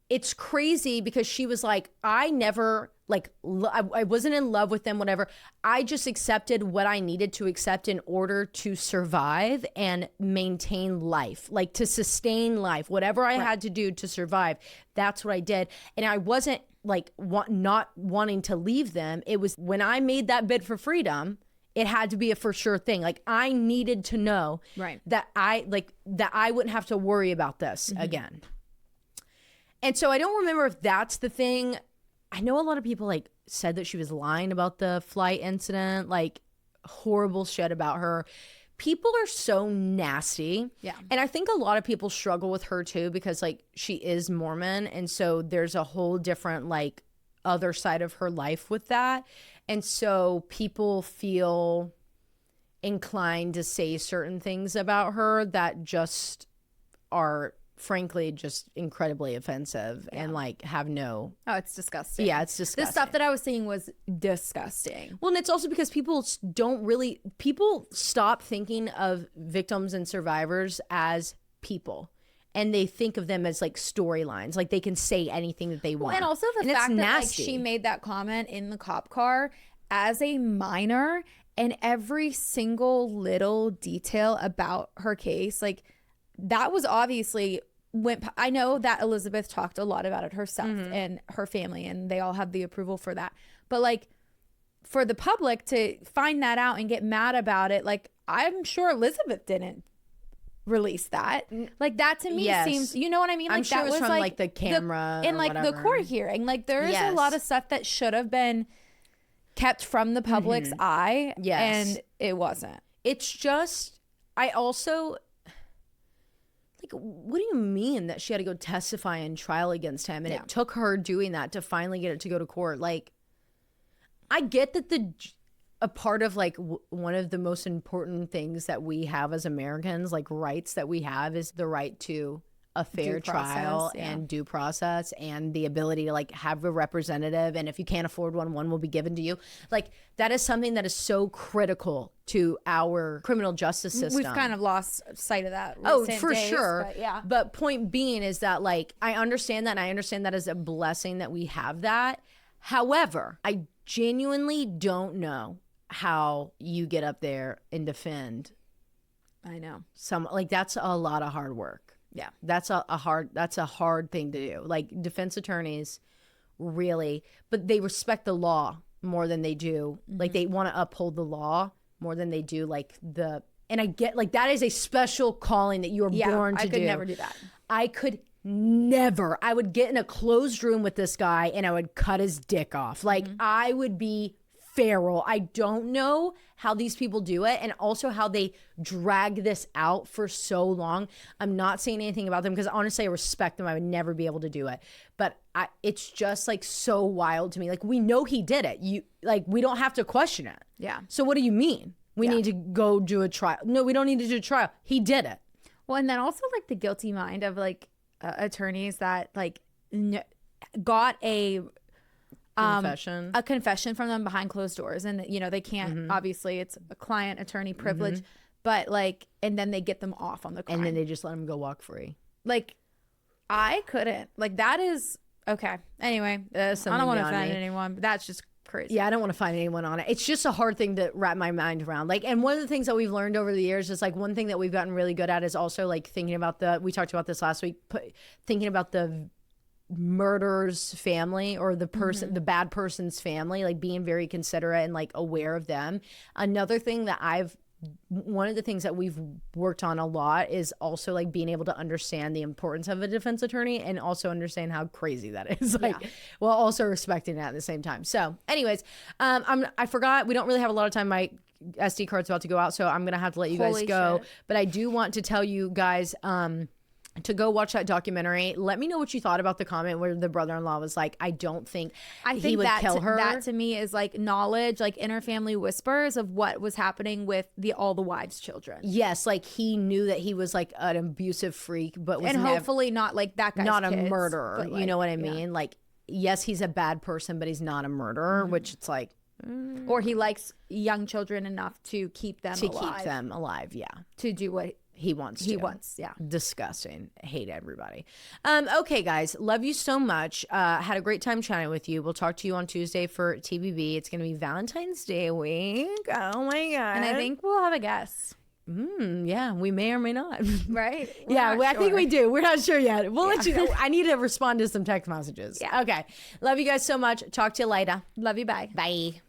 it's crazy because she was like, I never I wasn't in love with them, whatever. I just accepted what I needed to accept in order to survive and maintain life, like to sustain life, whatever I had to do to survive. That's what I did. And I wasn't like not wanting to leave them. It was when I made that bid for freedom, it had to be a for sure thing. Like I needed to know that I wouldn't have to worry about this again. And so I don't remember if that's the thing. I know a lot of people like said that she was lying about the flight incident, like horrible shit about her. People are so nasty. Yeah. And I think a lot of people struggle with her too because like she is Mormon. And so there's a whole different like other side of her life with that. And so people feel inclined to say certain things about her that just are frankly just incredibly offensive and like have no. Oh, it's disgusting. Yeah, it's disgusting. The stuff that I was seeing was disgusting. Well, and it's also because people stop thinking of victims and survivors as people, and they think of them as like storylines, like they can say anything that they want. Well, and also the fact that like she made that comment in the cop car as a minor, and every single little detail about her case, like that was obviously I know that Elizabeth talked a lot about it herself and her family, and they all have the approval for that. But like for the public to find that out and get mad about it, like I'm sure Elizabeth didn't release that. Like that to me seems, you know what I mean? Like I'm sure that it was from like the camera and like the court hearing. Like there is a lot of stuff that should have been kept from the public's eye. Yes. And it wasn't. It's just, I also, like, what do you mean that she had to go testify in trial against him? And it took her doing that to finally get it to go to court. Like, I get that a part of like one of the most important things that we have as Americans, like rights that we have, is the right to a fair trial and due process, and the ability to like have a representative, and if you can't afford one will be given to you. Like that is something that is so critical to our criminal justice system. We've kind of lost sight of that. For sure. But yeah. But point being is that like I understand that, and I understand that as a blessing that we have that. However, I genuinely don't know how you get up there and defend. I know. That's a lot of hard work. Yeah, that's a hard thing to do. Like defense attorneys really, but they respect the law more than they do. Like they want to uphold the law more than they do and I get like that is a special calling that you are born to do. I could never do that. I could Never. I would get in a closed room with this guy and I would cut his dick off. Like, I would be feral. I don't know how these people do it, and also how they drag this out for so long. I'm not saying anything about them because honestly I respect them. I would never be able to do it, but it's just like so wild to me. Like, we know he did it. We don't have to question it. Yeah. So what do you mean we need to go do a trial? No, we don't need to do a trial. He did it. Well, and then also like the guilty mind of like attorneys that like got a confession from them behind closed doors, and you know they can't, obviously it's a client attorney privilege, but like, and then they get them off on the crime. And then they just let him go walk free. Like, I couldn't, like, that is okay. Anyway, I don't want to offend anyone, but that's just crazy. Yeah, I don't want to find anyone on it. It's just a hard thing to wrap my mind around. Like, and one of the things that we've learned over the years is like, one thing that we've gotten really good at is also like thinking about we talked about this last week, thinking about the murderer's family, or the person, the bad person's family, like being very considerate and like aware of them. Another thing that one of the things that we've worked on a lot is also like being able to understand the importance of a defense attorney, and also understand how crazy that is, like, while also respecting it at the same time. So anyways, I forgot, we don't really have a lot of time. My SD card's about to go out, so I'm gonna have to let you guys go. But I do want to tell you guys to go watch that documentary. Let me know what you thought about the comment where the brother-in-law was like, I think he would kill her. That to me is like knowledge, like inner family whispers of what was happening with all the wives' children. Yes, like he knew that he was like an abusive freak, but was hopefully not like that guy's not kids, a murderer. like, you know what I mean? Like, yes, he's a bad person, but he's not a murderer, which it's like, or he likes young children enough to keep them alive. Yeah, to do what he wants. Yeah. Disgusting. Hate everybody. Okay, guys. Love you so much. Had a great time chatting with you. We'll talk to you on Tuesday for TBB. It's going to be Valentine's Day week. Oh my God. And I think we'll have a guest. Yeah, we may or may not. Right? I think we do. We're not sure yet. We'll let you know. I need to respond to some text messages. Yeah. Okay. Love you guys so much. Talk to you later. Love you. Bye. Bye.